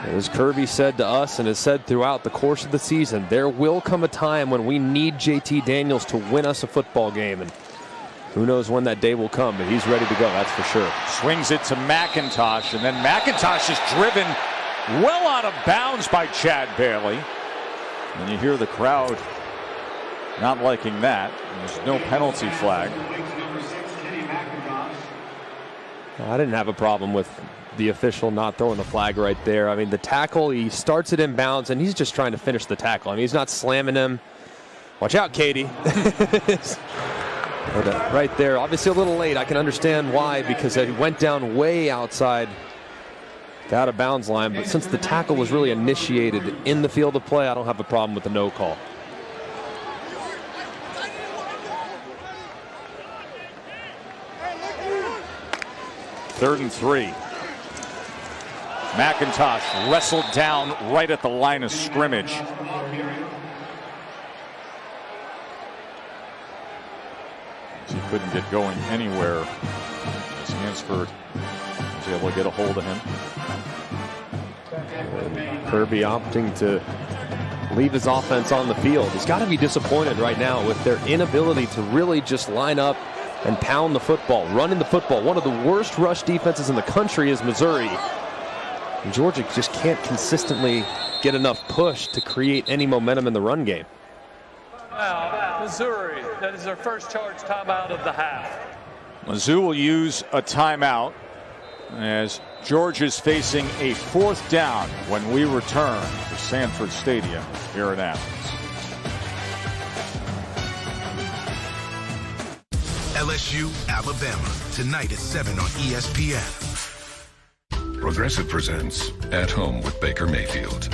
As Kirby said to us and has said throughout the course of the season, there will come a time when we need JT Daniels to win us a football game. And who knows when that day will come, but he's ready to go, that's for sure. Swings it to McIntosh, and then McIntosh is driven well out of bounds by Chad Bailey. And you hear the crowd not liking that. There's no penalty flag. I didn't have a problem with the official not throwing the flag right there. I mean, the tackle, he starts it in bounds, and he's just trying to finish the tackle. I mean, he's not slamming him. Watch out, Katie. But, right there, obviously a little late. I can understand why, because he went down way outside the out of bounds line. But since the tackle was really initiated in the field of play, I don't have a problem with the no call. Third and 3. McIntosh wrestled down right at the line of scrimmage. He couldn't get going anywhere as Hansford was able to get a hold of him. And Kirby opting to leave his offense on the field. He's got to be disappointed right now with their inability to really just line up and pound the football, running the football. One of the worst rush defenses in the country is Missouri. And Georgia just can't consistently get enough push to create any momentum in the run game. Now, Missouri, that is their first charge timeout of the half. Mizzou will use a timeout as Georgia's facing a 4th down when we return to Sanford Stadium here in Athens. LSU, Alabama, tonight at 7 on ESPN. Progressive presents At Home with Baker Mayfield.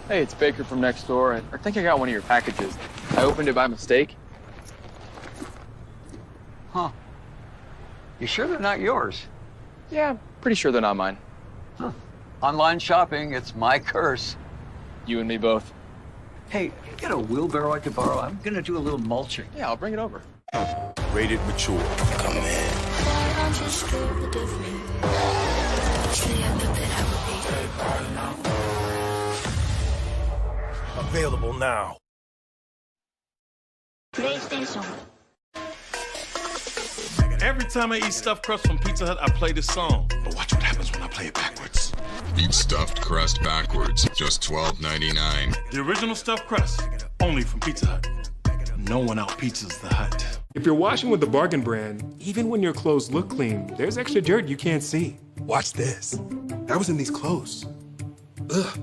Hey, it's Baker from next door, and I think I got one of your packages. I opened it by mistake. Huh. You sure they're not yours? Yeah, I'm pretty sure they're not mine. Huh. Online shopping, it's my curse. You and me both. Hey, you got a wheelbarrow I could borrow? I'm gonna do a little mulching. Yeah, I'll bring it over. Rated mature. Come in. Available now. PlayStation. Every time I eat stuffed crust from Pizza Hut, I play this song. But watch what happens when I play it backwards. Eat stuffed crust backwards, just $12.99. The original stuffed crust, only from Pizza Hut. No one out pizzas the Hut. If you're washing with the Bargain brand, even when your clothes look clean, there's extra dirt you can't see. Watch this. That was in these clothes. Ugh.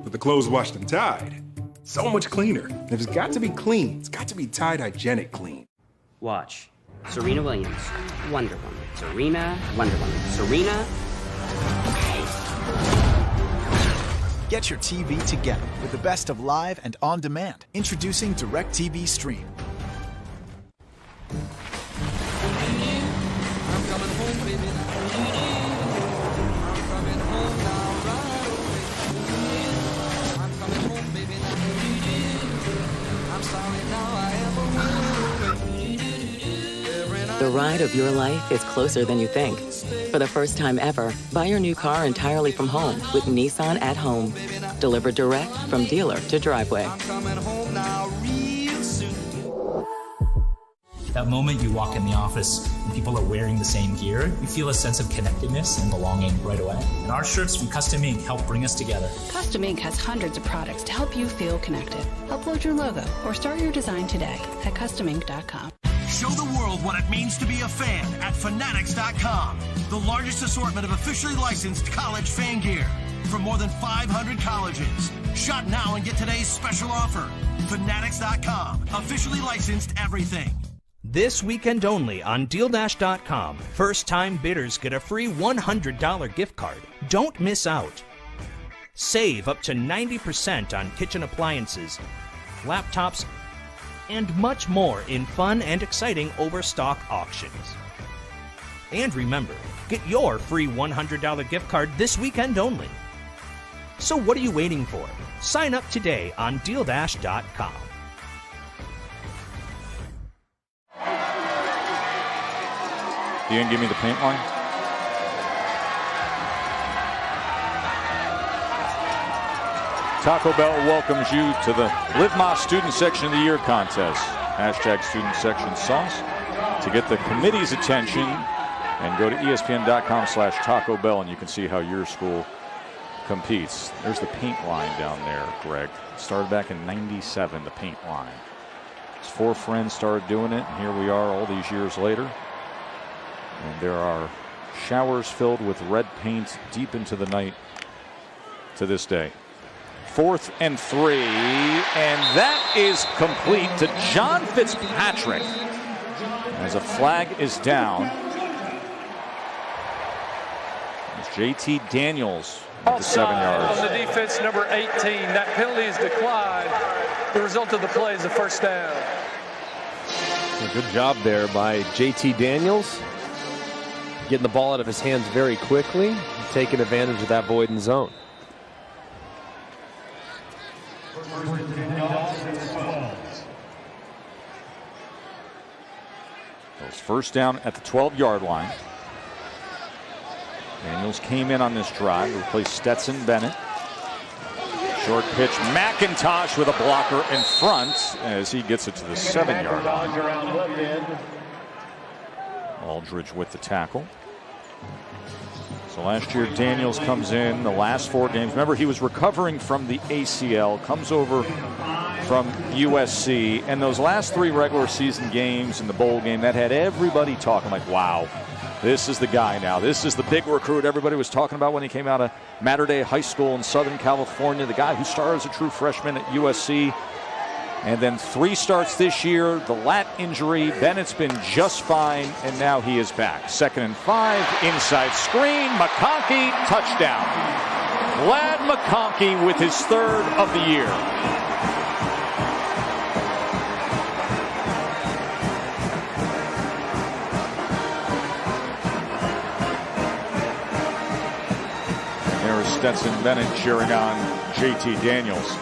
But the clothes washed and tied, so much cleaner. If it's got to be clean, it's got to be Tide Hygienic Clean. Watch. Serena Williams, Wonder Woman. Serena, Wonder Woman. Serena. Get your TV together with the best of live and on demand. Introducing DirecTV Stream. The ride of your life is closer than you think. For the first time ever, buy your new car entirely from home with Nissan at Home. Delivered direct from dealer to driveway. That moment you walk in the office and people are wearing the same gear, you feel a sense of connectedness and belonging right away. And our shirts from Custom Ink help bring us together. Custom Ink has hundreds of products to help you feel connected. Upload your logo or start your design today at customink.com. Show the world what it means to be a fan at Fanatics.com. The largest assortment of officially licensed college fan gear from more than 500 colleges. Shop now and get today's special offer. Fanatics.com, officially licensed everything. This weekend only on DealDash.com, first-time bidders get a free $100 gift card. Don't miss out. Save up to 90% on kitchen appliances, laptops, and much more in fun and exciting overstock auctions. And remember, get your free $100 gift card this weekend only. So what are you waiting for? Sign up today on DealDash.com. Ian, give me the paint line. Taco Bell welcomes you to the Live Más Student Section of the Year contest. Hashtag Student Section Sauce. To get the committee's attention, and go to ESPN.com/Taco Bell, and you can see how your school competes. There's the paint line down there, Greg. Started back in '97, the paint line. His 4 friends started doing it, and here we are all these years later. And there are showers filled with red paint deep into the night to this day. 4th and 3, and that is complete to John Fitzpatrick as a flag is down. It's JT Daniels at the 7 yards. On the defense, number 18. That penalty is declined. The result of the play is a first down. A good job there by JT Daniels. Getting the ball out of his hands very quickly, taking advantage of that void in zone. It's first down at the 12-yard line. Daniels came in on this drive to replace Stetson Bennett. Short pitch, McIntosh with a blocker in front as he gets it to the 7-yard line. Aldridge with the tackle. So last year Daniels comes in the last 4 games. Remember, he was recovering from the ACL, comes over from USC, and those last 3 regular season games and the bowl game, that had everybody talking like, wow, this is the guy now. This is the big recruit everybody was talking about when he came out of Mater Dei High School in Southern California, the guy who started as a true freshman at USC. And then 3 starts this year, the lat injury. Bennett's been just fine, and now he is back. 2nd and 5, inside screen, McConkey, touchdown. Glad McConkey with his 3rd of the year. There's Stetson Bennett cheering on JT Daniels.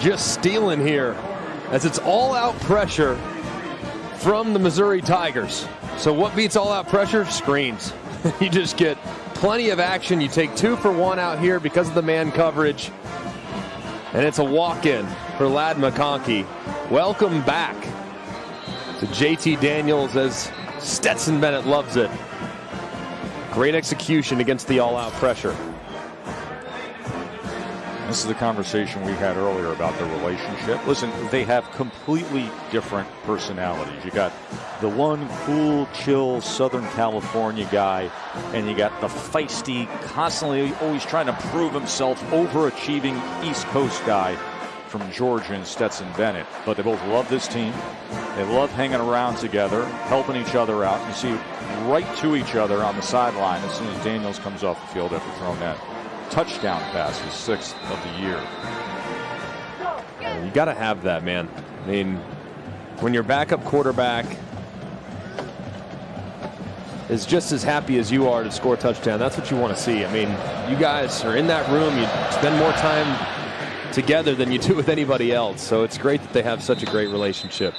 Just stealing here as it's all-out pressure from the Missouri Tigers. So what beats all-out pressure? Screens. You just get plenty of action. You take 2 for 1 out here because of the man coverage. And it's a walk-in for Ladd McConkey. Welcome back to JT Daniels as Stetson Bennett loves it. Great execution against the all-out pressure. This is the conversation we had earlier about their relationship. Listen, they have completely different personalities. You got the one cool, chill Southern California guy, and you got the feisty, constantly always trying to prove himself, overachieving East Coast guy from Georgia and Stetson Bennett. But they both love this team. They love hanging around together, helping each other out. You see right to each other on the sideline as soon as Daniels comes off the field after throwing that touchdown pass, his 6th of the year. You got to have that, man. I mean, when your backup quarterback is just as happy as you are to score a touchdown, that's what you want to see. I mean, you guys are in that room. You spend more time together than you do with anybody else. So it's great that they have such a great relationship.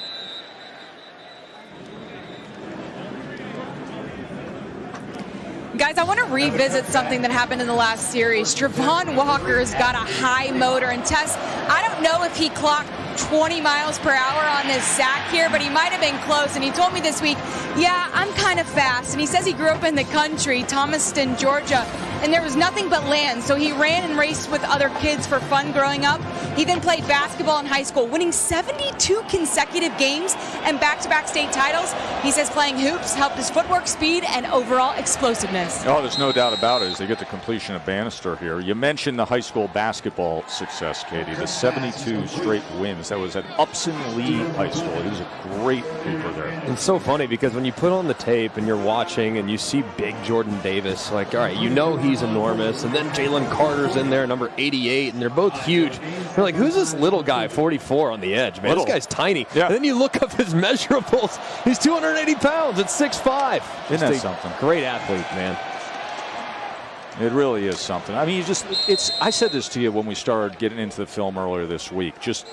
Guys, I want to revisit something that happened in the last series. Travon Walker's got a high motor, and Tess, I don't know if he clocked 20 miles per hour on this sack here, but he might have been close. And he told me this week, yeah, I'm kind of fast. And he says he grew up in the country, Thomaston, Georgia, and there was nothing but land. So he ran and raced with other kids for fun growing up. He then played basketball in high school, winning 72 consecutive games and back-to-back state titles. He says playing hoops helped his footwork, speed, and overall explosiveness. Oh, there's no doubt about it as they get the completion of Bannister here. You mentioned the high school basketball success, Katie, the 72 straight wins. That was at Upson Lee High School. He was a great hooper there. It's so funny because when you put on the tape and you're watching and you see big Jordan Davis, like, all right, you know he's enormous. And then Jalen Carter's in there, number 88, and they're both huge. You're like, who's this little guy, 44 on the edge? Man, this guy's tiny. Yeah. And then you look up his measurables. He's 280 pounds at 6'5". Isn't that something? Great athlete, man. It really is something. I mean, I said this to you when we started getting into the film earlier this week. Just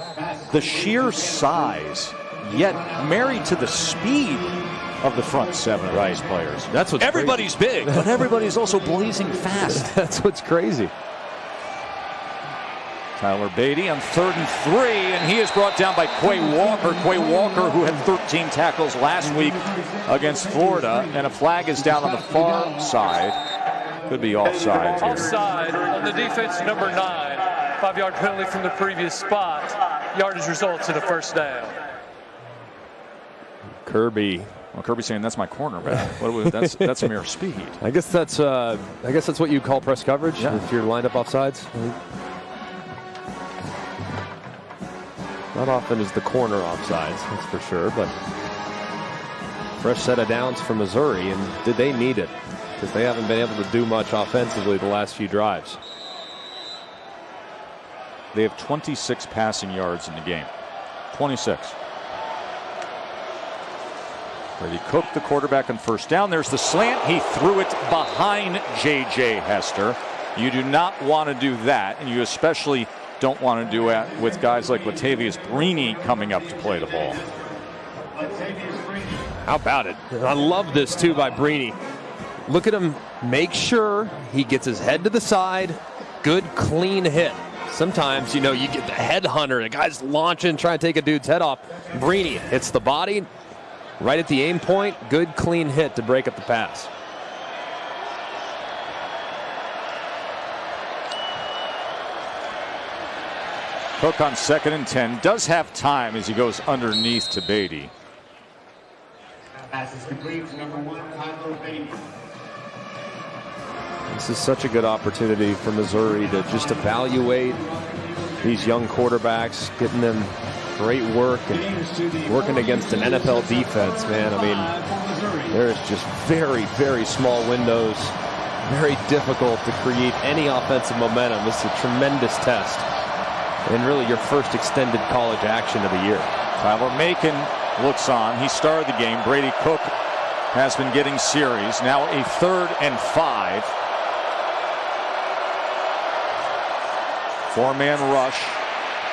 the sheer size, yet married to the speed of the front seven of these players. That's what's everybody's crazy. Big, but everybody's also blazing fast. That's what's crazy. Tyler Beatty on 3rd and 3, and he is brought down by Quay Walker. Quay Walker, who had 13 tackles last week against Florida, and a flag is down on the far side. Could be offside here. Offside on the defense, number 9. 5-yard penalty from the previous spot. Yardage results in a first down. Kirby. Well, Kirby's saying that's my cornerback. That's mere speed. I guess that's what you call press coverage if you're lined up offsides. Not often is the corner offsides, that's for sure, but fresh set of downs for Missouri, and did they need it? Because they haven't been able to do much offensively the last few drives. They have 26 passing yards in the game. 26. Brady Cook, the quarterback, on first down. There's the slant. He threw it behind J.J. Hester. You do not want to do that, and you especially don't want to do it with guys like Latavius Brini coming up to play the ball. How about it? I love this, too, by Brini. Look at him make sure he gets his head to the side. Good, clean hit. Sometimes, you get the headhunter. The guy's launching, trying to take a dude's head off. Brini hits the body right at the aim point. Good, clean hit to break up the pass. Cook on 2nd and 10. Does have time as he goes underneath to Beatty. Pass is complete to number 1, Tyler Beatty. This is such a good opportunity for Missouri to just evaluate these young quarterbacks, getting them great work and working against an NFL defense, man. I mean, there's just very, very small windows. Very difficult to create any offensive momentum. This is a tremendous test. And really your first extended college action of the year. Tyler Macon looks on. He started the game. Brady Cook has been getting series. Now a 3rd and 5. 4-man rush.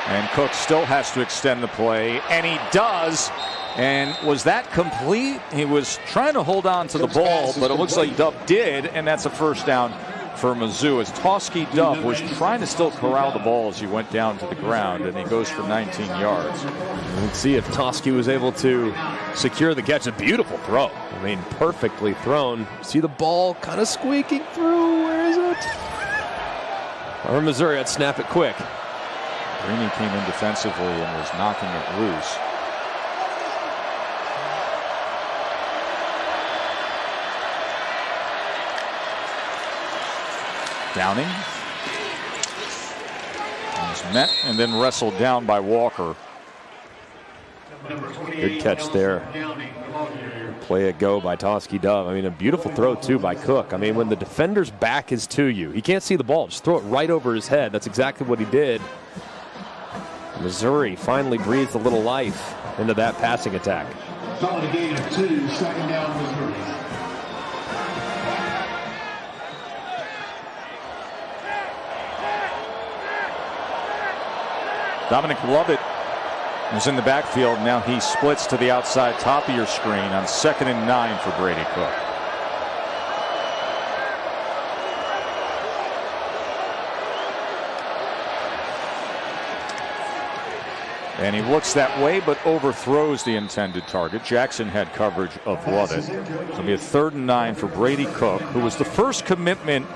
And Cook still has to extend the play. And he does. And was that complete? He was trying to hold on to the ball, but it looks like Dove did. And that's a first down for Mizzou, as Toski Dove was trying to still corral the ball as he went down to the ground, and he goes for 19 yards. Let's see if Toski was able to secure the catch. A beautiful throw. I mean, perfectly thrown. See the ball kind of squeaking through. Where is it? Or Missouri had snap it quick. Greeny came in defensively and was knocking it loose. Downing was met and then wrestled down by Walker. Good catch there. Play a go by Toski Dove. I mean, a beautiful throw too by Cook. I mean, when the defender's back is to you, he can't see the ball. Just throw it right over his head. That's exactly what he did. Missouri finally breathed a little life into that passing attack. Solid gain of 2, 2nd down Missouri. Dominic Lovett is in the backfield. Now he splits to the outside top of your screen on 2nd and 9 for Brady Cook. And he looks that way, but overthrows the intended target. Jackson had coverage of Lovett. It'll be a 3rd and 9 for Brady Cook, who was the first commitment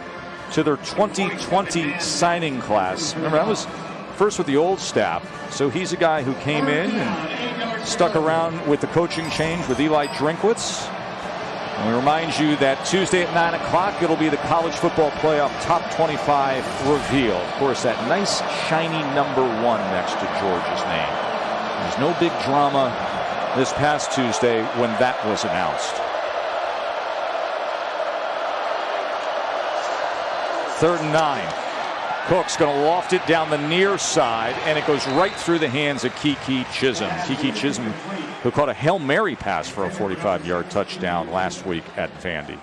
to their 2020 signing class. Remember, that was first with the old staff. So he's a guy who came in and stuck around with the coaching change with Eli Drinkwitz. And we remind you that Tuesday at 9 o'clock, it'll be the College Football Playoff Top 25 reveal. Of course, that nice, shiny number 1 next to Georgia's name. There's no big drama this past Tuesday when that was announced. 3rd and 9. Cook's going to loft it down the near side, and it goes right through the hands of Kiki Chisholm. Kiki Chisholm, who caught a Hail Mary pass for a 45-yard touchdown last week at Vandy.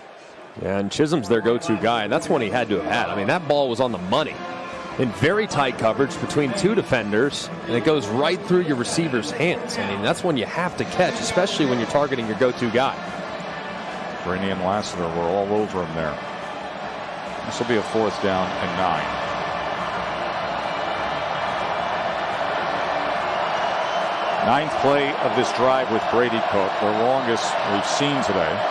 Yeah, and Chisholm's their go-to guy, and that's one he had to have had. I mean, that ball was on the money. In very tight coverage between 2 defenders, and it goes right through your receiver's hands. I mean, that's one you have to catch, especially when you're targeting your go-to guy. Brainy and Lassiter were all over him there. This will be a 4th down and 9. Ninth play of this drive with Brady Cook, the longest we've seen today.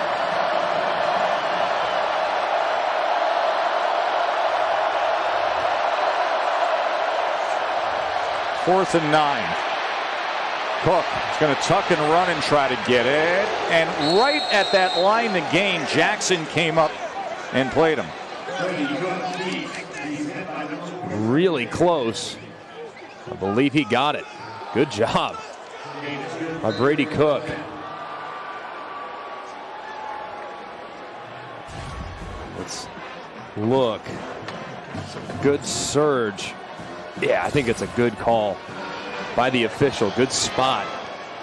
Fourth and 9. Cook is going to tuck and run and try to get it. And right at that line to gain, Jackson came up and played him. Really close. I believe he got it. Good job by Brady Cook. Let's look. Good surge. Yeah, I think it's a good call by the official. Good spot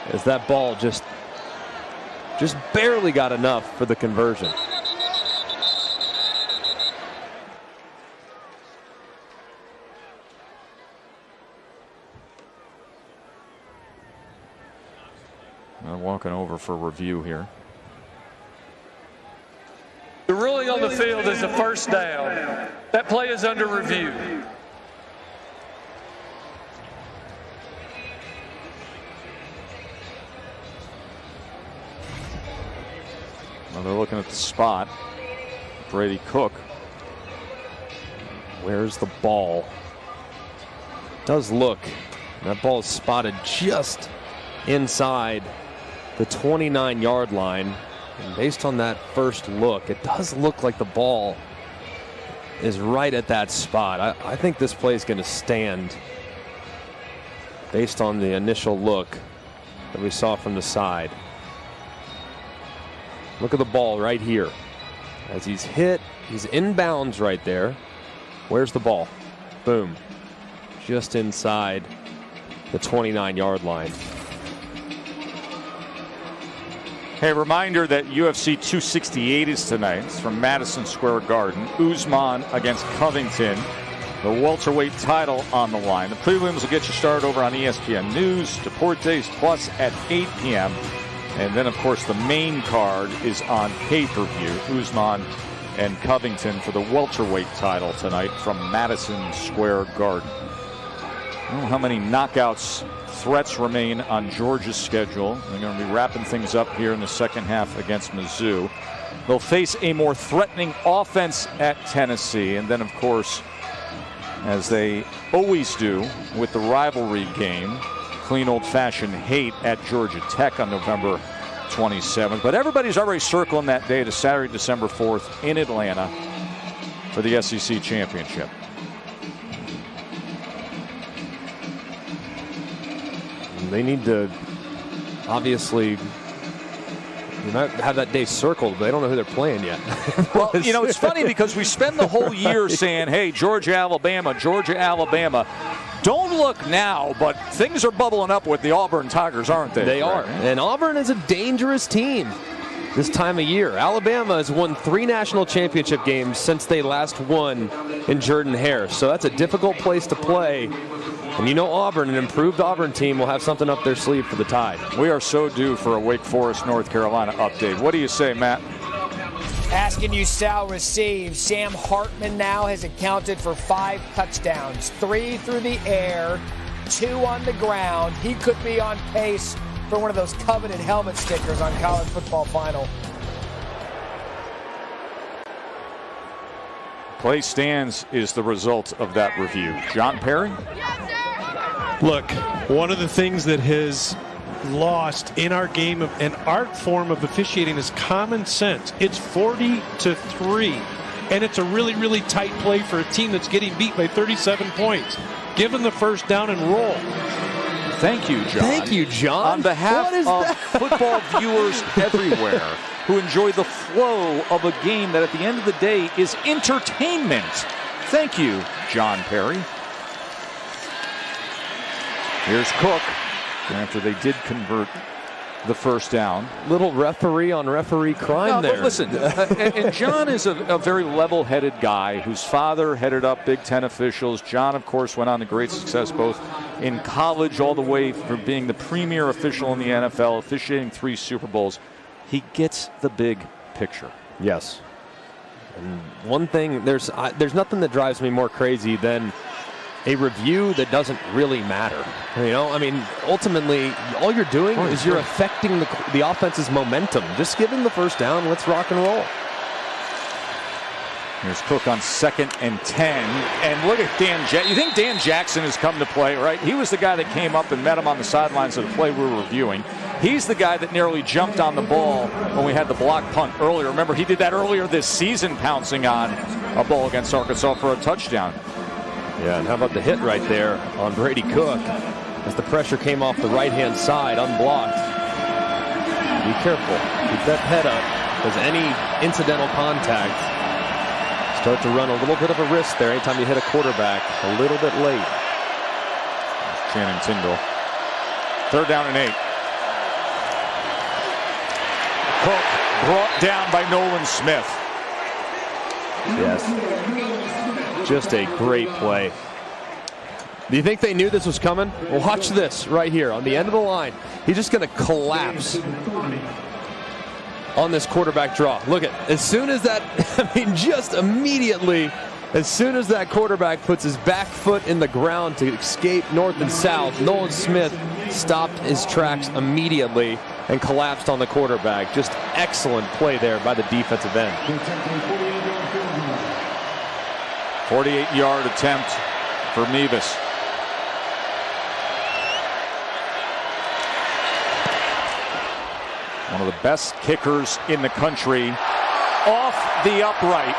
as that ball just barely got enough for the conversion. I'm walking over for review here. The ruling on the field is a 1st down. That play is under review. Well, they're looking at the spot. Brady Cook. Where's the ball? Does look. That ball is spotted just inside the 29-yard line. And based on that first look, it does look like the ball is right at that spot. I think this play is going to stand based on the initial look that we saw from the side. Look at the ball right here. As he's hit, he's inbounds right there. Where's the ball? Boom. Just inside the 29-yard line. Hey, reminder that UFC 268 is tonight. It's from Madison Square Garden. Usman against Covington. The welterweight title on the line. The prelims will get you started over on ESPN News, Deportes Plus at 8 p.m. And then, of course, the main card is on pay-per-view. Usman and Covington for the welterweight title tonight from Madison Square Garden. I don't know how many knockouts threats remain on Georgia's schedule. They're going to be wrapping things up here in the second half against Mizzou. They'll face a more threatening offense at Tennessee. And then, of course, as they always do with the rivalry game, clean old-fashioned hate at Georgia Tech on November 27th. But everybody's already circling that day to Saturday, December 4th in Atlanta for the SEC Championship. They need to obviously have that day circled, but they don't know who they're playing yet. Well, you know, it's funny because we spend the whole year saying, hey, Georgia, Alabama, Georgia, Alabama. Don't look now, but things are bubbling up with the Auburn Tigers, aren't they? They are. And Auburn is a dangerous team this time of year. Alabama has won 3 national championship games since they last won in Jordan-Hare. So that's a difficult place to play. And you know Auburn, an improved Auburn team, will have something up their sleeve for the Tide. We are so due for a Wake Forest, North Carolina update. What do you say, Matt? Asking you shall receive. Sam Hartman now has accounted for 5 touchdowns, 3 through the air, 2 on the ground. He could be on pace for one of those coveted helmet stickers on College Football Final. Play stands is the result of that review. John Perry? Look, one of the things that has lost in our game of an art form of officiating is common sense. It's 40-3, and it's a really, really tight play for a team that's getting beat by 37 points. Give them the first down and roll. Thank you, John. Thank you, John. On behalf of football viewers everywhere who enjoy the flow of a game that at the end of the day is entertainment. Thank you, John Perry. Here's Cook after they did convert the first down. Little referee on referee crime there. But listen, and John is a very level-headed guy whose father headed up Big Ten officials. John, of course, went on to great success both in college all the way from being the premier official in the NFL, officiating 3 Super Bowls. He gets the big picture. Yes. And one thing, there's nothing that drives me more crazy than a review that doesn't really matter. You know, I mean, ultimately, all you're doing is you're affecting the offense's momentum. Just give him the first down. Let's rock and roll. Here's Cook on 2nd and 10. And look at Dan Jackson. You think Dan Jackson has come to play, right? He was the guy that came up and met him on the sidelines of the play we were reviewing. He's the guy that nearly jumped on the ball when we had the block punt earlier. Remember, he did that earlier this season, pouncing on a ball against Arkansas for a touchdown. Yeah, and how about the hit right there on Brady Cook as the pressure came off the right-hand side, unblocked. Be careful. Keep that head up, because any incidental contact start to run a little bit of a risk there anytime you hit a quarterback a little bit late. Channing Tindall. 3rd down and 8. Cook brought down by Nolan Smith. Yes. Just a great play. Do you think they knew this was coming? Well, watch this right here on the end of the line. He's just going to collapse on this quarterback draw. Look at, as soon as that, I mean, just immediately, as soon as that quarterback puts his back foot in the ground to escape north and south, Nolan Smith stopped his tracks immediately and collapsed on the quarterback. Just excellent play there by the defensive end. 48-yard attempt for Mevis. One of the best kickers in the country off the upright.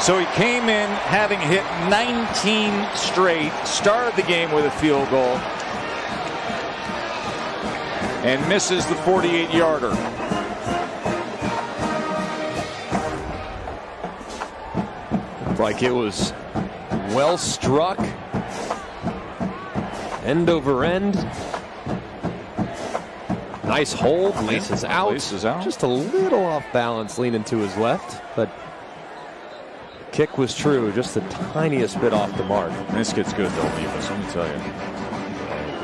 So he came in having hit 19 straight, started the game with a field goal, and misses the 48-yarder. Like it was well struck, end over end. Nice hold, laces out. Laces out. Just a little off balance, leaning to his left, but kick was true, just the tiniest bit off the mark. This kid's good though, Mevis, let me tell you.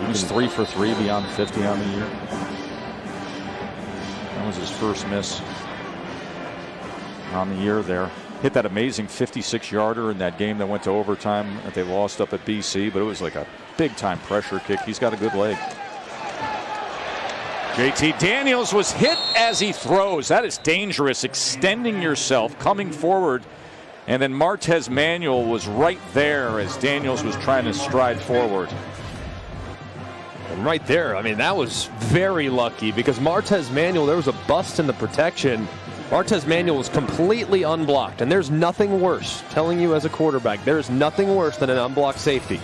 He was 3 for 3 beyond 50 on the year. That was his first miss on the year there. Hit that amazing 56-yarder in that game that went to overtime that they lost up at BC, but it was like a big-time pressure kick. He's got a good leg. JT Daniels was hit as he throws. That is dangerous, extending yourself, coming forward. And then Martez Manuel was right there as Daniels was trying to stride forward. And right there, I mean, that was very lucky because Martez Manuel, there was a bust in the protection. Martez Manuel was completely unblocked, and there's nothing worse, telling you as a quarterback, there's nothing worse than an unblocked safety.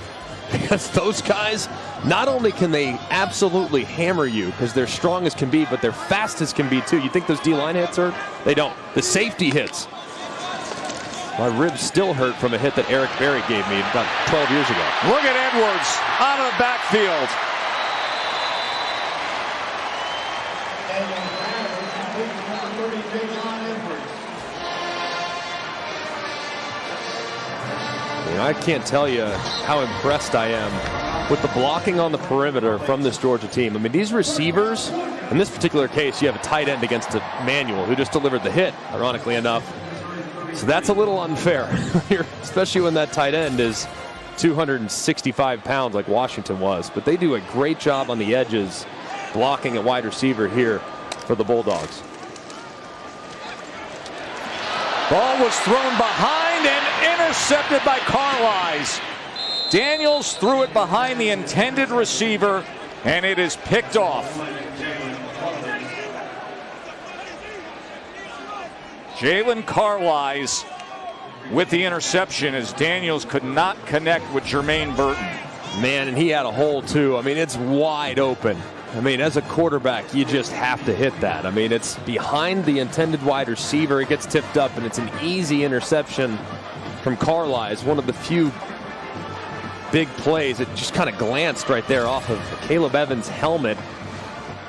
Because those guys, not only can they absolutely hammer you because they're strong as can be, but they're fast as can be too. You think those D-line hits hurt? They don't. The safety hits. My ribs still hurt from a hit that Eric Berry gave me about 12 years ago. Look at Edwards out of the backfield. I can't tell you how impressed I am with the blocking on the perimeter from this Georgia team. I mean, these receivers, in this particular case, you have a tight end against a Manuel who just delivered the hit, ironically enough. So that's a little unfair, especially when that tight end is 265 pounds like Washington was. But they do a great job on the edges, blocking at wide receiver here for the Bulldogs. Ball was thrown behind and intercepted by Carlisle. Daniels threw it behind the intended receiver, and it is picked off. Jalen Carlisle with the interception as Daniels could not connect with Jermaine Burton. Man, and he had a hole too. I mean, it's wide open. I mean, as a quarterback, you just have to hit that. I mean, it's behind the intended wide receiver. It gets tipped up, and it's an easy interception from Carlisle. One of the few big plays. It just kind of glanced right there off of Caleb Evans' helmet.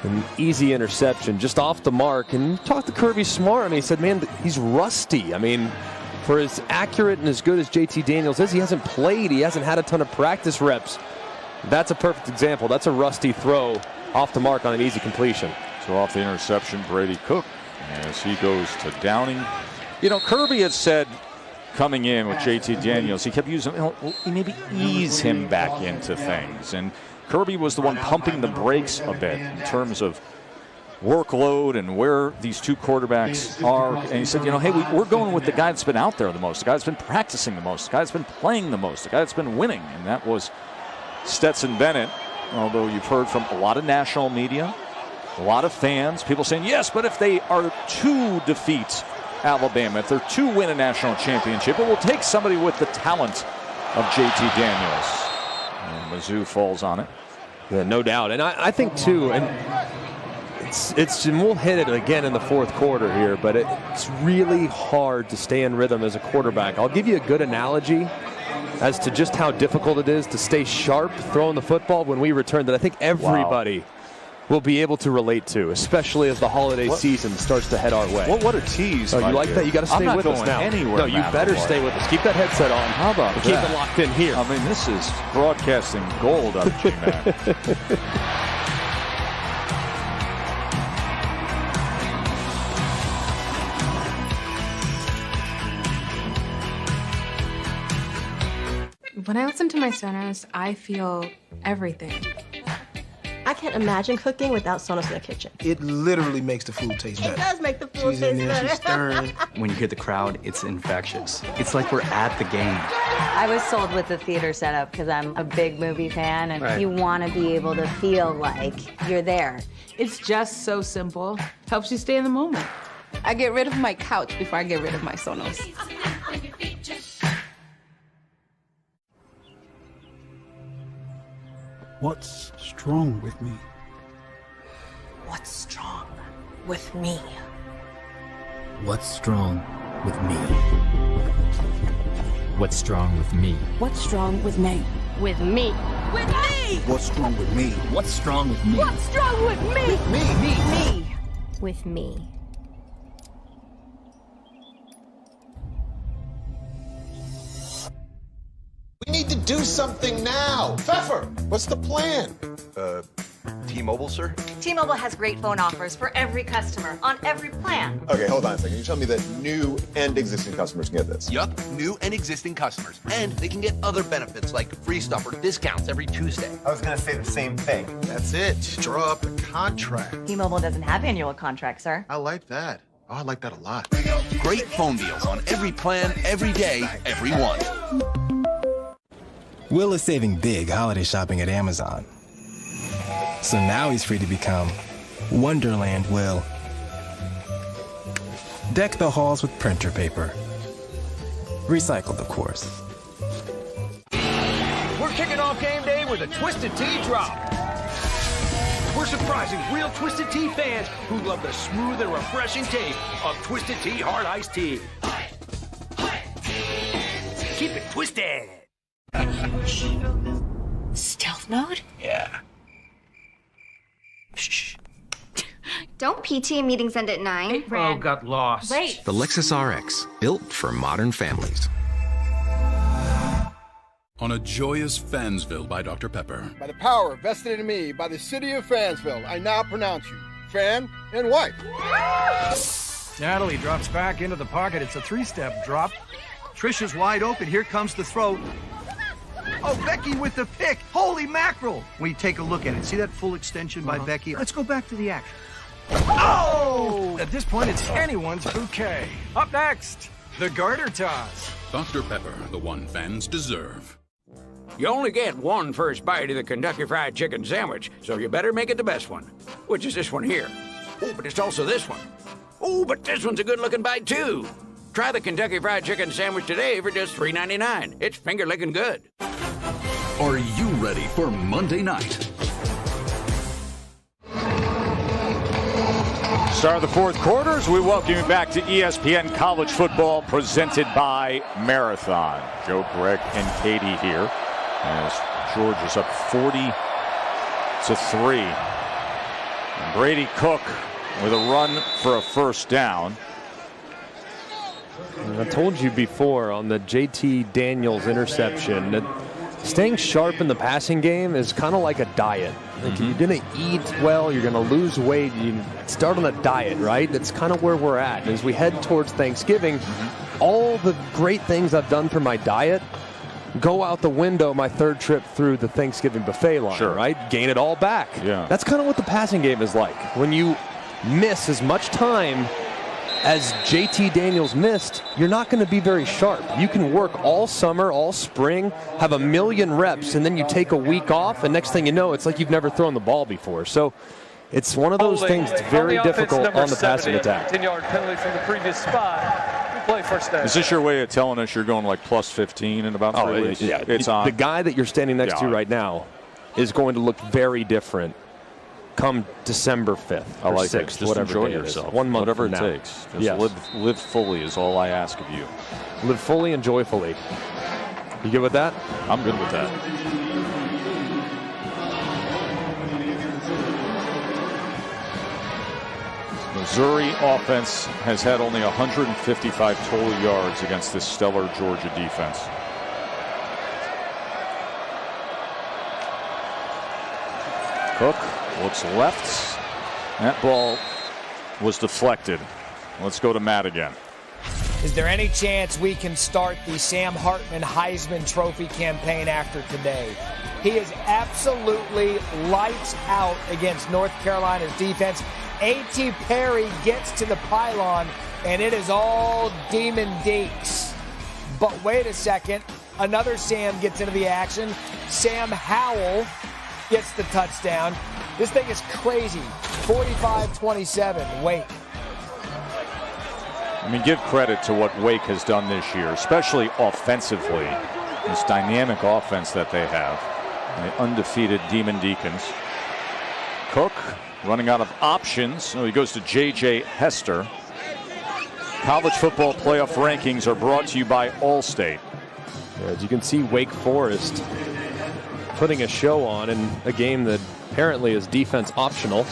An easy interception, just off the mark. And talked to Kirby Smart, and he said, man, he's rusty. I mean, for as accurate and as good as JT Daniels is, he hasn't played. He hasn't had a ton of practice reps. That's a perfect example. That's a rusty throw off the mark on an easy completion. So off the interception, Brady Cook, as he goes to Downing. You know, Kirby had said coming in with JT Daniels, he kept using, maybe ease him back into things. And Kirby was the one pumping the brakes a bit in terms of workload and where these two quarterbacks are. And he said, you know, hey, we're going with the guy that's been out there the most, the guy that's been practicing the most, the guy that's been playing the most, the guy that's been winning. And that was Stetson Bennett, although you've heard from a lot of national media, a lot of fans, people saying, yes, but if they are to defeat Alabama, if they're to win a national championship, it will take somebody with the talent of JT Daniels. And Mizzou falls on it. Yeah, no doubt. And I think, too, and and we'll hit it again in the fourth quarter here, but it's really hard to stay in rhythm as a quarterback. I'll give you a good analogy as to just how difficult it is to stay sharp throwing the football when we return that I think everybody will be able to relate to, especially as the holiday season starts to head our way. What a tease. Oh, you like that? You got to stay with us now. Anywhere, no, you better stay with us. Keep that headset on. How about that? Keep it locked in here. I mean, this is broadcasting gold out of G-Man. When I listen to my Sonos, I feel everything. I can't imagine cooking without Sonos in the kitchen. It literally makes the food taste better. It does make the food She's taste in there, better. she's stirring. When you hear the crowd, it's infectious. It's like we're at the game. I was sold with the theater setup because I'm a big movie fan, and you want to be able to feel like you're there. It's just so simple. Helps you stay in the moment. I get rid of my couch before I get rid of my Sonos. What's strong with me? What's strong with me? What's strong with me? What's strong with me? What's strong with me? With me. With me! What's strong with me? What's strong with me? What's strong with me? With me. Me. With me. We need to do something now. Pfeffer, what's the plan? T-Mobile, sir? T-Mobile has great phone offers for every customer on every plan. Okay, hold on a second. You tell me that new and existing customers can get this? Yup, new and existing customers. And they can get other benefits like free stuff or discounts every Tuesday. I was gonna say the same thing. That's it. Draw up a contract. T-Mobile doesn't have annual contracts, sir. I like that. Oh, I like that a lot. Great phone deals on every plan, every day, every one. Will is saving big holiday shopping at Amazon. So now he's free to become Wonderland Will. Deck the halls with printer paper. Recycled, of course. We're kicking off game day with a Twisted Tea drop. We're surprising real Twisted Tea fans who love the smooth and refreshing taste of Twisted Tea Hard Iced Tea. Keep it twisted. Stealth mode? Yeah. Shh. Don't PTA meetings end at 9? Oh, got lost. Wait. The Lexus RX, built for modern families. On a joyous Fansville by Dr. Pepper. By the power vested in me by the city of Fansville, I now pronounce you fan and wife. Natalie drops back into the pocket. It's a three-step drop. Trish is wide open. Here comes the throw. Oh, Becky with the pick. Holy mackerel. When you take a look at it, see that full extension by Becky? Let's go back to the action. Oh! At this point, it's anyone's bouquet. Up next, the garter toss. Dr. Pepper, the one fans deserve. You only get one first bite of the Kentucky Fried Chicken sandwich, so you better make it the best one, which is this one here. Oh, but it's also this one. Oh, but this one's a good-looking bite, too. Try the Kentucky Fried Chicken sandwich today for just $3.99. It's finger-licking good. Are you ready for Monday night? Start of the fourth quarter as we welcome you back to ESPN College Football presented by Marathon. Joe, Greg, and Katie here as Georgia's up 40-3. And Brady Cook with a run for a first down. I told you before on the JT Daniels interception that staying sharp in the passing game is kind of like a diet. Like you're going to eat well, you're going to lose weight, you start on a diet, right? That's kind of where we're at. And as we head towards Thanksgiving, all the great things I've done for my diet go out the window my third trip through the Thanksgiving buffet line, right? Gain it all back. Yeah. That's kind of what the passing game is like. When you miss as much time as JT Daniels missed, you're not going to be very sharp. You can work all summer, all spring, have a million reps, and then you take a week off, and next thing you know, it's like you've never thrown the ball before. So it's one of those things that's very difficult on the passing attack. 10-yard penalty from the previous spot. Play first down. Is this your way of telling us you're going like plus 15 in about 3 weeks? Yeah. It's on. The guy that you're standing next to right now is going to look very different come December 5th or I like 6th, it. Just whatever enjoy day it is. yourself. 1 month whatever from it now. takes. Just live fully is all I ask of you. Live fully and joyfully. You good with that? I'm good with that. Missouri offense has had only 155 total yards against this stellar Georgia defense. Cook looks left. That ball was deflected. Let's go to Matt again. Is there any chance we can start the Sam Hartman Heisman Trophy campaign after today? He is absolutely lights out against North Carolina's defense. A.T. Perry gets to the pylon, and it is all Demon Deeks. But wait a second. Another Sam gets into the action. Sam Howell gets the touchdown. This thing is crazy. 45-27. Wait. I mean, give credit to what Wake has done this year, especially offensively. This dynamic offense that they have. And the undefeated Demon Deacons. Cook running out of options. So he goes to J.J. Hester. College football playoff rankings are brought to you by Allstate. As you can see, Wake Forest putting a show on in a game that apparently is defense optional.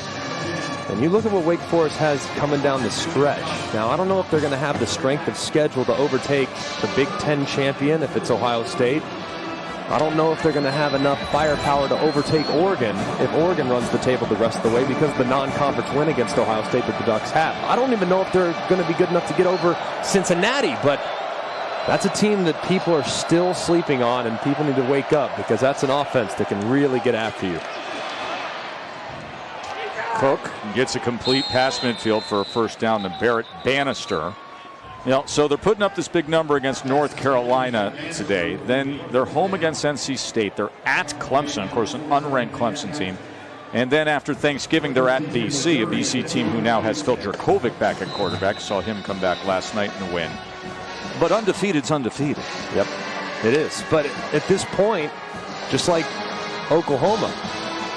And you look at what Wake Forest has coming down the stretch. Now, I don't know if they're going to have the strength of schedule to overtake the Big Ten champion if it's Ohio State. I don't know if they're going to have enough firepower to overtake Oregon if Oregon runs the table the rest of the way because of the non-conference win against Ohio State that the Ducks have. I don't even know if they're going to be good enough to get over Cincinnati, but that's a team that people are still sleeping on, and people need to wake up because that's an offense that can really get after you. Cook gets a complete pass midfield for a first down to Barrett Bannister. You know, so they're putting up this big number against North Carolina today. Then they're home against NC State. They're at Clemson, of course, an unranked Clemson team. And then after Thanksgiving, they're at BC, a BC team who now has Phil Jurkovec back at quarterback. Saw him come back last night in the win. But undefeated's undefeated. Yep, it is. But at this point, just like Oklahoma,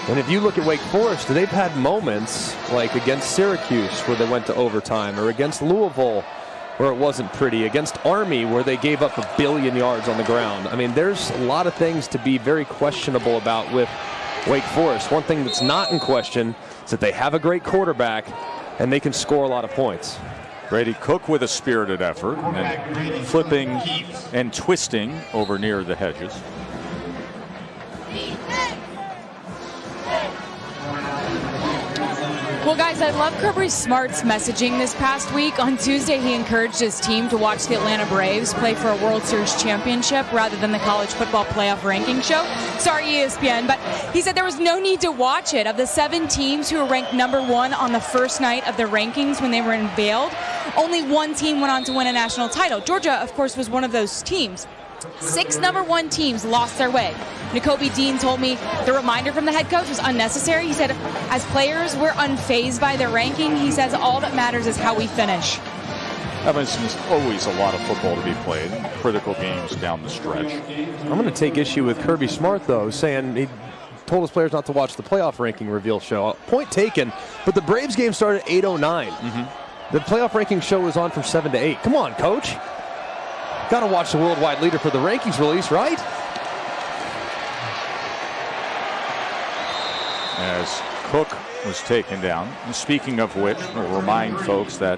and if you look at Wake Forest, they've had moments like against Syracuse where they went to overtime, or against Louisville where it wasn't pretty, against Army where they gave up 1 billion yards on the ground. I mean, there's a lot of things to be very questionable about with Wake Forest. One thing that's not in question is that they have a great quarterback and they can score a lot of points. Brady Cook with a spirited effort and flipping and twisting over near the hedges. Well, guys, I love Kirby Smart's messaging this past week. On Tuesday, he encouraged his team to watch the Atlanta Braves play for a World Series championship rather than the college football playoff ranking show. Sorry, ESPN, but he said there was no need to watch it. Of the 7 teams who were ranked number 1 on the first night of the rankings when they were unveiled, only 1 team went on to win a national title. Georgia, of course, was one of those teams. 6 number 1 teams lost their way. Nakobe Dean told me the reminder from the head coach was unnecessary. He said, as players, we're unfazed by their ranking. He says all that matters is how we finish. There's always a lot of football to be played. Critical games down the stretch. I'm going to take issue with Kirby Smart, though, saying he told his players not to watch the playoff ranking reveal show. Point taken, but the Braves game started at 8:09. The playoff ranking show was on from 7 to 8. Come on, coach. Got to watch the worldwide leader for the rankings release, right? As Cook was taken down. And speaking of which, we'll remind folks that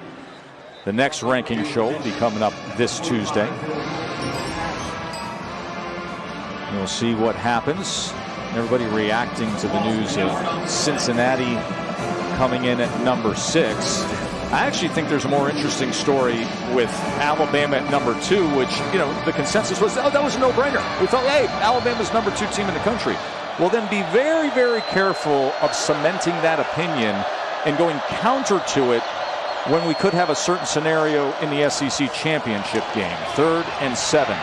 the next ranking show will be coming up this Tuesday. We'll see what happens. Everybody reacting to the news of Cincinnati coming in at number 6. I actually think there's a more interesting story with Alabama at number 2, which, the consensus was, that was a no-brainer. We thought, hey, Alabama's number 2 team in the country. Well, then be very, very careful of cementing that opinion and going counter to it when we could have a certain scenario in the SEC championship game. 3rd and 7.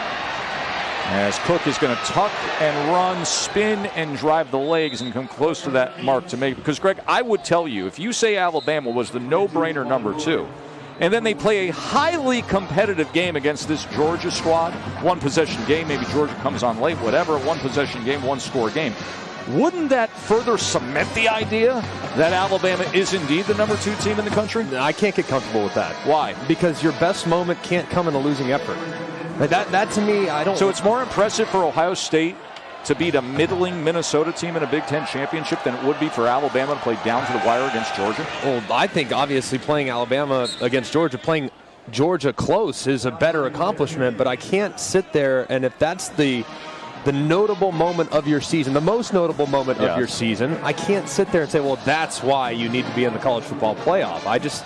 As Cook is going to tuck and run, spin, and drive the legs and come close to that mark to make. Because, Greg, I would tell you, if you say Alabama was the no-brainer number 2, and then they play a highly competitive game against this Georgia squad, 1-possession game, maybe Georgia comes on late, whatever, 1-possession game, 1-score game, wouldn't that further cement the idea that Alabama is indeed the number 2 team in the country? No, I can't get comfortable with that. Why? Because your best moment can't come in a losing effort. That to me, I don't. So it's more impressive for Ohio State to beat a middling Minnesota team in a Big Ten championship than it would be for Alabama to play down to the wire against Georgia? Well, I think obviously playing Alabama against Georgia, playing Georgia close is a better accomplishment, but I can't sit there and if that's the notable moment of your season, the most notable moment of your season, I can't sit there and say, well, that's why you need to be in the college football playoff.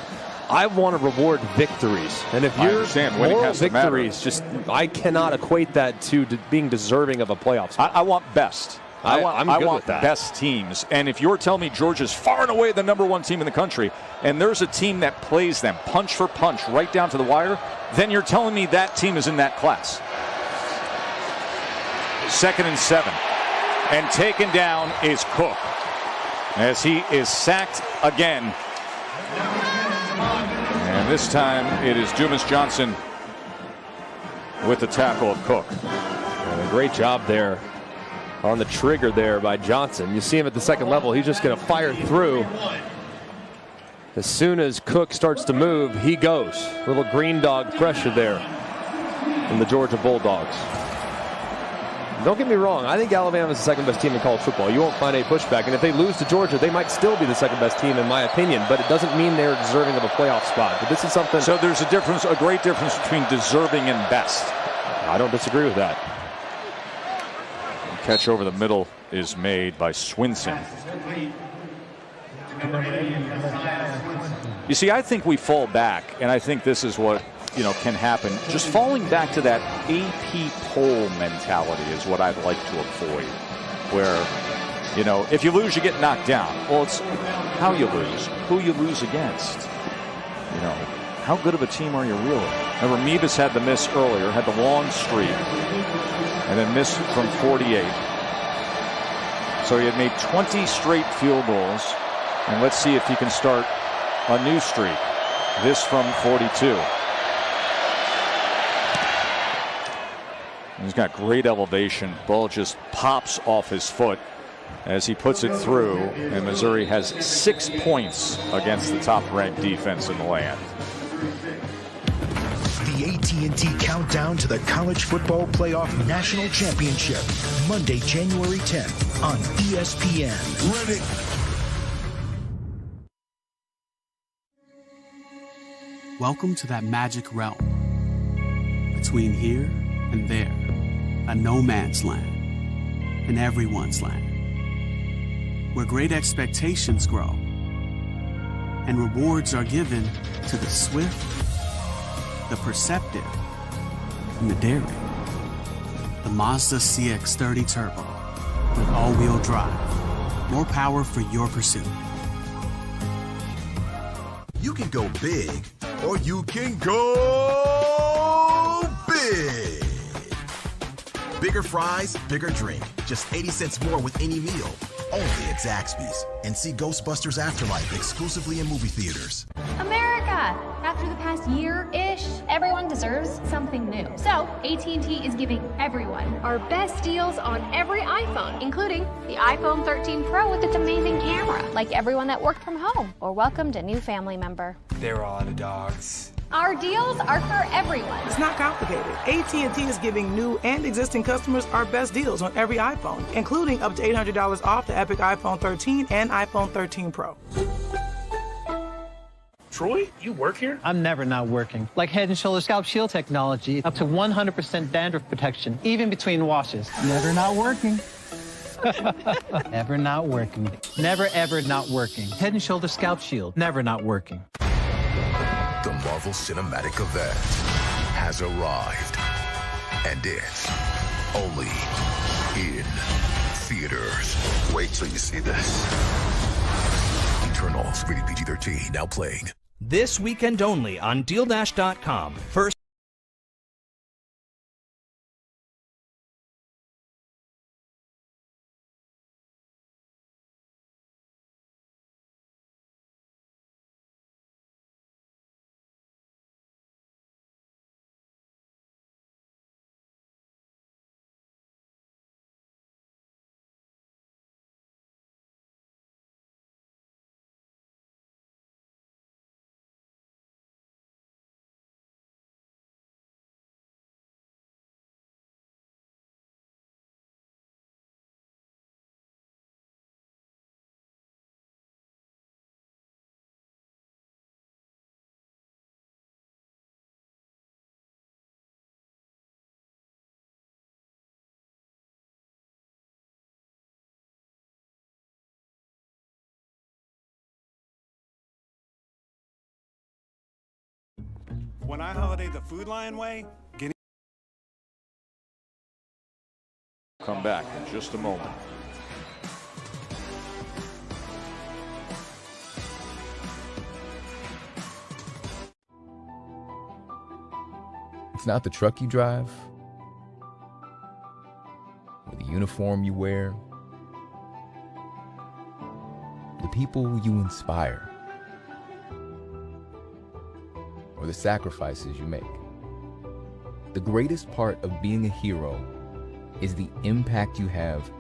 I want to reward victories. And if you're moral victories, I cannot equate that to being deserving of a playoff spot. I want best. I want best teams. And if you're telling me Georgia's far and away the number 1 team in the country, and there's a team that plays them punch for punch right down to the wire, then you're telling me that team is in that class. 2nd and 7. And taken down is Cook as he is sacked again. And this time it is Dumas Johnson with the tackle of Cook. And a great job there on the trigger there by Johnson. You see him at the second level. He's just going to fire through. As soon as Cook starts to move, he goes. Little green dog pressure there from the Georgia Bulldogs. Don't get me wrong. I think Alabama is the second best team in college football. You won't find a pushback. And if they lose to Georgia, they might still be the second best team, in my opinion. But it doesn't mean they're deserving of a playoff spot. But this is something. So there's a great difference between deserving and best. I don't disagree with that. The catch over the middle is made by Swinson. You see, I think we fall back, and I think this is what can happen. Just falling back to that AP poll mentality is what I'd like to avoid. Where, if you lose, you get knocked down. Well, it's how you lose, who you lose against. How good of a team are you really? Remember, Mevis had the miss earlier, had the long streak, and then missed from 48. So he had made 20 straight field goals, and let's see if he can start a new streak. This from 42. He's got great elevation. Ball just pops off his foot as he puts it through. And Missouri has 6 points against the top-ranked defense in the land. The AT&T Countdown to the College Football Playoff National Championship. Monday, January 10th on ESPN. Ready. Welcome to that magic realm. Between here and there. A no man's land, and everyone's land, where great expectations grow And rewards are given to the swift, the perceptive, and the daring. The Mazda CX-30 Turbo with all-wheel drive. More power for your pursuit. You can go big, or you can go big. Bigger fries, bigger drink. Just 80 cents more with any meal. Only at Zaxby's. And see Ghostbusters Afterlife exclusively in movie theaters. America! After the past year-ish, everyone deserves something new. So, AT&T is giving everyone our best deals on every iPhone, including the iPhone 13 Pro with its amazing camera, like everyone that worked from home or welcomed a new family member. They're all the dogs. Our deals are for everyone. It's not complicated. AT&T is giving new and existing customers our best deals on every iPhone, including up to $800 off the Epic iPhone 13 and iPhone 13 Pro. Troy, you work here? I'm never not working. Like Head & Shoulders Scalp Shield technology, up to 100% dandruff protection, even between washes. Never not working. Never not working. Never ever not working. Head & Shoulders Scalp Shield, never not working. The Marvel Cinematic Event has arrived, and it's only in theaters. Wait till you see this. Eternals, rated PG-13, now playing. This weekend only on DealDash.com. First. When I holiday the Food Lion way, Come back in just a moment. It's not the truck you drive, or the uniform you wear, the people you inspire, or the sacrifices you make. The greatest part of being a hero is the impact you have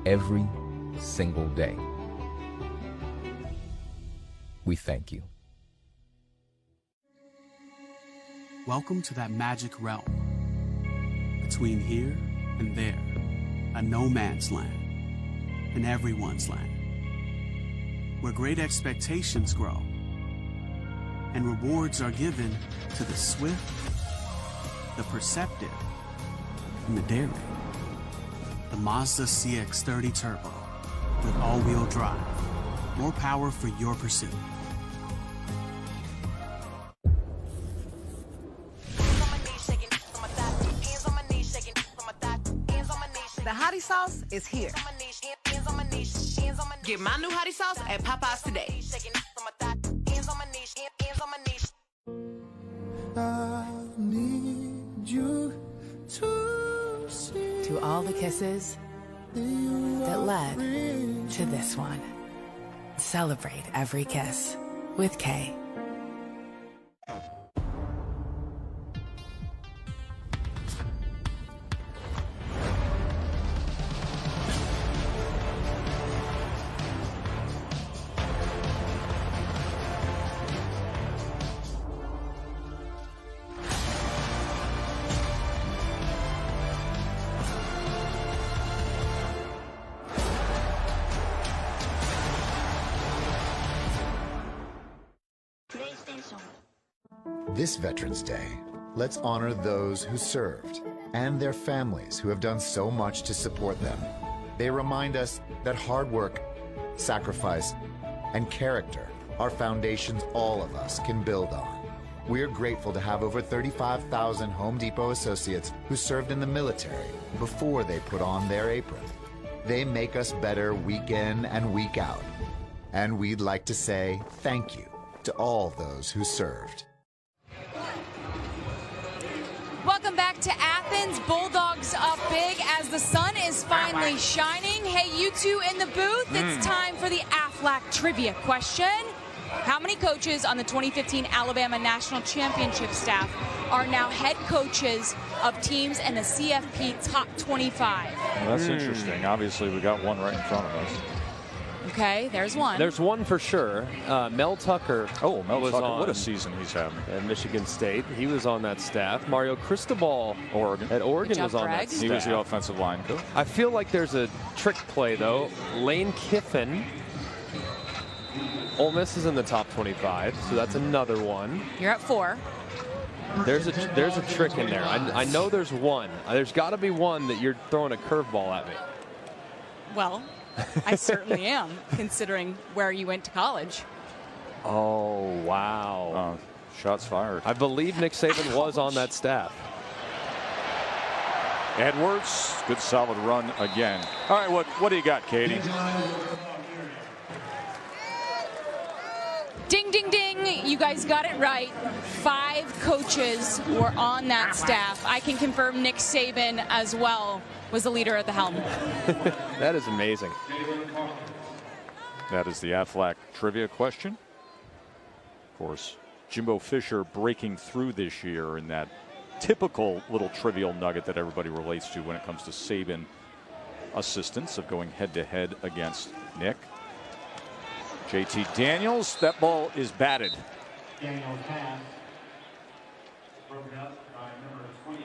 every single day. We thank you. Welcome to that magic realm. Between here and there, a no man's land, and everyone's land, where great expectations grow, and rewards are given to the swift, the perceptive, and the daring. The Mazda CX-30 Turbo with all-wheel drive. More power for your pursuit. The Hottie Sauce is here. Get my new Hottie Sauce at Popeyes today. I need you to see. To all the kisses that led to this one. Celebrate every kiss with Kay. This Veterans Day, let's honor those who served and their families who have done so much to support them. They remind us that hard work, sacrifice, and character are foundations all of us can build on. We're grateful to have over 35,000 Home Depot associates who served in the military before they put on their apron. They make us better week in and week out. And we'd like to say thank you to all those who served. Welcome back to Athens. Bulldogs up big as the sun is finally shining. Hey, you two in the booth, it's time for the Aflac trivia question. How many coaches on the 2015 Alabama National Championship staff are now head coaches of teams in the CFP Top 25? Well, that's interesting. Obviously, we got one right in front of us. Okay, there's one. There's one for sure. Mel Tucker. Oh, Mel Tucker. On, what a season he's having. At Michigan State. He was on that staff. Mario Cristobal at Oregon was on that staff. He was the offensive line coach. I feel like there's a trick play, though. Lane Kiffin. Ole Miss is in the top 25, so that's another one. You're at 4. There's a trick in there. I know there's one. There's got to be one that you're throwing a curveball at me. Well, I certainly am, considering where you went to college. Oh, wow. Shots fired. I believe Nick Saban was on that staff. Edwards, good solid run again. All right, what do you got, Katie? Ding, ding, ding. You guys got it right. 5 coaches were on that staff. I can confirm Nick Saban as well was the leader at the helm. That is amazing. That is the Aflac trivia question. Of course, Jimbo Fisher breaking through this year in that typical little trivial nugget that everybody relates to when it comes to Saban assistants of going head-to-head against Nick. JT Daniels, that ball is batted.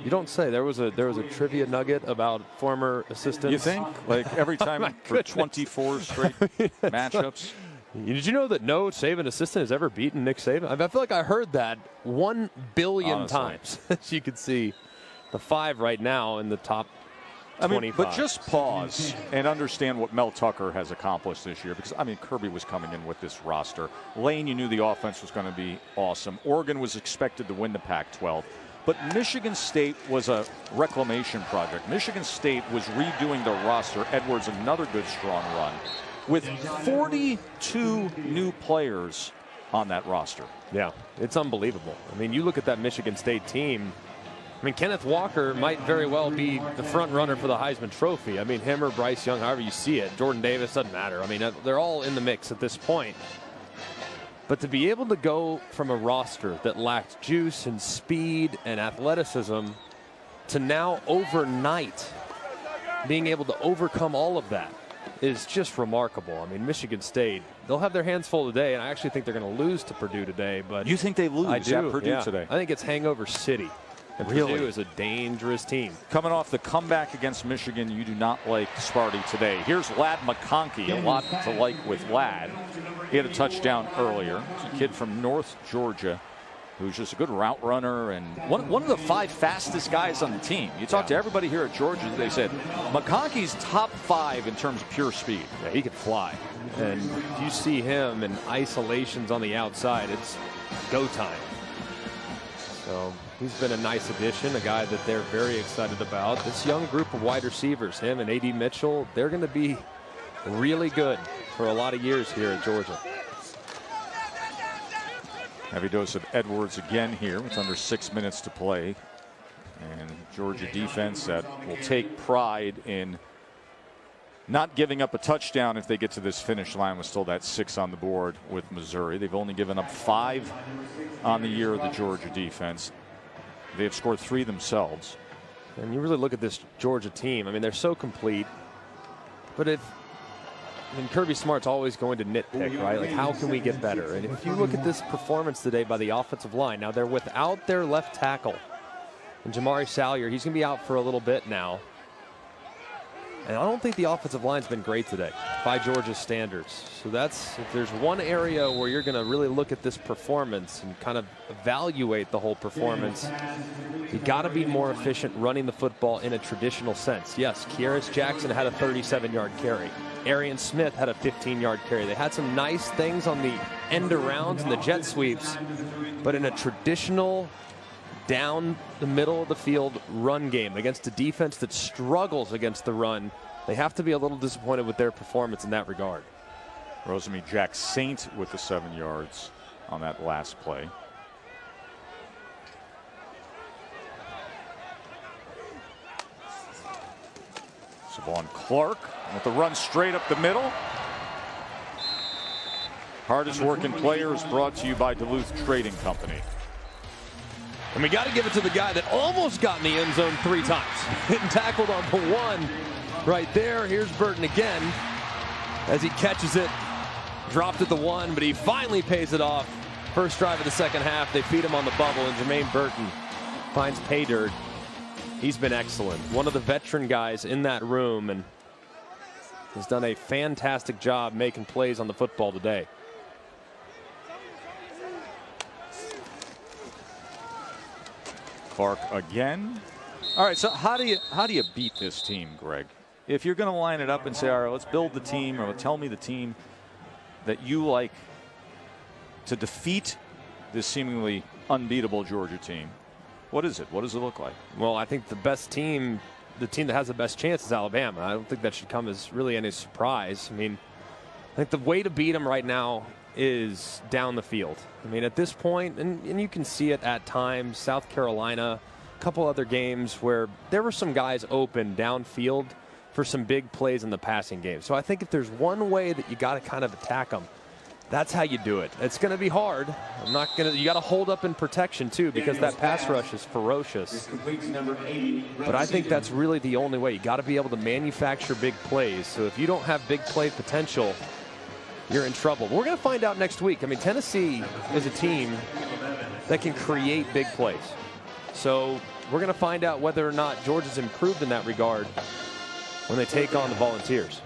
You don't say. There was a trivia nugget about former assistants. You think? Like every time for 24 straight matchups. Did you know that no Saban assistant has ever beaten Nick Saban? I feel like I heard that 1 billion times. As you can see, the 5 right now in the top 25. But just pause and understand what Mel Tucker has accomplished this year. Because, Kirby was coming in with this roster. Lane, you knew the offense was going to be awesome. Oregon was expected to win the Pac-12. But Michigan State was a reclamation project. Michigan State was redoing their roster. Edwards, another good, strong run. With 42 new players on that roster. Yeah, it's unbelievable. You look at that Michigan State team. Kenneth Walker might very well be the front runner for the Heisman Trophy. Him or Bryce Young, however you see it. Jordan Davis, doesn't matter. They're all in the mix at this point. But to be able to go from a roster that lacked juice and speed and athleticism to now overnight being able to overcome all of that is just remarkable. Michigan State, they'll have their hands full today, and I actually think they're going to lose to Purdue today. But you think they lose at Purdue today? I think it's hangover city. And Purdue is a dangerous team. Coming off the comeback against Michigan, you do not like Sparty today. Here's Ladd McConkey, a lot to like with Ladd. He had a touchdown earlier. He's a kid from North Georgia who's just a good route runner and one of the 5 fastest guys on the team. You talk to everybody here at Georgia, they said McConkey's top 5 in terms of pure speed. Yeah, he can fly. And if you see him in isolations on the outside, it's go time. So he's been a nice addition, a guy that they're very excited about. This young group of wide receivers, him and A.D. Mitchell, they're going to be really good for a lot of years here at Georgia. Heavy dose of Edwards again here with under 6 minutes to play. And Georgia defense that will take pride in not giving up a touchdown if they get to this finish line with still that 6 on the board with Missouri. They've only given up 5 on the year of the Georgia defense. They have scored 3 themselves. And you really look at this Georgia team. They're so complete. But Kirby Smart's always going to nitpick, right? Like, how can we get better? And if you look at this performance today by the offensive line, now they're without their left tackle. And Jamari Salyer, he's going to be out for a little bit now. And I don't think the offensive line's been great today by Georgia's standards. So if there's one area where you're going to really look at this performance and kind of evaluate the whole performance, you got to be more efficient running the football in a traditional sense. Yes, Kearis Jackson had a 37-yard carry. Arian Smith had a 15-yard carry. They had some nice things on the end arounds and the jet sweeps, but in a traditional down the middle of the field run game against a defense that struggles against the run, they have to be a little disappointed with their performance in that regard. Rosamie Saint with the 7 yards on that last play. Savon Clark with the run straight up the middle. Hardest working player is brought to you by Duluth Trading Company. And we got to give it to the guy that almost got in the end zone 3 times. Getting tackled on the 1 right there. Here's Burton again as he catches it. Dropped at the 1, but he finally pays it off. First drive of the second half, they feed him on the bubble, and Jermaine Burton finds pay dirt. He's been excellent. One of the veteran guys in that room, and has done a fantastic job making plays on the football today. Clark again. All right, so how do you beat this team, Greg? If you're going to line it up and say, all right, let's build the team, or tell me the team that you like to defeat this seemingly unbeatable Georgia team, what is it? What does it look like? Well, I think the best team, the team that has the best chance is Alabama. I don't think that should come as really any surprise. I mean, I think the way to beat them right now is down the field. I mean, at this point, and you can see it at times, South Carolina, a couple other games where there were some guys open downfield for some big plays in the passing game. So I think if there's one way that you got to kind of attack them, that's how you do it. It's going to be hard. You got to hold up in protection too, because that pass rush is ferocious. But I think that's really the only way. You got to be able to manufacture big plays. So if you don't have big play potential, you're in trouble. We're going to find out next week. I mean, Tennessee is a team that can create big plays. So we're going to find out whether or not Georgia's improved in that regard when they take on the Volunteers.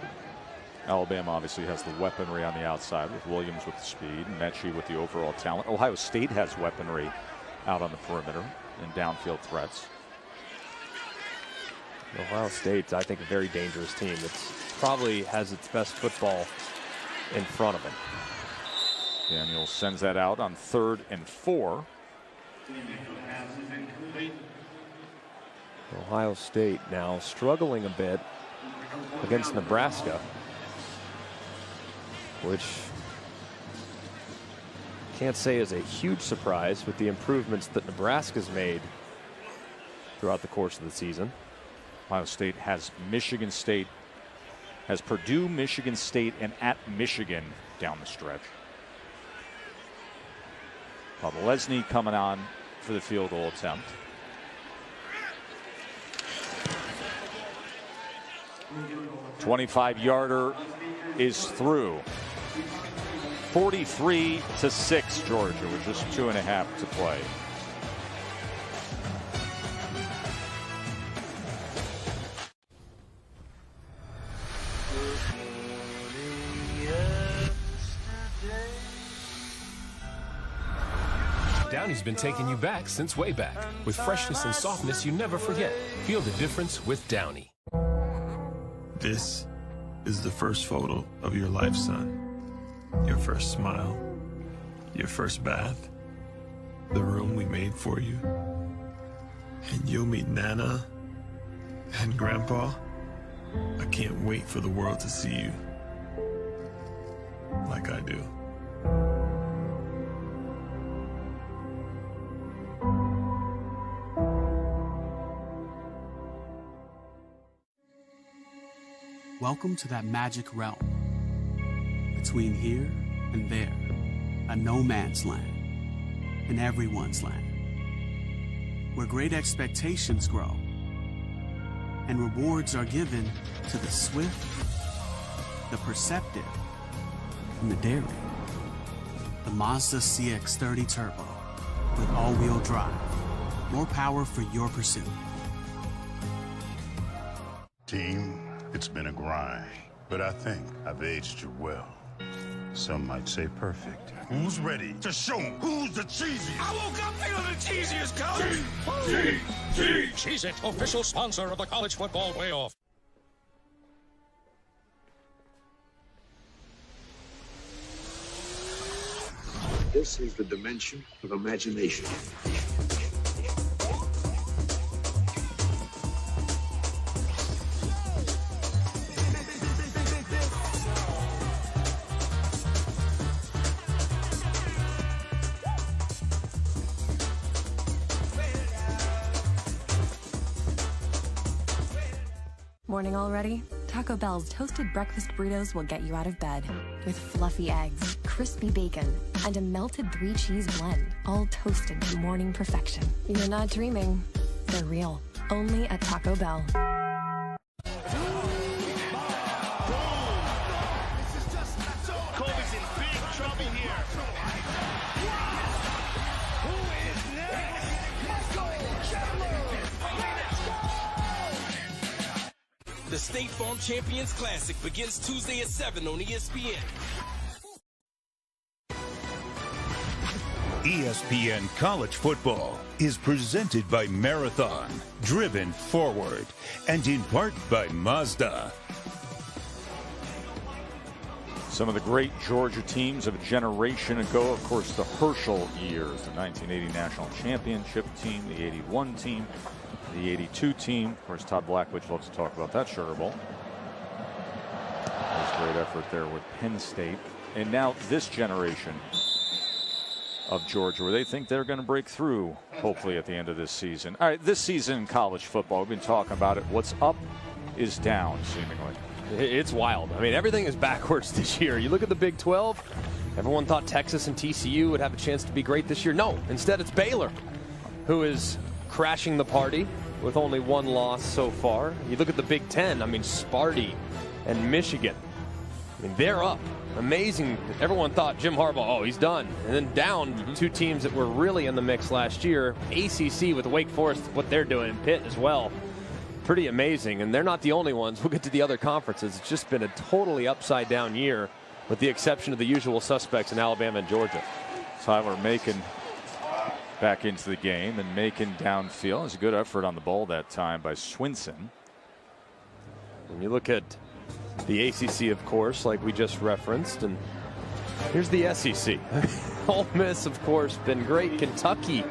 Alabama obviously has the weaponry on the outside with Williams with the speed and Mechie with the overall talent. Ohio State has weaponry out on the perimeter and downfield threats. Ohio State's, I think, a very dangerous team. It probably has its best football in front of it. Daniel sends that out on 3rd and 4. Ohio State now struggling a bit against Nebraska, which can't say is a huge surprise with the improvements that Nebraska's made throughout the course of the season. Ohio State has Michigan State, has Purdue, Michigan State, and at Michigan down the stretch. Lesney coming on for the field goal attempt. "25-yarder is through. 43-6 Georgia with just 2.5 to play. Downey's been taking you back since way back. With freshness and softness you never forget. Feel the difference with Downey. This is the first photo of your life, son. Your first smile, your first bath, the room we made for you. And you'll meet Nana and Grandpa. I can't wait for the world to see you like I do. Welcome to that magic realm. Between here and there, a no man's land, and everyone's land, where great expectations grow, and rewards are given to the swift, the perceptive, and the daring. The Mazda CX-30 Turbo, with all-wheel drive, more power for your pursuit. Team, it's been a grind, but I think I've aged you well. Some might say perfect. Who's ready to show 'em who's the cheesiest? I woke up feeling the cheesiest, coach. Cheez-It, official sponsor of the college football playoff. This is the dimension of imagination. Morning already? Taco Bell's toasted breakfast burritos will get you out of bed. With fluffy eggs, crispy bacon, and a melted 3-cheese blend, all toasted to morning perfection. You're not dreaming. They're real. Only at Taco Bell. Kobe's in big trouble here. Who is next? The State Farm Champions Classic begins Tuesday at 7 on ESPN. ESPN College Football is presented by Marathon, driven forward, and in part by Mazda. Some of the great Georgia teams of a generation ago, of course, the Herschel years, the 1980 National Championship team, the 81 team, the 82 team. Of course, Todd Blackledge loves to talk about that Sugar Bowl. There's great effort there with Penn State. And now this generation of Georgia, where they think they're going to break through, hopefully, at the end of this season. All right, this season in college football, we've been talking about it. What's up is down, seemingly. It's wild. I mean, everything is backwards this year. You look at the Big 12, everyone thought Texas and TCU would have a chance to be great this year. No, instead it's Baylor, who is crashing the party with only one loss so far. You look at the Big 10, I mean, Sparty and Michigan. I mean, they're up. Amazing. Everyone thought Jim Harbaugh, oh, he's done. And then down two teams that were really in the mix last year. ACC with Wake Forest, what they're doing, Pitt as well. Pretty amazing. And they're not the only ones. We'll get to the other conferences. It's just been a totally upside down year, with the exception of the usual suspects in Alabama and Georgia. Tyler Macon back into the game, and Macon downfield. It's a good effort on the ball that time by Swinson. When you look at the ACC, of course, like we just referenced, and here's the SEC. Ole Miss, of course, been great. Kentucky,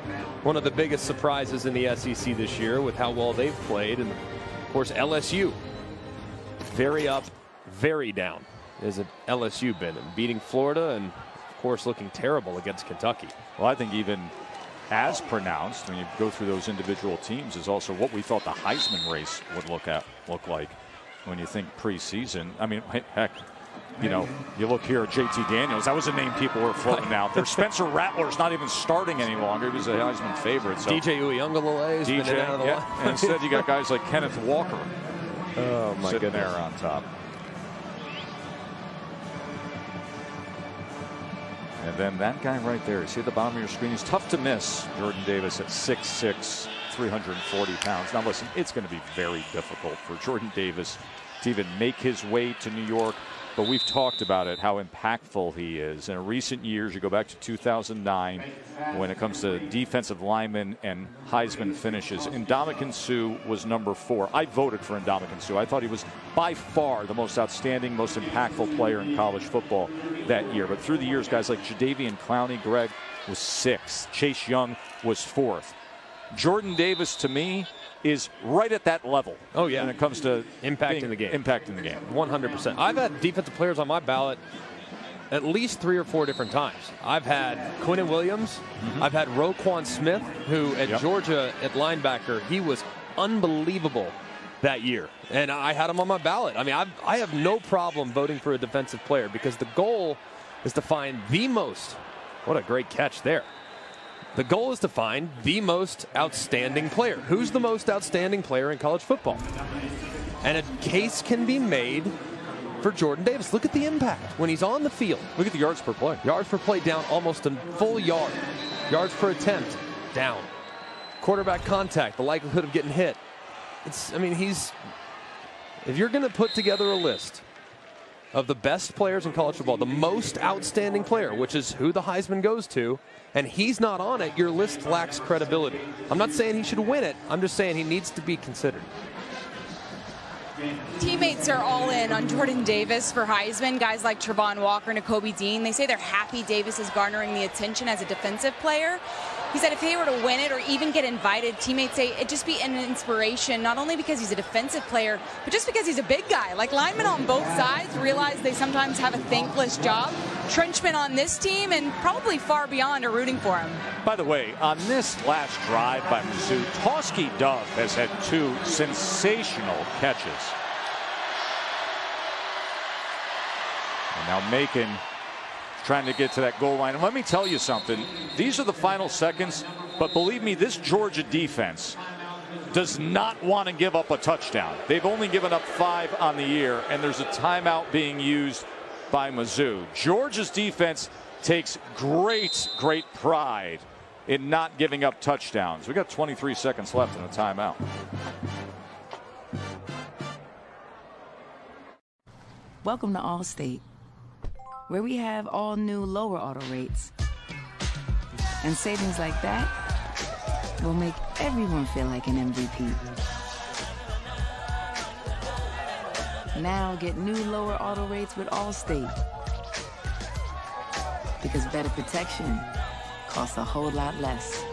one of the biggest surprises in the SEC this year with how well they've played. And, of course, LSU, very up, very down. Is it LSU been? And beating Florida and, of course, looking terrible against Kentucky. Well, I think even as pronounced, when you go through those individual teams, is also what we thought the Heisman race would look like when you think preseason. I mean, heck, you know, you look here at JT Daniels. That was a name people were floating out there. Spencer Rattler's not even starting any longer. He was a Heisman favorite. So. DJ Uiagalelei has been out of the line. And instead you got guys like Kenneth Walker. Oh my sitting goodness. there on top. And then that guy right there, you see at the bottom of your screen, he's tough to miss. Jordan Davis at 6'6", 340 pounds. Now listen, it's going to be very difficult for Jordan Davis to even make his way to New York. But we've talked about it, how impactful he is. In recent years, you go back to 2009, when it comes to defensive linemen and Heisman finishes, Ndamukong Suh was number 4. I voted for Ndamukong Suh. I thought he was by far the most outstanding, most impactful player in college football that year. But through the years, guys like Jadeveon Clowney, Greg, was 6th. Chase Young was 4th. Jordan Davis, to me, is right at that level. Oh, yeah. When it comes to impacting the game. 100%. I've had defensive players on my ballot at least 3 or 4 different times. I've had Quinnen Williams. I've had Roquan Smith, who at Georgia at linebacker, he was unbelievable that year. And I had him on my ballot. I mean, I have no problem voting for a defensive player, because the goal is to find the most. What a great catch there. The goal is to find the most outstanding player. Who's the most outstanding player in college football? And a case can be made for Jordan Davis. Look at the impact when he's on the field. Look at the yards per play. Yards per play down almost a full yard. Yards per attempt down. Quarterback contact, the likelihood of getting hit. If you're going to put together a list of the best players in college football, the most outstanding player, which is who the Heisman goes to, and he's not on it, your list lacks credibility. I'm not saying he should win it. I'm just saying he needs to be considered. Teammates are all in on Jordan Davis for Heisman. Guys like Trevon Walker and Nakobe Dean, they say they're happy Davis is garnering the attention as a defensive player. He said if they were to win it or even get invited, teammates say it'd just be an inspiration, not only because he's a defensive player, but just because he's a big guy. Like, linemen on both sides realize they sometimes have a thankless job. Trenchmen on this team and probably far beyond are rooting for him. By the way, on this last drive by Mizzou, Dawgs Dove has had 2 sensational catches. And now Macon trying to get to that goal line. And let me tell you something. These are the final seconds, but believe me, this Georgia defense does not want to give up a touchdown. They've only given up 5 on the year, and there's a timeout being used by Mizzou. Georgia's defense takes great pride in not giving up touchdowns. We got 23 seconds left in the timeout. Welcome to Allstate, where we have all new lower auto rates. And savings like that will make everyone feel like an MVP. Now get new lower auto rates with Allstate. Because better protection costs a whole lot less.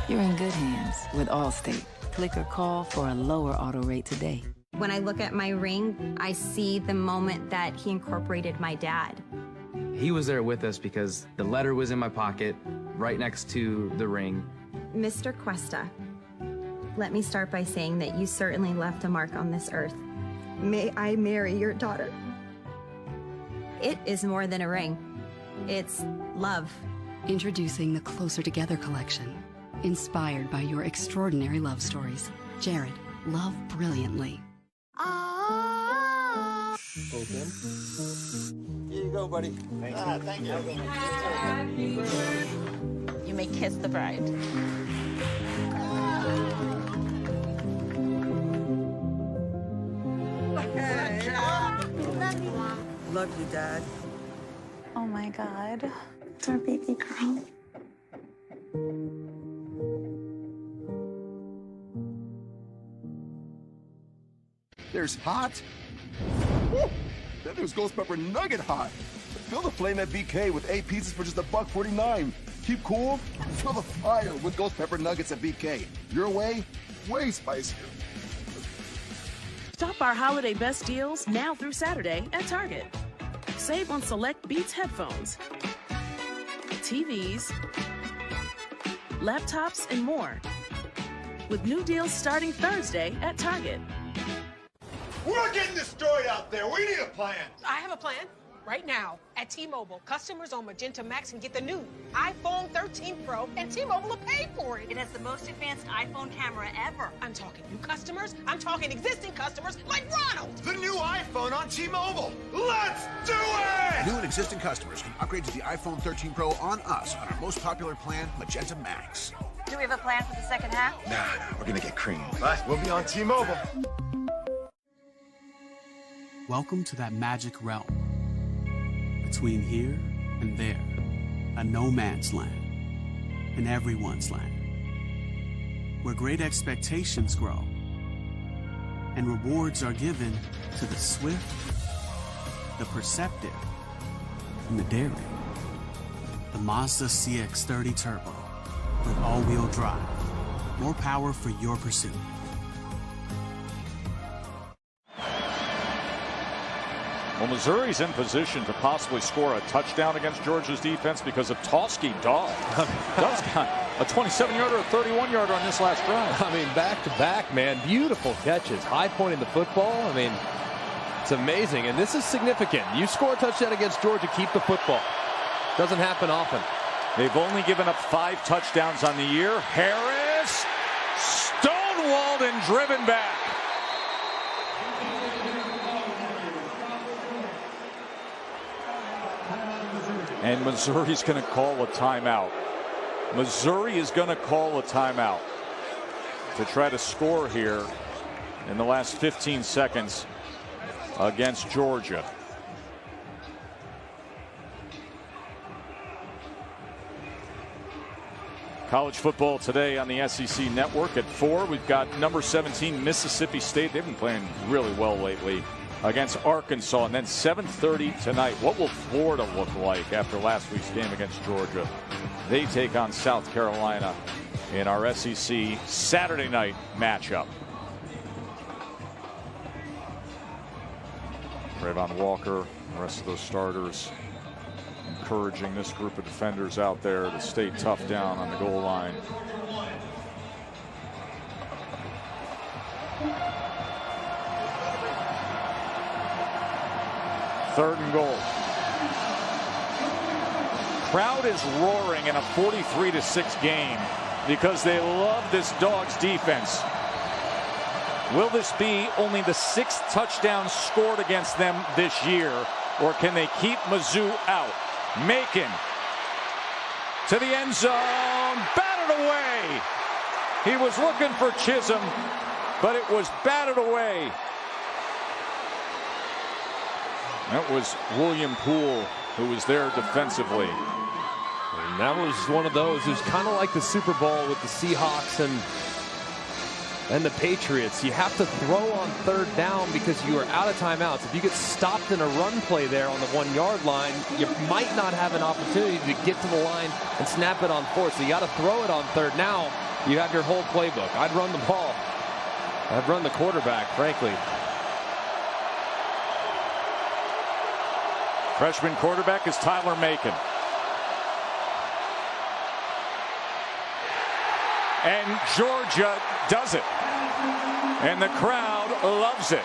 You're in good hands with Allstate. Click or call for a lower auto rate today. When I look at my ring, I see the moment that he incorporated my dad. He was there with us because the letter was in my pocket, right next to the ring. Mr. Cuesta, let me start by saying that you certainly left a mark on this earth. May I marry your daughter? It is more than a ring. It's love. Introducing the Closer Together collection, inspired by your extraordinary love stories. Jared, love brilliantly. Okay. Here you go, buddy. Thank you. Thank you. You may kiss the bride. Love you, Dad. Oh my God. It's our baby girl. There's hot. Woo! Then there's ghost pepper nugget hot. Fill the flame at BK with 8 pieces for just $1.49. Keep cool. Fill the fire with ghost pepper nuggets at BK. Your way spicier. Shop our holiday best deals now through Saturday at Target. Save on select Beats headphones, TVs, laptops, and more. With new deals starting Thursday at Target. We're getting destroyed out there. We need a plan. I have a plan. Right now, at T-Mobile, customers on Magenta Max can get the new iPhone 13 Pro, and T-Mobile will pay for it. It has the most advanced iPhone camera ever. I'm talking new customers. I'm talking existing customers like Ronald. The new iPhone on T-Mobile. Let's do it! New and existing customers can upgrade to the iPhone 13 Pro on us on our most popular plan, Magenta Max. Do we have a plan for the second half? Nah, we're gonna get creamed. But we'll be on T-Mobile. Welcome to that magic realm. Between here and there, a no man's land, and everyone's land, where great expectations grow and rewards are given to the swift, the perceptive, and the daring. The Mazda CX-30 Turbo with all-wheel drive, more power for your pursuit. Well, Missouri's in position to possibly score a touchdown against Georgia's defense because of Dawgs. Dawgs got a 27-yarder, a 31-yarder on this last drive. I mean, back-to-back, man. Beautiful catches. High pointing the football. I mean, it's amazing. And this is significant. You score a touchdown against Georgia, keep the football. Doesn't happen often. They've only given up 5 touchdowns on the year. Harris, stonewalled and driven back. And Missouri's going to call a timeout. Missouri is going to call a timeout to try to score here in the last 15 seconds against Georgia. College football today on the SEC Network at 4. We've got number 17 Mississippi State. They've been playing really well lately against Arkansas. And then 7:30 tonight. What will Florida look like after last week's game against Georgia? They take on South Carolina in our SEC Saturday night matchup. Trayvon Walker, the rest of those starters, encouraging this group of defenders out there to stay tough down on the goal line. Third and goal. Crowd is roaring in a 43-6 game because they love this Dawgs defense. Will this be only the 6th touchdown scored against them this year, or can they keep Mizzou out? Macon to the end zone, batted away. He was looking for Chisholm, but it was batted away. That was William Poole who was there defensively. And that was one of those. It was kind of like the Super Bowl with the Seahawks and the Patriots. You have to throw on third down because you are out of timeouts. If you get stopped in a run play there on the 1-yard line, you might not have an opportunity to get to the line and snap it on fourth. So you got to throw it on third. Now you have your whole playbook. I'd run the ball. I'd run the quarterback, frankly. Freshman quarterback is Tyler Macon. And Georgia does it. And the crowd loves it.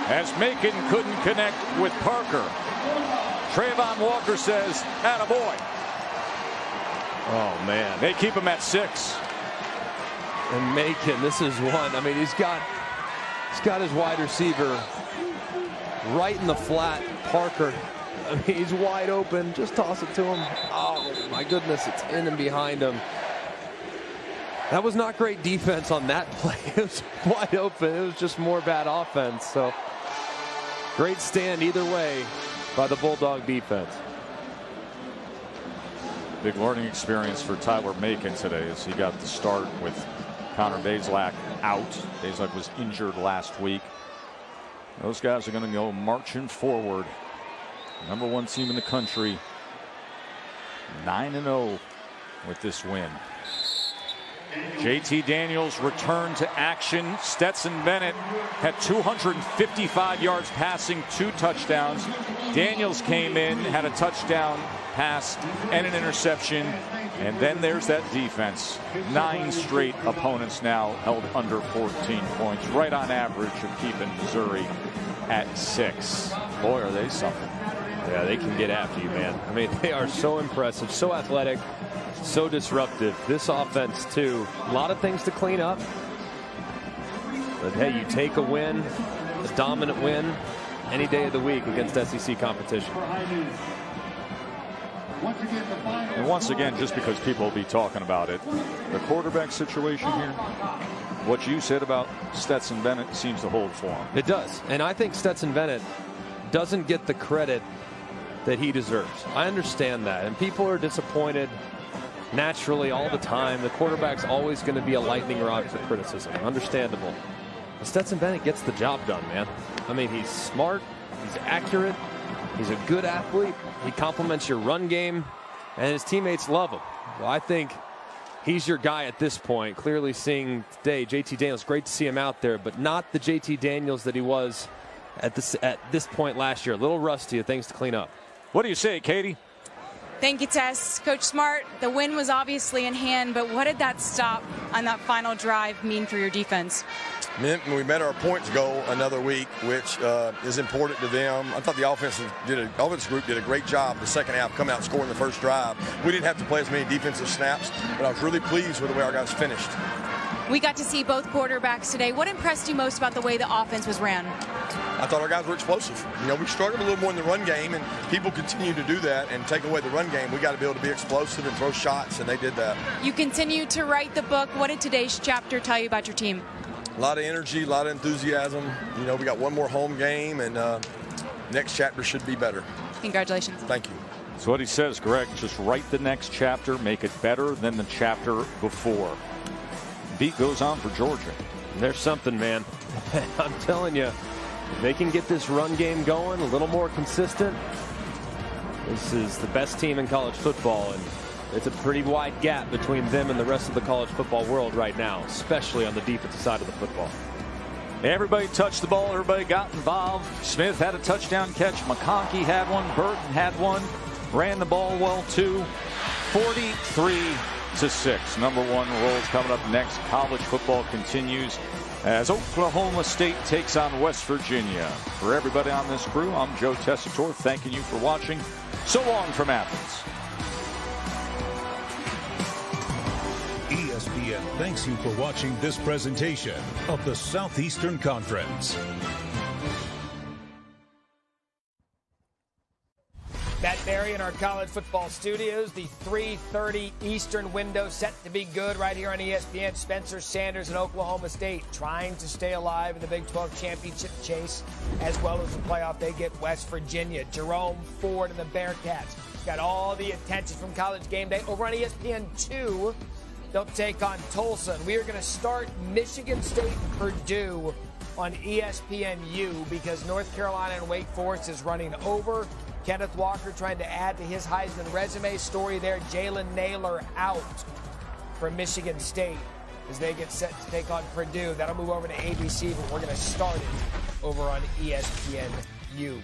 As Macon couldn't connect with Parker. Trayvon Walker says, attaboy. Oh, man. They keep him at 6. And Macon, this is one. I mean, he's got his wide receiver right in the flat. Parker, I mean, he's wide open. Just toss it to him. Oh, my goodness. It's in and behind him. That was not great defense on that play. It was wide open. It was just more bad offense. So great stand either way by the Bulldog defense. Big learning experience for Tyler Macon today as he got the start with Connor Bazelak out. Bazelak was injured last week. Those guys are going to go marching forward. Number 1 team in the country. 9-0 with this win. JT Daniels returned to action. Stetson Bennett had 255 yards passing, 2 touchdowns. Daniels came in, had a touchdown pass and an interception. And then there's that defense. 9 straight opponents now held under 14 points, right on average of keeping Missouri at 6. Boy, are they something. Yeah, they can get after you, man. I mean, they are so impressive, so athletic, so disruptive. This offense, too. A lot of things to clean up. But, hey, you take a win, a dominant win, any day of the week against SEC competition. And once again, just because people will be talking about it, the quarterback situation here, what you said about Stetson Bennett seems to hold for him. It does. And I think Stetson Bennett doesn't get the credit that he deserves. I understand that. And people are disappointed naturally all the time. The quarterback's always going to be a lightning rod for criticism. Understandable. But Stetson Bennett gets the job done, man. I mean, he's smart. He's accurate. He's a good athlete. He complements your run game. And his teammates love him. Well, I think he's your guy at this point. Clearly seeing today JT Daniels. Great to see him out there. But not the JT Daniels that he was at this point last year. A little rusty. Things to clean up. What do you say, Katie? Thank you, Tess. Coach Smart, the win was obviously in hand, but what did that stop on that final drive mean for your defense? We met our points goal another week, which is important to them. I thought the offense group did a great job the second half, coming out and scoring the first drive. We didn't have to play as many defensive snaps, but I was really pleased with the way our guys finished. We got to see both quarterbacks today. What impressed you most about the way the offense was ran? I thought our guys were explosive. You know, we struggled a little more in the run game, and people continue to do that and take away the run game. We got to be able to be explosive and throw shots, and they did that. You continue to write the book. What did today's chapter tell you about your team? A lot of energy, a lot of enthusiasm. You know, we got one more home game, and next chapter should be better. Congratulations. Thank you. That's what he says, Greg. Just write the next chapter, make it better than the chapter before. Beat goes on for Georgia. There's something, man. I'm telling you, if they can get this run game going, a little more consistent, this is the best team in college football, and it's a pretty wide gap between them and the rest of the college football world right now, especially on the defensive side of the football. Everybody touched the ball. Everybody got involved. Smith had a touchdown catch. McConkey had one. Burton had one. Ran the ball well, too. 43-6. Number one rolls coming up next. College football continues as Oklahoma State takes on West Virginia. For everybody on this crew, I'm Joe Tessitore, thanking you for watching. So long from Athens. ESPN thanks you for watching this presentation of the Southeastern Conference. Matt Berry in our college football studios. The 3:30 Eastern window set to be good right here on ESPN. Spencer Sanders and Oklahoma State trying to stay alive in the Big 12 championship chase, as well as the playoff. They get West Virginia. Jerome Ford and the Bearcats got all the attention from College Game Day over on ESPN2. They'll take on Tulsa. And we are going to start Michigan State Purdue on ESPNU because North Carolina and Wake Forest is running over. Kenneth Walker trying to add to his Heisman resume. Story there, Jalen Naylor out for Michigan State as they get set to take on Purdue. That'll move over to ABC, but we're going to start it over on ESPNU.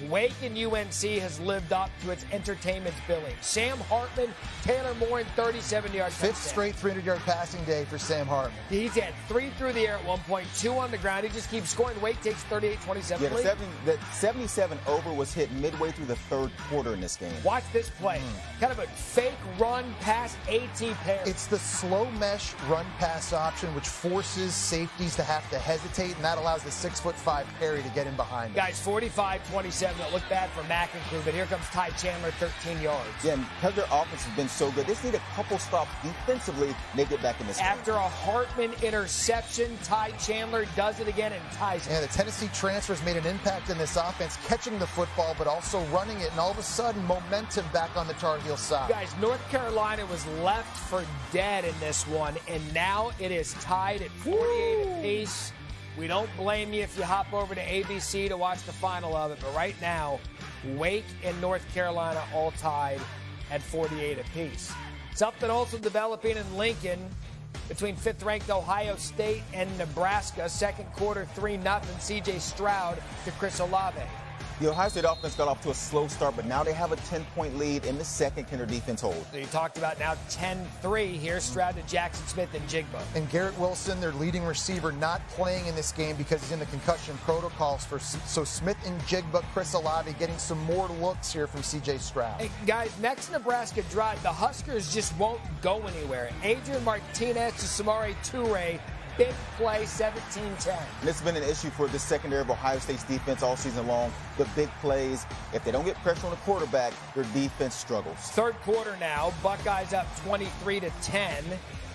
Wake and UNC has lived up to its entertainment billing. Sam Hartman, Taylor Moore, and 37-yard touchdown. Fifth straight 300-yard passing day for Sam Hartman. He's had 3 through the air at one point, 2 on the ground. He just keeps scoring. Wake takes 38-27 lead. Yeah, the 77 over was hit midway through the third quarter in this game. Watch this play. Kind of a fake run pass A.T. Perry. It's the slow mesh run pass option, which forces safeties to have to hesitate, and that allows the 6'5" Perry to get in behind him. Guys, 45-27. That looked bad for Mack and crew, but here comes Ty Chandler, 13 yards. Yeah, and because their offense has been so good, they just need a couple stops defensively, and they get back in this game. After a Hartman interception, Ty Chandler does it again and ties it. Yeah, the Tennessee transfers made an impact in this offense, catching the football, but also running it, and all of a sudden, momentum back on the Tar Heel side. Guys, North Carolina was left for dead in this one, and now it is tied at 48 apiece. We don't blame you if you hop over to ABC to watch the final of it, but right now, Wake and North Carolina all tied at 48 apiece. Something also developing in Lincoln between 5th-ranked Ohio State and Nebraska. Second quarter, 3-0, C.J. Stroud to Chris Olave. The Ohio State offense got off to a slow start, but now they have a 10-point lead in the second. Can their defense hold? You talked about now 10-3. Here's Stroud to Jackson Smith and Jigba. And Garrett Wilson, their leading receiver, not playing in this game because he's in the concussion protocols. So Smith and Jigba, Chris Olave getting some more looks here from C.J. Stroud. Hey, guys, next Nebraska drive, the Huskers just won't go anywhere. Adrian Martinez to Samari Toure. Big play, 17-10. And it's been an issue for the secondary of Ohio State's defense all season long. The big plays, if they don't get pressure on the quarterback, their defense struggles. Third quarter now, Buckeyes up 23-10.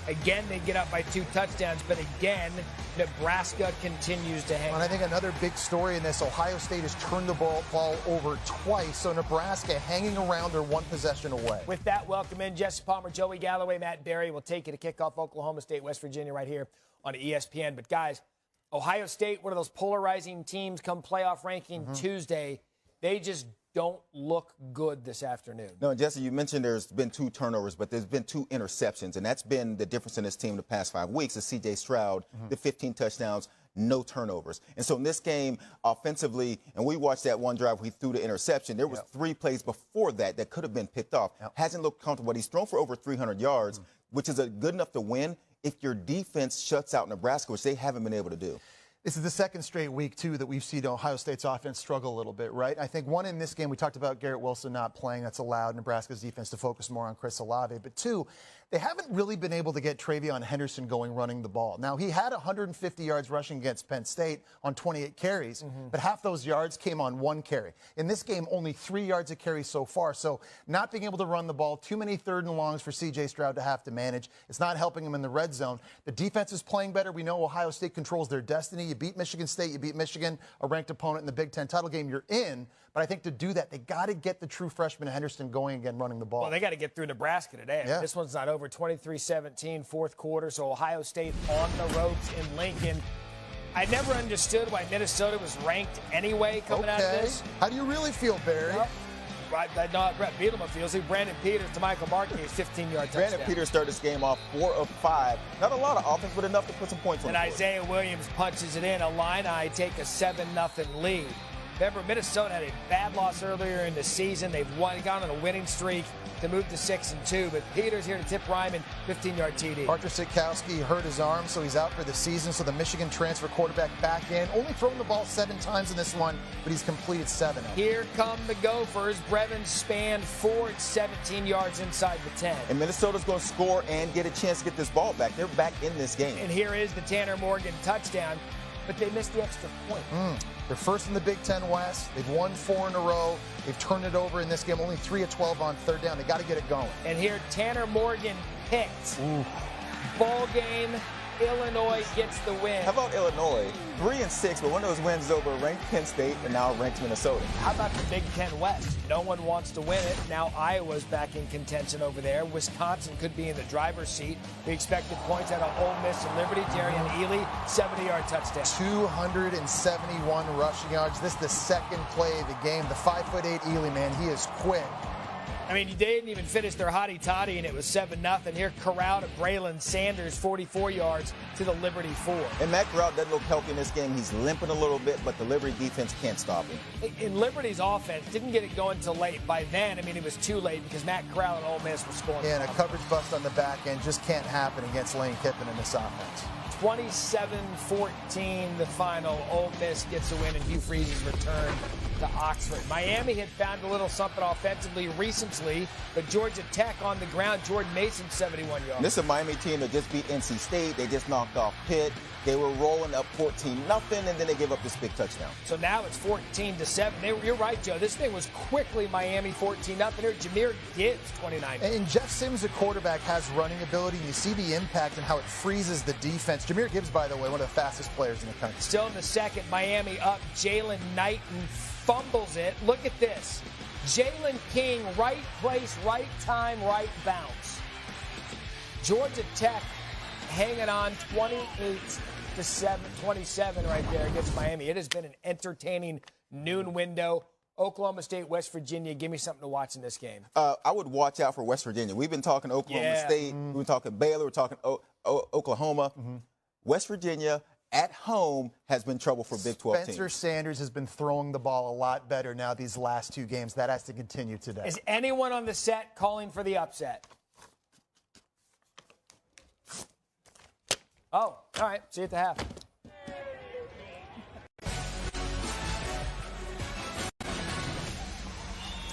Again, they get up by 2 touchdowns, but again, Nebraska continues to hang. And I think another big story in this, Ohio State has turned the ball over twice, so Nebraska hanging around, they're 1 possession away. With that, welcome in Jesse Palmer, Joey Galloway, Matt Berry. We'll take you to kick off Oklahoma State, West Virginia right here on ESPN. But guys, Ohio State, one of those polarizing teams come playoff ranking Tuesday. They just don't look good this afternoon. No, Jesse, you mentioned there's been 2 turnovers, but there's been 2 interceptions, and that's been the difference in this team the past 5 weeks is C.J. Stroud, the 15 touchdowns, no turnovers. And so in this game, offensively, and we watched that one drive where he threw the interception, there was 3 plays before that that could have been picked off. Hasn't looked comfortable, but he's thrown for over 300 yards, which is good enough to win if your defense shuts out Nebraska, which they haven't been able to do. This is the second straight week, too, that we've seen Ohio State's offense struggle a little bit, right? I think, one, in this game, we talked about Garrett Wilson not playing. That's allowed Nebraska's defense to focus more on Chris Olave. But, 2, they haven't really been able to get Travion Henderson going running the ball. Now, he had 150 yards rushing against Penn State on 28 carries, but half those yards came on 1 carry. In this game, only 3 yards a carry so far. So not being able to run the ball, too many 3rd and longs for C.J. Stroud to have to manage. It's not helping him in the red zone. The defense is playing better. We know Ohio State controls their destiny. You beat Michigan State. You beat Michigan, a ranked opponent in the Big Ten title game. You're in. But I think to do that, they got to get the true freshman Henderson going again, running the ball. Well, they got to get through Nebraska today. Yeah. This one's not over. 23-17, fourth quarter. So Ohio State on the ropes in Lincoln. I never understood why Minnesota was ranked anyway coming out of this. How do you really feel, Barry? Well, I know how Brett Bielema feels. See, Brandon Peters to Michael Markey is 15-yard touchdown. Brandon Peters started this game off 4 of 5. Not a lot of offense, but enough to put some points on the board. And Isaiah Williams punches it in. Illini take a 7-0 lead. Remember, Minnesota had a bad loss earlier in the season. They've gone on a winning streak to move to 6-2. But Peters here to tip Ryman, 15-yard TD. Archer Sitkowski hurt his arm, so he's out for the season. So the Michigan transfer quarterback back in. Only thrown the ball 7 times in this one, but he's completed 7 of them. Here come the Gophers. Brevin spanned 4 at 17 yards inside the 10. And Minnesota's going to score and get a chance to get this ball back. They're back in this game. And here is the Tanner Morgan touchdown. But they missed the extra point. They're first in the Big Ten West. They've won 4 in a row. They've turned it over in this game. Only 3 of 12 on third down. They got to get it going. And here, Tanner Morgan picked. Ball game. Illinois gets the win. How about Illinois? 3-6, but one of those wins is over ranked Penn State and now ranked Minnesota. How about the Big Ten West? No one wants to win it. Now Iowa's back in contention over there. Wisconsin could be in the driver's seat. We expected points out of Ole Miss and Liberty. Darian Ely, 70-yard touchdown. 271 rushing yards. This is the second play of the game. The 5'8" Ely, man, he is quick. I mean, they didn't even finish their hotty-toddy, and it was 7-0. Here, Corral to Braylon Sanders, 44 yards to the Liberty 4. And Matt Corral doesn't look healthy in this game. He's limping a little bit, but the Liberty defense can't stop him. In Liberty's offense, didn't get it going until late. By then, I mean, it was too late because Matt Corral and Ole Miss were scoring. Yeah, and a coverage bust on the back end just can't happen against Lane Kiffin in this offense. 27-14 the final. Ole Miss gets a win, and Hugh Freeze's return to Oxford. Miami had found a little something offensively recently, but Georgia Tech on the ground. Jordan Mason, 71 yards. This is a Miami team that just beat NC State. They just knocked off Pitt. They were rolling up 14-0, and then they gave up this big touchdown. So now it's 14-7. You're right, Joe. This thing was quickly Miami 14-0. Here, Jahmyr Gibbs, 29. And Jeff Sims, the quarterback, has running ability. You see the impact and how it freezes the defense. Jahmyr Gibbs, by the way, one of the fastest players in the country. Still in the second, Miami up. Jalen Knighton fumbles it. Look at this. Jalen King, right place, right time, right bounce. Georgia Tech hanging on 28-27 right there against Miami. It has been an entertaining noon window. Oklahoma State, West Virginia. Give me something to watch in this game. I would watch out for West Virginia. We've been talking Oklahoma State. We've been talking Baylor. We're talking Oklahoma. West Virginia at home has been trouble for Big 12 teams. Spencer Sanders has been throwing the ball a lot better now these last 2 games. That has to continue today. Is anyone on the set calling for the upset? Oh, all right. See you at the half.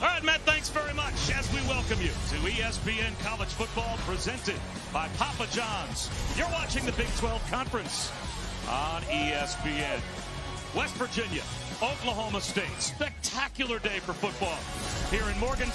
All right, Matt, thanks very much as we welcome you to ESPN College Football presented by Papa John's. You're watching the Big 12 Conference on ESPN. West Virginia, Oklahoma State. Spectacular day for football here in Morgan.